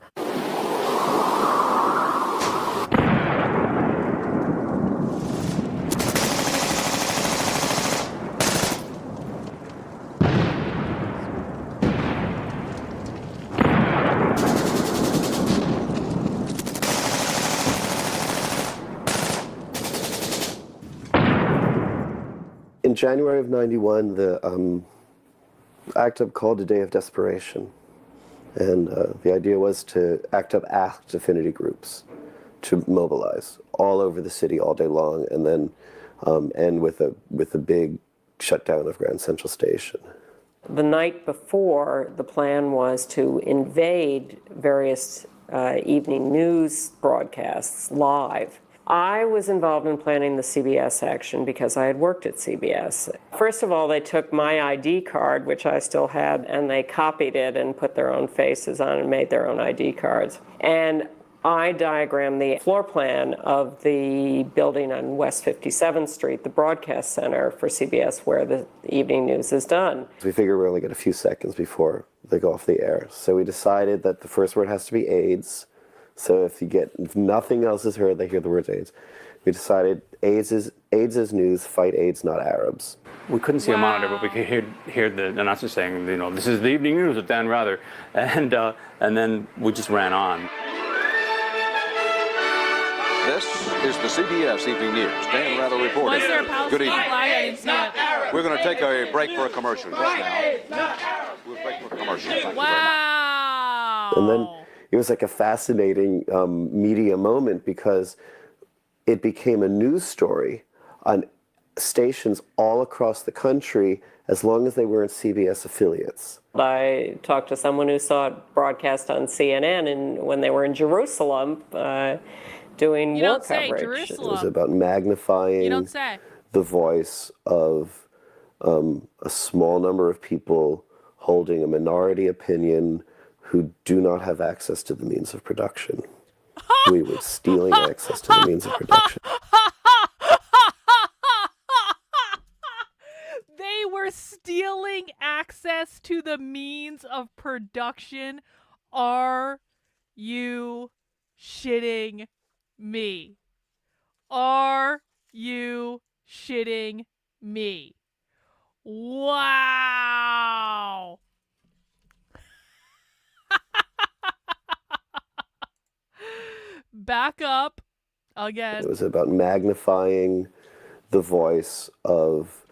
In January of '91, the ACT UP called a day of desperation. And the idea was to ACT UP asked affinity groups to mobilize all over the city all day long, and then end with a big shutdown of Grand Central Station. The night before, the plan was to invade various evening news broadcasts live. I was involved in planning the CBS action because I had worked at CBS. First of all, they took my ID card, which I still had, and they copied it and put their own faces on and made their own ID cards. And I diagrammed the floor plan of the building on West 57th Street, the broadcast center for CBS, where the evening news is done. We figure we only get a few seconds before they go off the air. So we decided that the first word has to be AIDS. So if nothing else is heard, they hear the words AIDS. We decided AIDS is news, fight AIDS, not Arabs. We couldn't see a monitor, but we could hear the announcer saying, this is the evening news with Dan Rather, and then we just ran on. This is the CBS Evening News. Dan Rather reporting. Was there a Palestinian Good evening. flag? I didn't see it. We're going to take a break for a commercial just now. We'll break for a commercial. Thank you very much. Wow. And then it was like a fascinating media moment because it became a news story on stations all across the country as long as they weren't CBS affiliates. I talked to someone who saw it broadcast on CNN and when they were in Jerusalem doing war coverage. It was about magnifying the voice of a small number of people holding a minority opinion who do not have access to the means of production. We were stealing access to the means of production. They were stealing access to the means of production. Are you shitting me? Are you shitting me? Wow. Back up again. It was about magnifying the voice of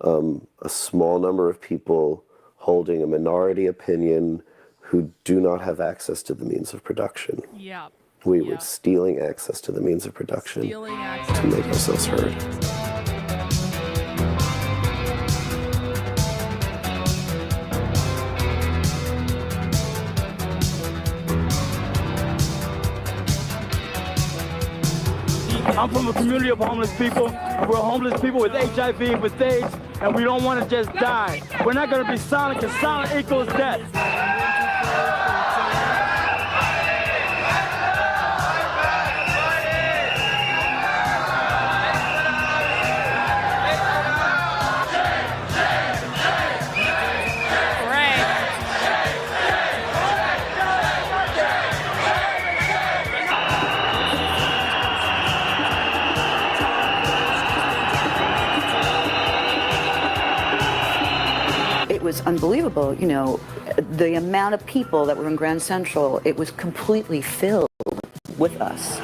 a small number of people holding a minority opinion who do not have access to the means of production. Yeah. We were stealing access to the means of production to make ourselves heard. I'm from a community of homeless people. We're homeless people with HIV and with AIDS, and we don't want to just die. We're not going to be silent because silent equals death. It was unbelievable, the amount of people that were in Grand Central, it was completely filled with us.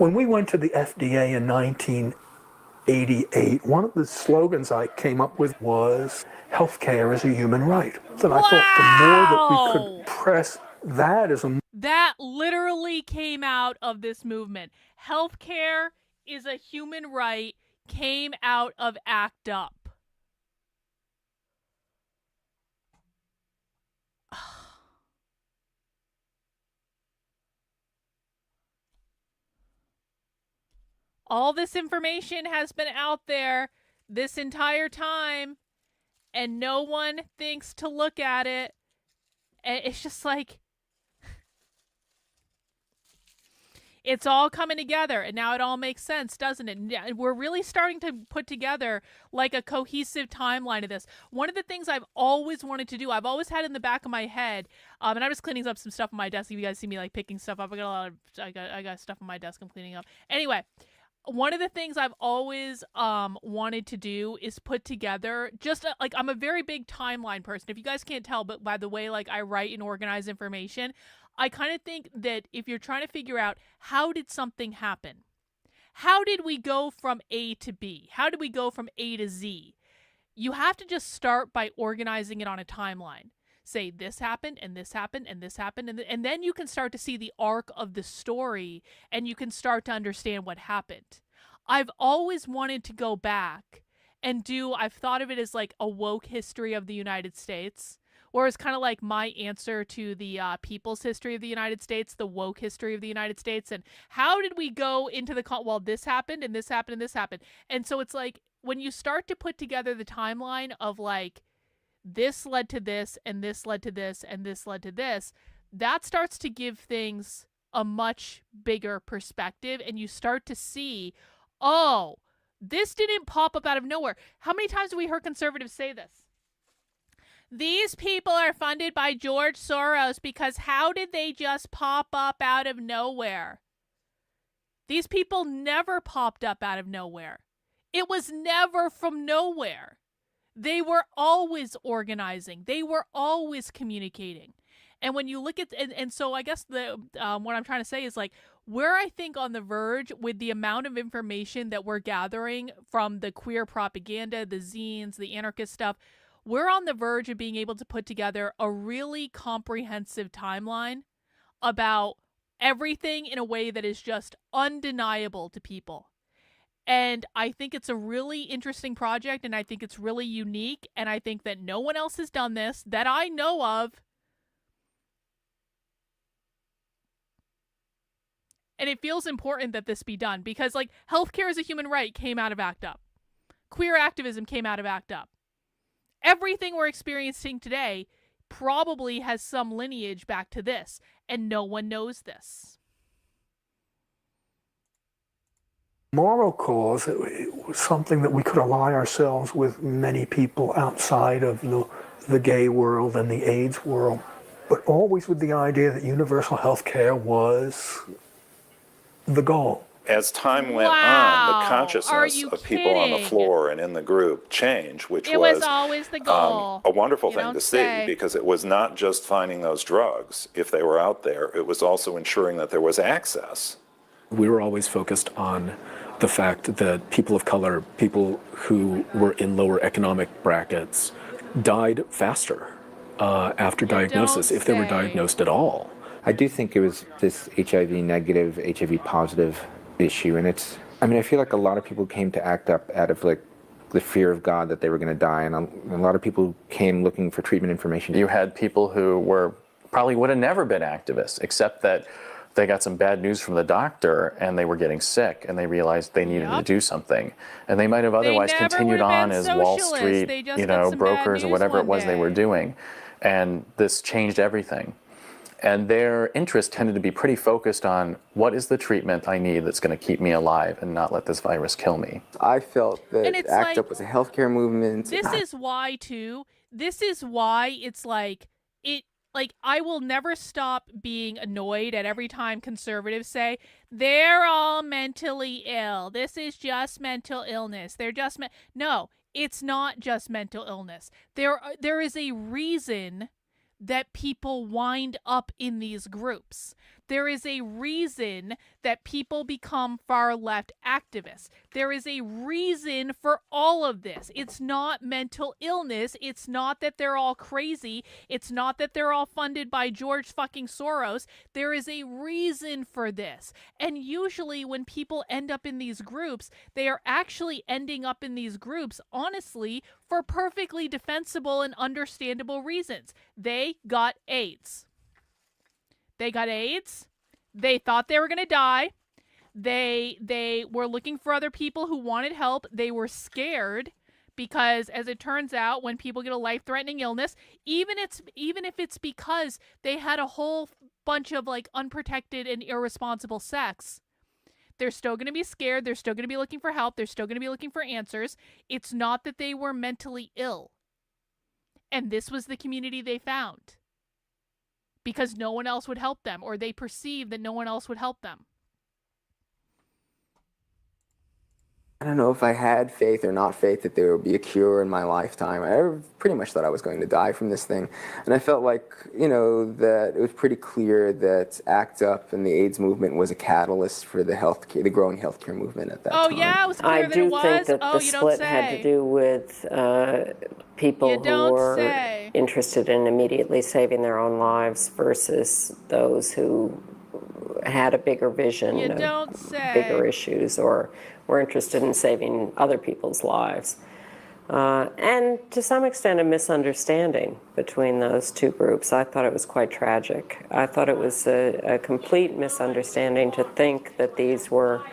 When we went to the FDA in 1988, one of the slogans I came up with was, healthcare is a human right. And I thought the more that we could press that as a... That literally came out of this movement. Healthcare is a human right came out of ACT UP. All this information has been out there this entire time, and no one thinks to look at it. And it's just like, it's all coming together, and now it all makes sense, doesn't it? And we're really starting to put together like a cohesive timeline of this. One of the things I've always wanted to do, I've always had in the back of my head, and I'm just cleaning up some stuff on my desk. If you guys see me like picking stuff up, I got stuff on my desk I'm cleaning up. Anyway, one of the things I've always wanted to do is put together just like, I'm a very big timeline person. If you guys can't tell, but by the way, like I write and organize information, I kind of think that if you're trying to figure out how did something happen, how did we go from A to B, how did we go from A to Z, you have to just start by organizing it on a timeline. Say this happened and this happened and this happened, and then you can start to see the arc of the story and you can start to understand what happened. I've always wanted to go back and I've thought of it as like a woke history of the United States, or it's kind of like my answer to the people's history of the United States, the woke history of the United States, and how did we go into well, this happened and this happened and this happened. And so it's like when you start to put together the timeline of like, this led to this, and this led to this, and this led to this, that starts to give things a much bigger perspective, and you start to see, oh, this didn't pop up out of nowhere. How many times have we heard conservatives say this? These people are funded by George Soros because how did they just pop up out of nowhere? These people never popped up out of nowhere. It was never from nowhere. They were always organizing. They were always communicating. And when you look at, and so I guess what I'm trying to say is like, where I think on the verge with the amount of information that we're gathering from the queer propaganda, the zines, the anarchist stuff, we're on the verge of being able to put together a really comprehensive timeline about everything in a way that is just undeniable to people. And I think it's a really interesting project, and I think it's really unique, and I think that no one else has done this that I know of. And it feels important that this be done because, like, healthcare is a human right came out of ACT UP. Queer activism came out of ACT UP. Everything we're experiencing today probably has some lineage back to this, and no one knows this. Moral cause, it was something that we could ally ourselves with many people outside of the gay world and the AIDS world, but always with the idea that universal health care was the goal. As time went on, the consciousness of people on the floor and in the group changed, which was always the goal. A wonderful thing to see, because it was not just finding those drugs, if they were out there, it was also ensuring that there was access. We were always focused on the fact that people of color, people who were in lower economic brackets, died faster after diagnosis, if they were diagnosed at all. I do think it was this HIV negative, HIV positive issue, and I feel like a lot of people came to ACT UP out of like the fear of God that they were going to die, and a lot of people came looking for treatment information. You had people who probably would have never been activists, except that they got some bad news from the doctor and they were getting sick and they realized they needed to do something. And they might have otherwise continued on as Wall Street, brokers or whatever it was they were doing. And this changed everything. And their interest tended to be pretty focused on what is the treatment I need that's going to keep me alive and not let this virus kill me. I felt that ACT UP was a healthcare movement. This is why, too. This is why it's like, I will never stop being annoyed at every time conservatives say, they're all mentally ill. This is just mental illness. They're just, no, it's not just mental illness. There is a reason that people wind up in these groups. There is a reason that people become far left activists. There is a reason for all of this. It's not mental illness. It's not that they're all crazy. It's not that they're all funded by George fucking Soros. There is a reason for this. And usually when people end up in these groups, they are actually ending up in these groups, honestly, for perfectly defensible and understandable reasons. They got AIDS. They got AIDS. They thought they were going to die. They were looking for other people who wanted help. They were scared because, as it turns out, when people get a life-threatening illness, even if it's because they had a whole bunch of like unprotected and irresponsible sex, they're still going to be scared. They're still going to be looking for help. They're still going to be looking for answers. It's not that they were mentally ill. And this was the community they found, because no one else would help them, or they perceived that no one else would help them. I don't know if I had faith or not faith that there would be a cure in my lifetime. I pretty much thought I was going to die from this thing. And I felt like, that it was pretty clear that ACT UP and the AIDS movement was a catalyst for the growing healthcare movement at that time. Oh, yeah, it was clear that it was. I do think that the split had to do with people who were interested in immediately saving their own lives versus those who had a bigger vision of bigger issues or were interested in saving other people's lives. And to some extent a misunderstanding between those two groups. I thought it was quite tragic. I thought it was a complete misunderstanding to think that these were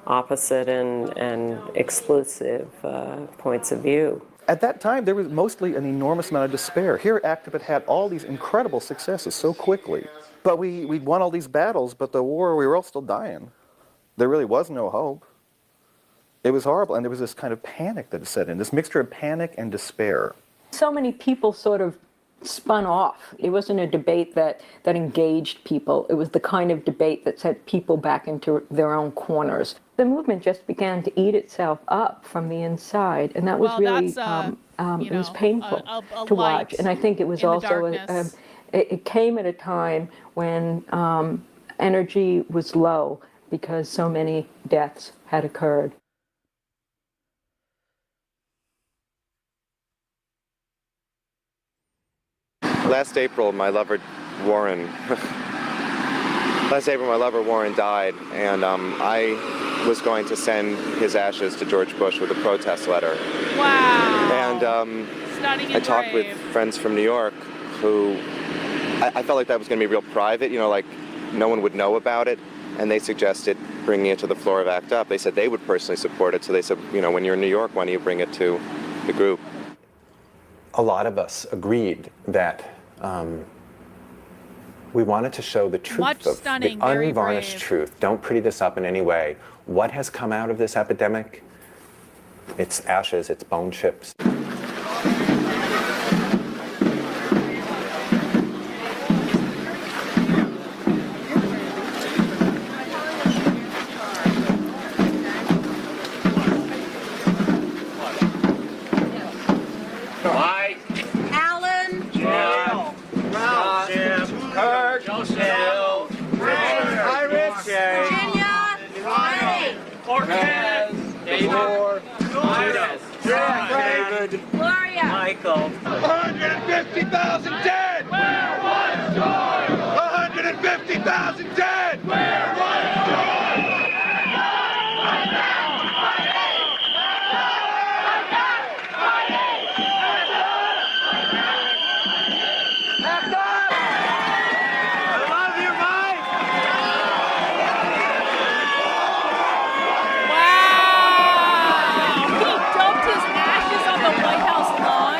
opposite and exclusive points of view. At that time, there was mostly an enormous amount of despair. Here, ACT had all these incredible successes so quickly. But we'd won all these battles, but the war, we were all still dying. There really was no hope. It was horrible, and there was this kind of panic that set in, this mixture of panic and despair. So many people sort of spun off. It wasn't a debate that engaged people. It was the kind of debate that set people back into their own corners. The movement just began to eat itself up from the inside, and that was really, it was painful to watch. And I think it was also, it came at a time when energy was low because so many deaths had occurred. Last April, my lover Warren died, and I was going to send his ashes to George Bush with a protest letter. Wow. And I talked with friends from New York who, I felt like that was going to be real private, like no one would know about it, and they suggested bringing it to the floor of ACT UP. They said they would personally support it, so they said, when you're in New York, why don't you bring it to the group? A lot of us agreed that we wanted to show the truth, the unvarnished truth. Don't pretty this up in any way. What has come out of this epidemic? It's ashes, it's bone chips. Michael. 150,000 dead! Where was George? 150,000 dead! Where was George? I love you, Mike! Wow! He dumped his ashes on the White House lawn.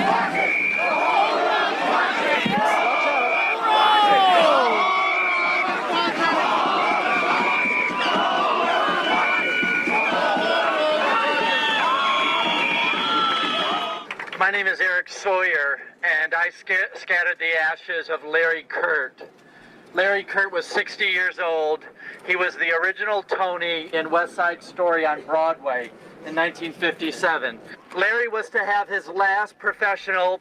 My name is Eric Sawyer, and I scattered the ashes of Larry Kurt. Larry Kurt was 60 years old. He was the original Tony in West Side Story on Broadway in 1957. Larry was to have his last professional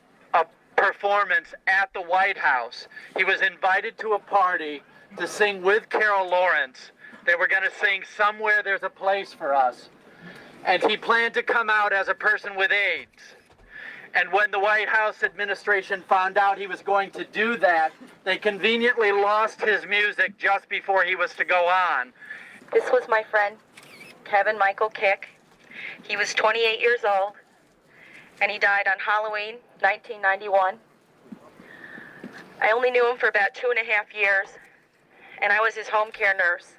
performance at the White House. He was invited to a party to sing with Carol Lawrence. They were going to sing Somewhere There's a Place for Us. And he planned to come out as a person with AIDS. And when the White House administration found out he was going to do that, they conveniently lost his music just before he was to go on. This was my friend, Kevin Michael Kick. He was 28 years old, and he died on Halloween, 1991. I only knew him for about 2.5 years, and I was his home care nurse.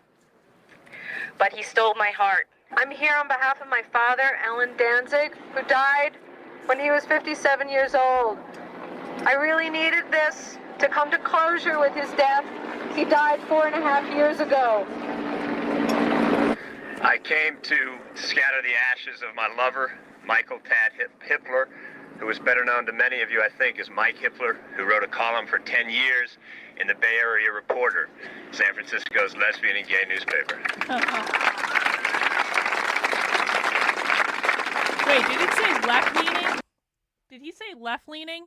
But he stole my heart. I'm here on behalf of my father, Alan Danzig, who died when he was 57 years old. I really needed this to come to closure with his death. He died 4.5 years ago. I came to scatter the ashes of my lover, Michael Tad Hippler, who is better known to many of you, I think, as Mike Hippler, who wrote a column for 10 years in the Bay Area Reporter, San Francisco's lesbian and gay newspaper. Wait, did it say left-leaning? Did he say left-leaning?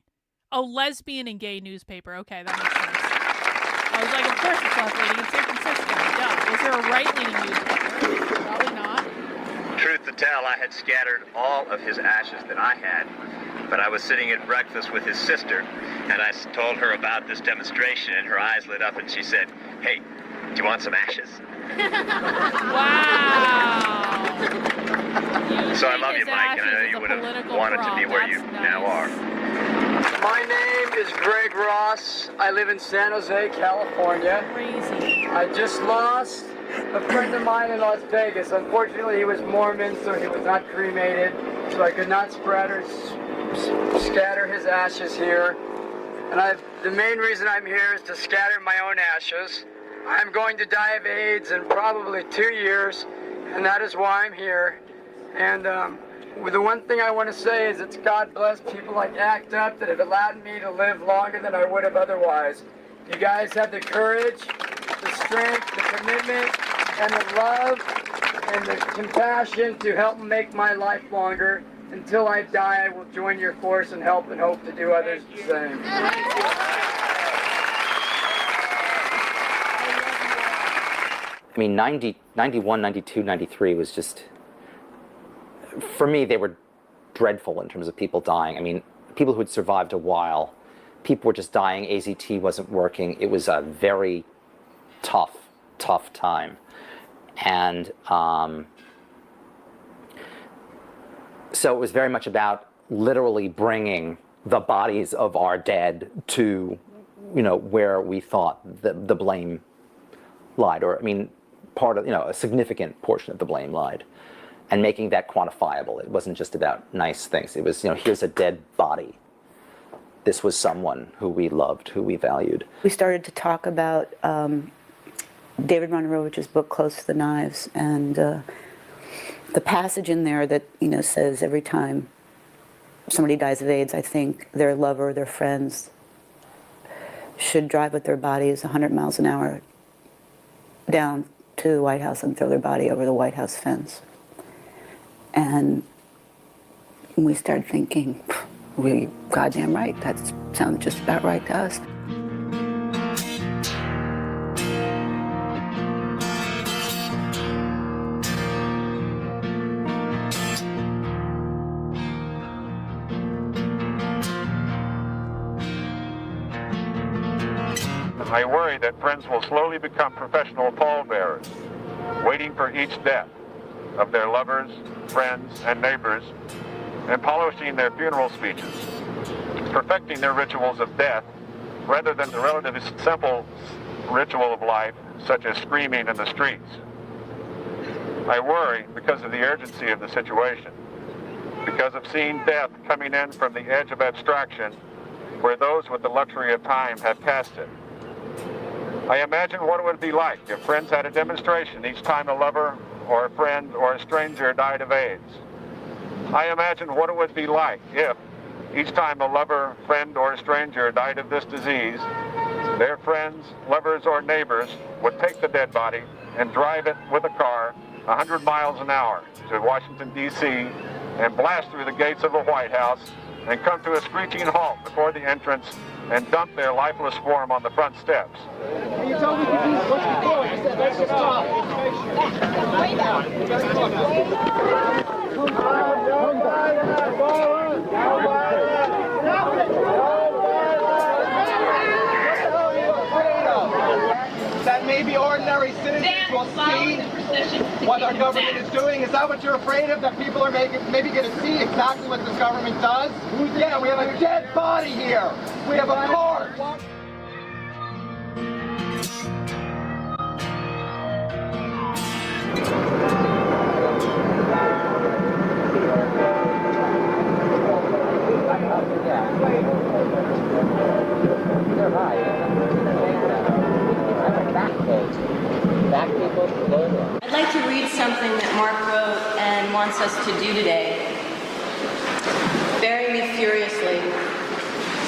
Oh, lesbian and gay newspaper. Okay, that makes sense. I was like, of course it's left-leaning. It's San Francisco. Duh. Is there a right-leaning newspaper? Probably not. Truth to tell, I had scattered all of his ashes that I had, but I was sitting at breakfast with his sister, and I told her about this demonstration, and her eyes lit up, and she said, "Hey, do you want some ashes?" Wow. So I love you, Mike, and I know you would have wanted to be where you now are. My name is Greg Ross. I live in San Jose, California. Crazy. I just lost a friend of mine in Las Vegas. Unfortunately, he was Mormon, so he was not cremated, so I could not spread or scatter his ashes here. And the main reason I'm here is to scatter my own ashes. I'm going to die of AIDS in probably 2 years, and that is why I'm here. And the one thing I want to say is it's God bless people like ACT UP that have allowed me to live longer than I would have otherwise. You guys have the courage, the strength, the commitment, and the love, and the compassion to help make my life longer. Until I die, I will join your force and help and hope to do others the same. I mean, 90, 91, 92, 93 was just, for me, they were dreadful in terms of people dying. I mean, people who had survived a while, people were just dying, AZT wasn't working. It was a very tough time. And so it was very much about literally bringing the bodies of our dead to, where we thought the blame lied, or, I mean, part of, a significant portion of the blame lied, and making that quantifiable. It wasn't just about nice things. It was, here's a dead body. This was someone who we loved, who we valued. We started to talk about David Ronarovich's book, Close to the Knives, and the passage in there that, says every time somebody dies of AIDS, I think their lover, their friends should drive with their bodies 100 miles an hour down to the White House and throw their body over the White House fence. And we started thinking, we goddamn right, that sounds just about right to us. I worry that friends will slowly become professional pallbearers, waiting for each death of their lovers, friends, and neighbors, and polishing their funeral speeches, perfecting their rituals of death, rather than the relatively simple ritual of life, such as screaming in the streets. I worry because of the urgency of the situation, because of seeing death coming in from the edge of abstraction, where those with the luxury of time have passed it. I imagine what it would be like if friends had a demonstration each time a lover or a friend or a stranger died of AIDS. I imagine what it would be like if each time a lover, friend, or a stranger died of this disease, their friends, lovers, or neighbors would take the dead body and drive it with a car 100 miles an hour to Washington, D.C., and blast through the gates of the White House and come to a screeching halt before the entrance and dump their lifeless form on the front steps. Can you tell me what's before? I said, let's just talk. That maybe ordinary citizens will see what our government is doing? Is that what you're afraid of? That people are maybe going to see exactly what this government does? Yeah, we have a dead body here. We have a corpse. I'd like to read something that Mark wrote and wants us to do today. Bury me furiously.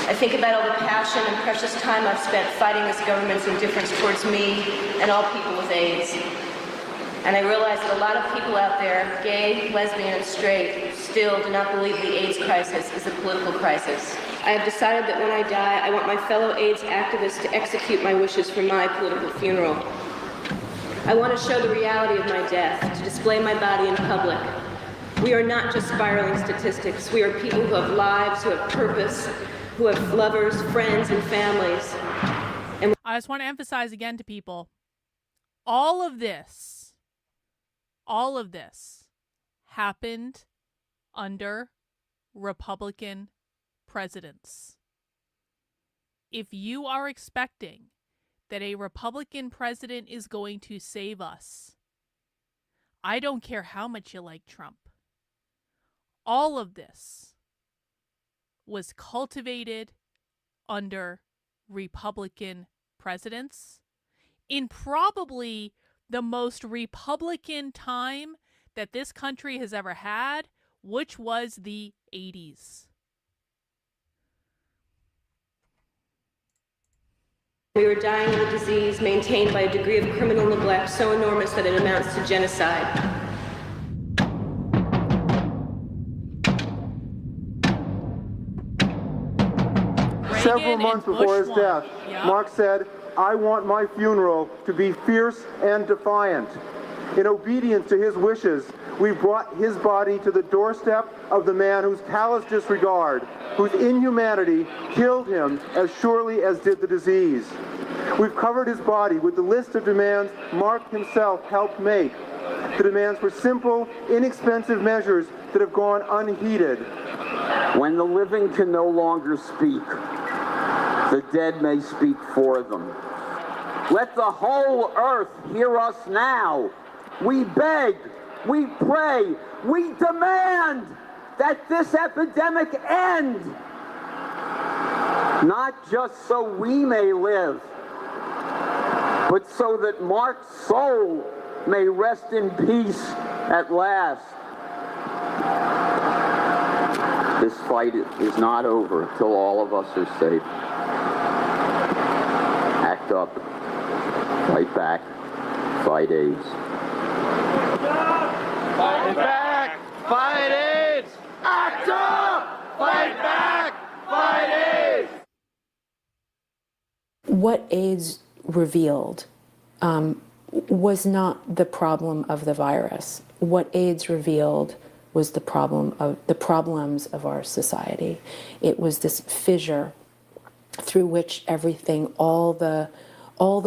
I think about all the passion and precious time I've spent fighting this government's indifference towards me and all people with AIDS. And I realize that a lot of people out there, gay, lesbian, and straight, still do not believe the AIDS crisis is a political crisis. I have decided that when I die, I want my fellow AIDS activists to execute my wishes for my political funeral. I want to show the reality of my death, to display my body in public. We are not just spiraling statistics. We are people who have lives, who have purpose, who have lovers, friends, and families. And I just want to emphasize again to people, all of this happened under Republican presidents. If you are expecting that a Republican president is going to save us, I don't care how much you like Trump. All of this was cultivated under Republican presidents in probably the most Republican time that this country has ever had, which was the 80s. we were dying of a disease maintained by a degree of criminal neglect so enormous that it amounts to genocide. Several months before his death, Mark said, "I want my funeral to be fierce and defiant." In obedience to his wishes, we brought his body to the doorstep of the man whose callous disregard, whose inhumanity killed him as surely as did the disease. We've covered his body with the list of demands Mark himself helped make. The demands were simple, inexpensive measures that have gone unheeded. When the living can no longer speak, the dead may speak for them. Let the whole earth hear us now. We beg, we pray, we demand that this epidemic end. Not just so we may live, but so that Mark's soul may rest in peace at last. This fight is not over till all of us are safe. Act up, fight back, fight AIDS. Fight back! Fight AIDS! Act up! Fight back! Fight AIDS! What AIDS revealed was not the problem of the virus. What AIDS revealed was the problems of our society. It was this fissure through which everything, all the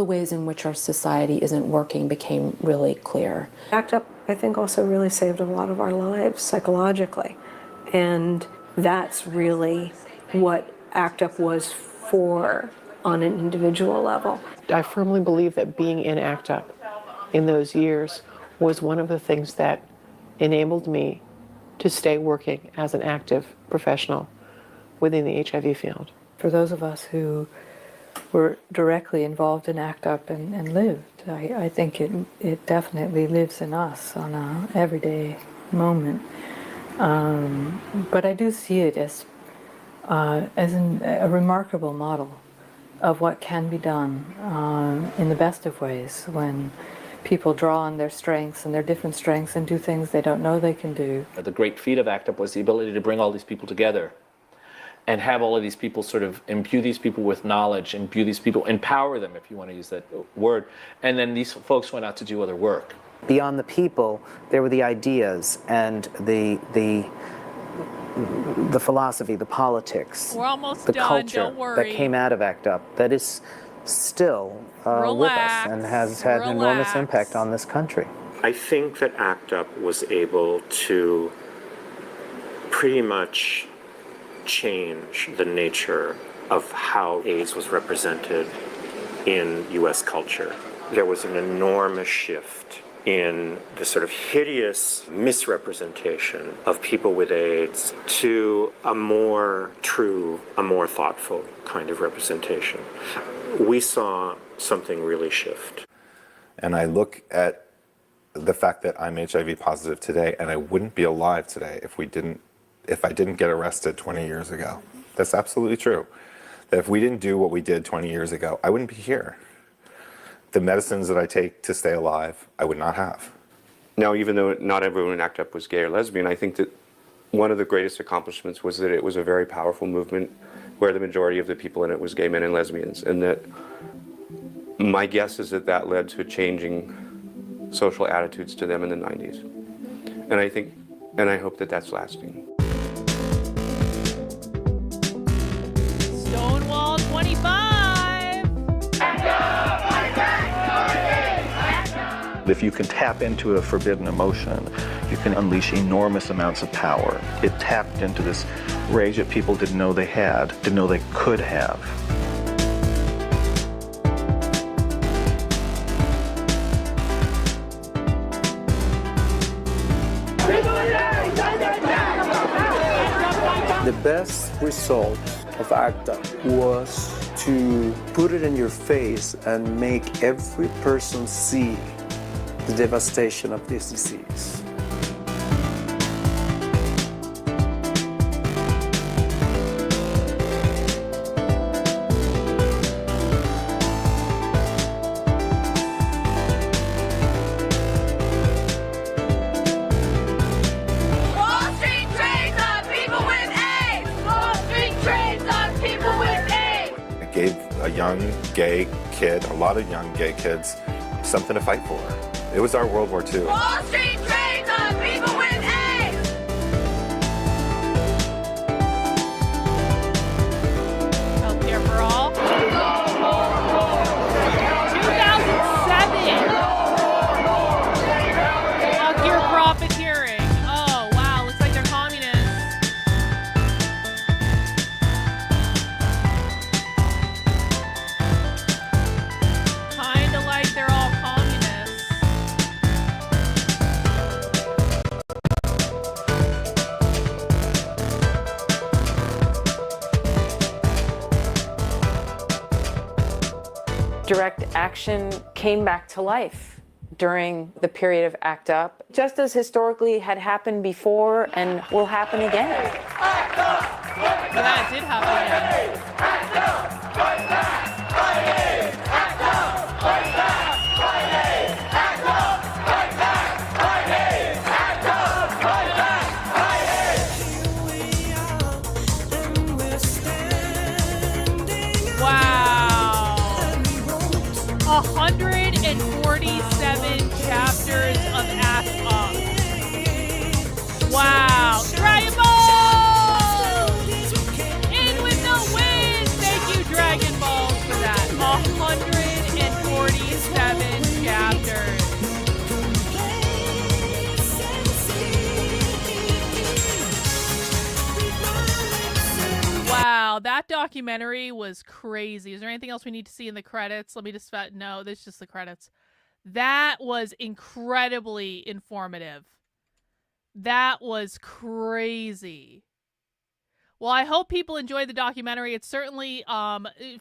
ways in which our society isn't working became really clear. ACT UP, I think, also really saved a lot of our lives psychologically. And that's really what ACT UP was for on an individual level. I firmly believe that being in ACT UP in those years was one of the things that enabled me to stay working as an active professional within the HIV field. For those of us who were directly involved in ACT UP and lived, I think it definitely lives in us on an everyday moment. But I do see it as a remarkable model of what can be done in the best of ways when people draw on their strengths and their different strengths and do things they don't know they can do. The great feat of ACT UP was the ability to bring all these people together and have all of these people sort of imbue these people with knowledge, imbue these people, empower them, if you want to use that word. And then these folks went out to do other work. Beyond the people, there were the ideas and the philosophy, the politics, We're almost the done, culture don't worry. that came out of ACT UP that is still with us and has had an enormous impact on this country. I think that ACT UP was able to pretty much change the nature of how AIDS was represented in U.S. culture. There was an enormous shift in the sort of hideous misrepresentation of people with AIDS to a more true, a more thoughtful kind of representation. We saw something really shift. And I look at the fact that I'm HIV positive today, and I wouldn't be alive today if I didn't get arrested 20 years ago. That's absolutely true. That if we didn't do what we did 20 years ago, I wouldn't be here. The medicines that I take to stay alive, I would not have. Now, even though not everyone in ACT UP was gay or lesbian, I think that one of the greatest accomplishments was that it was a very powerful movement where the majority of the people in it was gay men and lesbians, and that my guess is that that led to changing social attitudes to them in the 90s. And I hope that that's lasting. Stonewall 25. If you can tap into a forbidden emotion, you can unleash enormous amounts of power. It tapped into this rage that people didn't know they had, didn't know they could have. The best result of ACT UP was to put it in your face and make every person see the devastation of this disease. Gay kid, a lot of young gay kids, something to fight for. It was our World War II. Wall Street trades on people with AIDS! Healthcare for all. 2007. Healthcare profiteering. Oh, wow, looks like they're communists. Kinda like they're all communists. Direct action came back to life during the period of ACT UP, just as historically had happened before and will happen again. Yeah, it did happen again. Wow. 147 chapters of ACT UP. Wow. Dragon Ball! In with the wind! Thank you, Dragon Balls, for that. 147 chapters. Wow, that documentary was crazy. Is there anything else we need to see in the credits? Let me just, no, this is just the credits. That was incredibly informative. That was crazy. Well, I hope people enjoyed the documentary. It's certainly,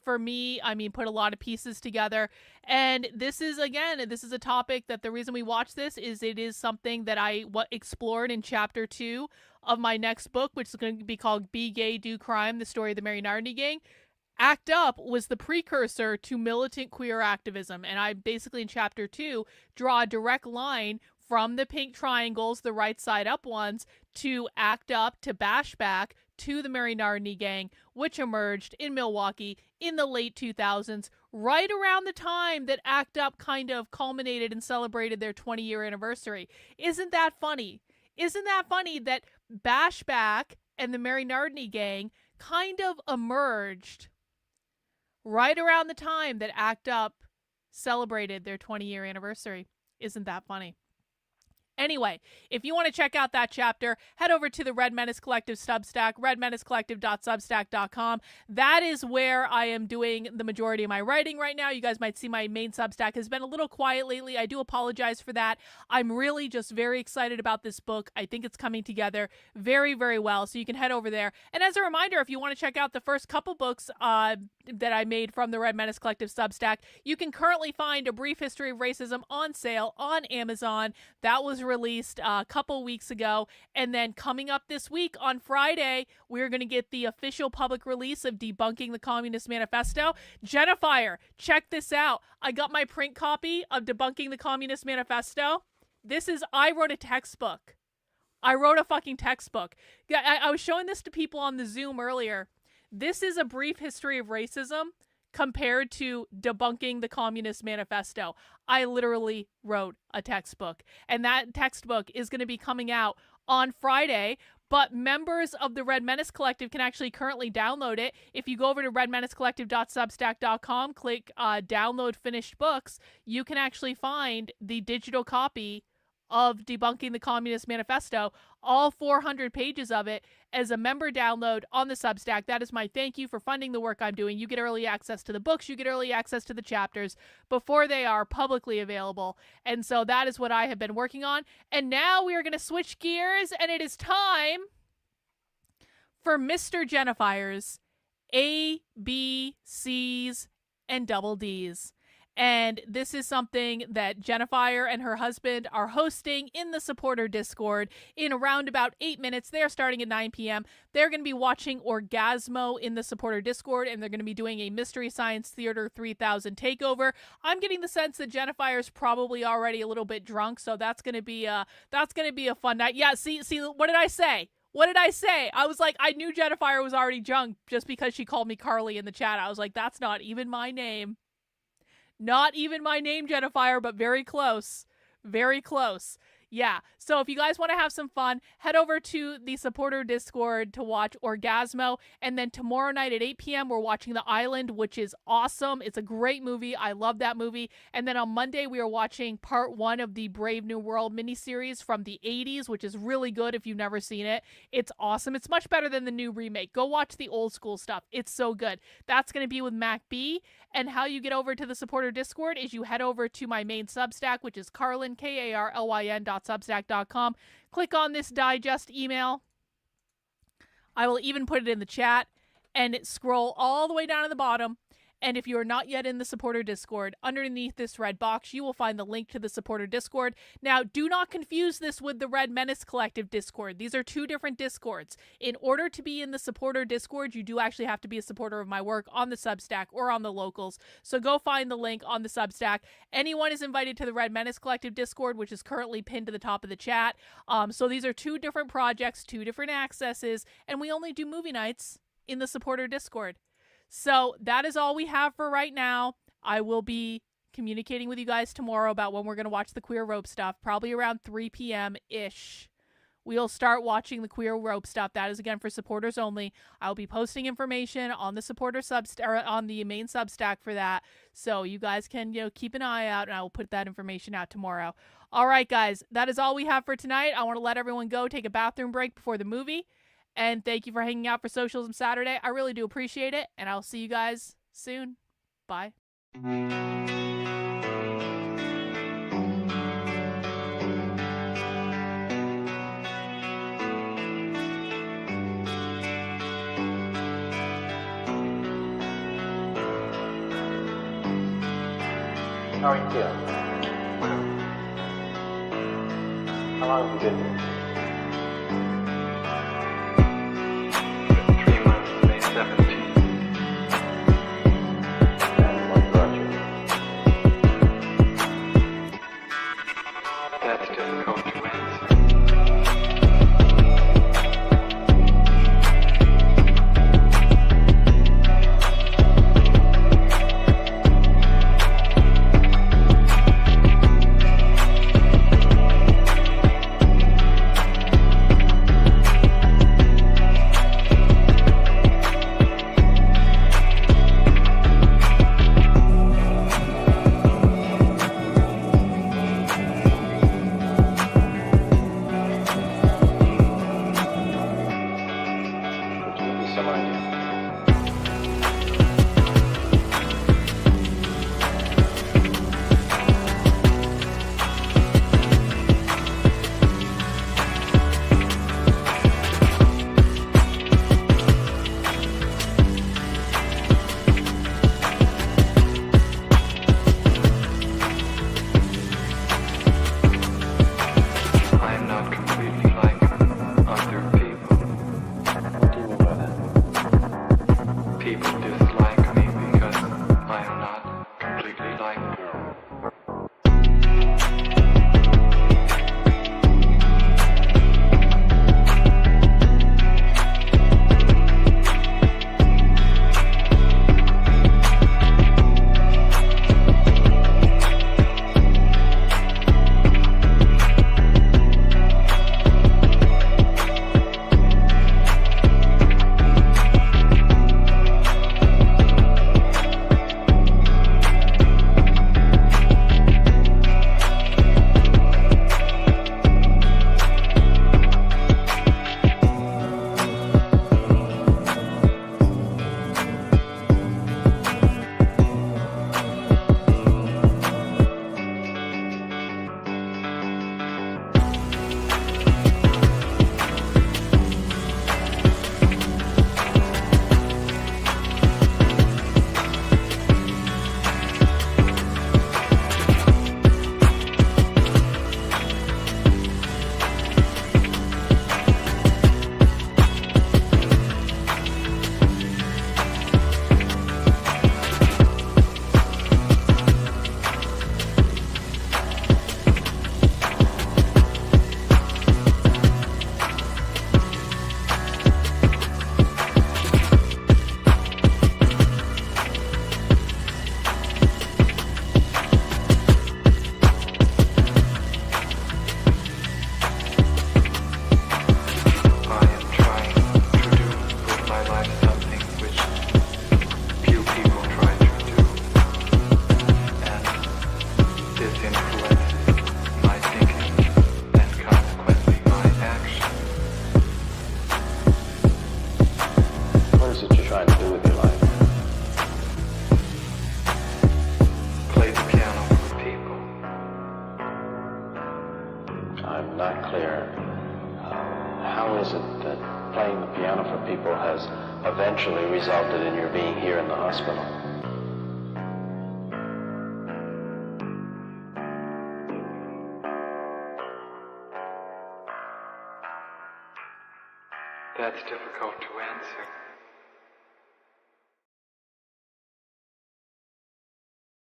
for me, I mean, put a lot of pieces together. And this is, again, this is a topic that the reason we watch this is it is something that I explored in chapter 2 of my next book, which is going to be called Be Gay, Do Crime, The Story of the Mary Nartney Gang. ACT UP was the precursor to militant queer activism. And I basically, in chapter 2, draw a direct line from the pink triangles, the right side up ones, to ACT UP, to Bashback, to the Mary Nardini gang, which emerged in Milwaukee in the late 2000s, right around the time that ACT UP kind of culminated and celebrated their 20-year anniversary. Isn't that funny? Isn't that funny that Bashback and the Mary Nardini gang kind of emerged right around the time that ACT UP celebrated their 20-year anniversary? Isn't that funny? Anyway, if you want to check out that chapter, head over to the Red Menace Collective Substack, redmenacecollective.substack.com. That is where I am doing the majority of my writing right now. You guys might see my main Substack has been a little quiet lately. I do apologize for that. I'm really just very excited about this book. I think it's coming together very, very well, so you can head over there. And as a reminder, if you want to check out the first couple books that I made from the Red Menace Collective Substack, you can currently find A Brief History of Racism on sale on Amazon. That was released a couple weeks ago, and then coming up this week on Friday, we're going to get the official public release of Debunking the Communist Manifesto. Jennifer, check this out. I got my print copy of Debunking the Communist Manifesto. I wrote a textbook. I wrote a fucking textbook. I was showing this to people on the Zoom earlier. This is A Brief History of Racism compared to Debunking the Communist Manifesto. I literally wrote a textbook, and that textbook is going to be coming out on Friday, but members of the Red Menace Collective can actually currently download it. If you go over to redmenacecollective.substack.com, click download finished books, you can actually find the digital copy of Debunking the Communist Manifesto, all 400 pages of it, as a member download on the Substack. That is my thank you for funding the work I'm doing. You get early access to the books, you get early access to the chapters before they are publicly available. And so that is what I have been working on. And now we are going to switch gears, and it is time for Mr. Jennifer's A, B, C's, and double D's. And this is something that Jennifer and her husband are hosting in the supporter Discord in around about 8 minutes. They're starting at 9 p.m. They're going to be watching Orgasmo in the supporter Discord, and they're going to be doing a Mystery Science Theater 3000 takeover. I'm getting the sense that Jennifer is probably already a little bit drunk, so that's going to be a fun night. Yeah, see, what did I say? What did I say? I was like, I knew Jennifer was already drunk just because she called me Carly in the chat. I was like, that's not even my name. Not even my name, Jennifer, but very close. Very close. Yeah, so if you guys want to have some fun, head over to the supporter Discord to watch Orgasmo. And then tomorrow night at 8 p.m., we're watching The Island, which is awesome. It's a great movie. I love that movie. And then on Monday, we are watching part 1 of the Brave New World miniseries from the 80s, which is really good if you've never seen it. It's awesome. It's much better than the new remake. Go watch the old school stuff. It's so good. That's going to be with Mac B. And how you get over to the supporter Discord is you head over to my main Substack, which is Carlin, KARLYN.substack.com. Click on this digest email. I will even put it in the chat, and scroll all the way down to the bottom. And if you are not yet in the supporter Discord, underneath this red box, you will find the link to the supporter Discord. Now, do not confuse this with the Red Menace Collective Discord. These are two different Discords. In order to be in the supporter Discord, you do actually have to be a supporter of my work on the Substack or on the locals. So go find the link on the Substack. Anyone is invited to the Red Menace Collective Discord, which is currently pinned to the top of the chat. So these are two different projects, two different accesses, and we only do movie nights in the supporter Discord. So that is all we have for right now. I will be communicating with you guys tomorrow about when we're going to watch the Queer Rope stuff, probably around 3 p.m.-ish. We'll start watching the Queer Rope stuff. That is, again, for supporters only. I'll be posting information on the supporter Substack, on the main Substack for that. So you guys can, keep an eye out, and I will put that information out tomorrow. All right, guys, that is all we have for tonight. I want to let everyone go take a bathroom break before the movie. And thank you for hanging out for Socialism Saturday. I really do appreciate it. And I'll see you guys soon. Bye. How are you feeling? How long have you been here? 3 months, May 17th. And what brought you? That's difficult to answer. the piano for people has eventually resulted in your being here in the hospital. That's difficult to answer.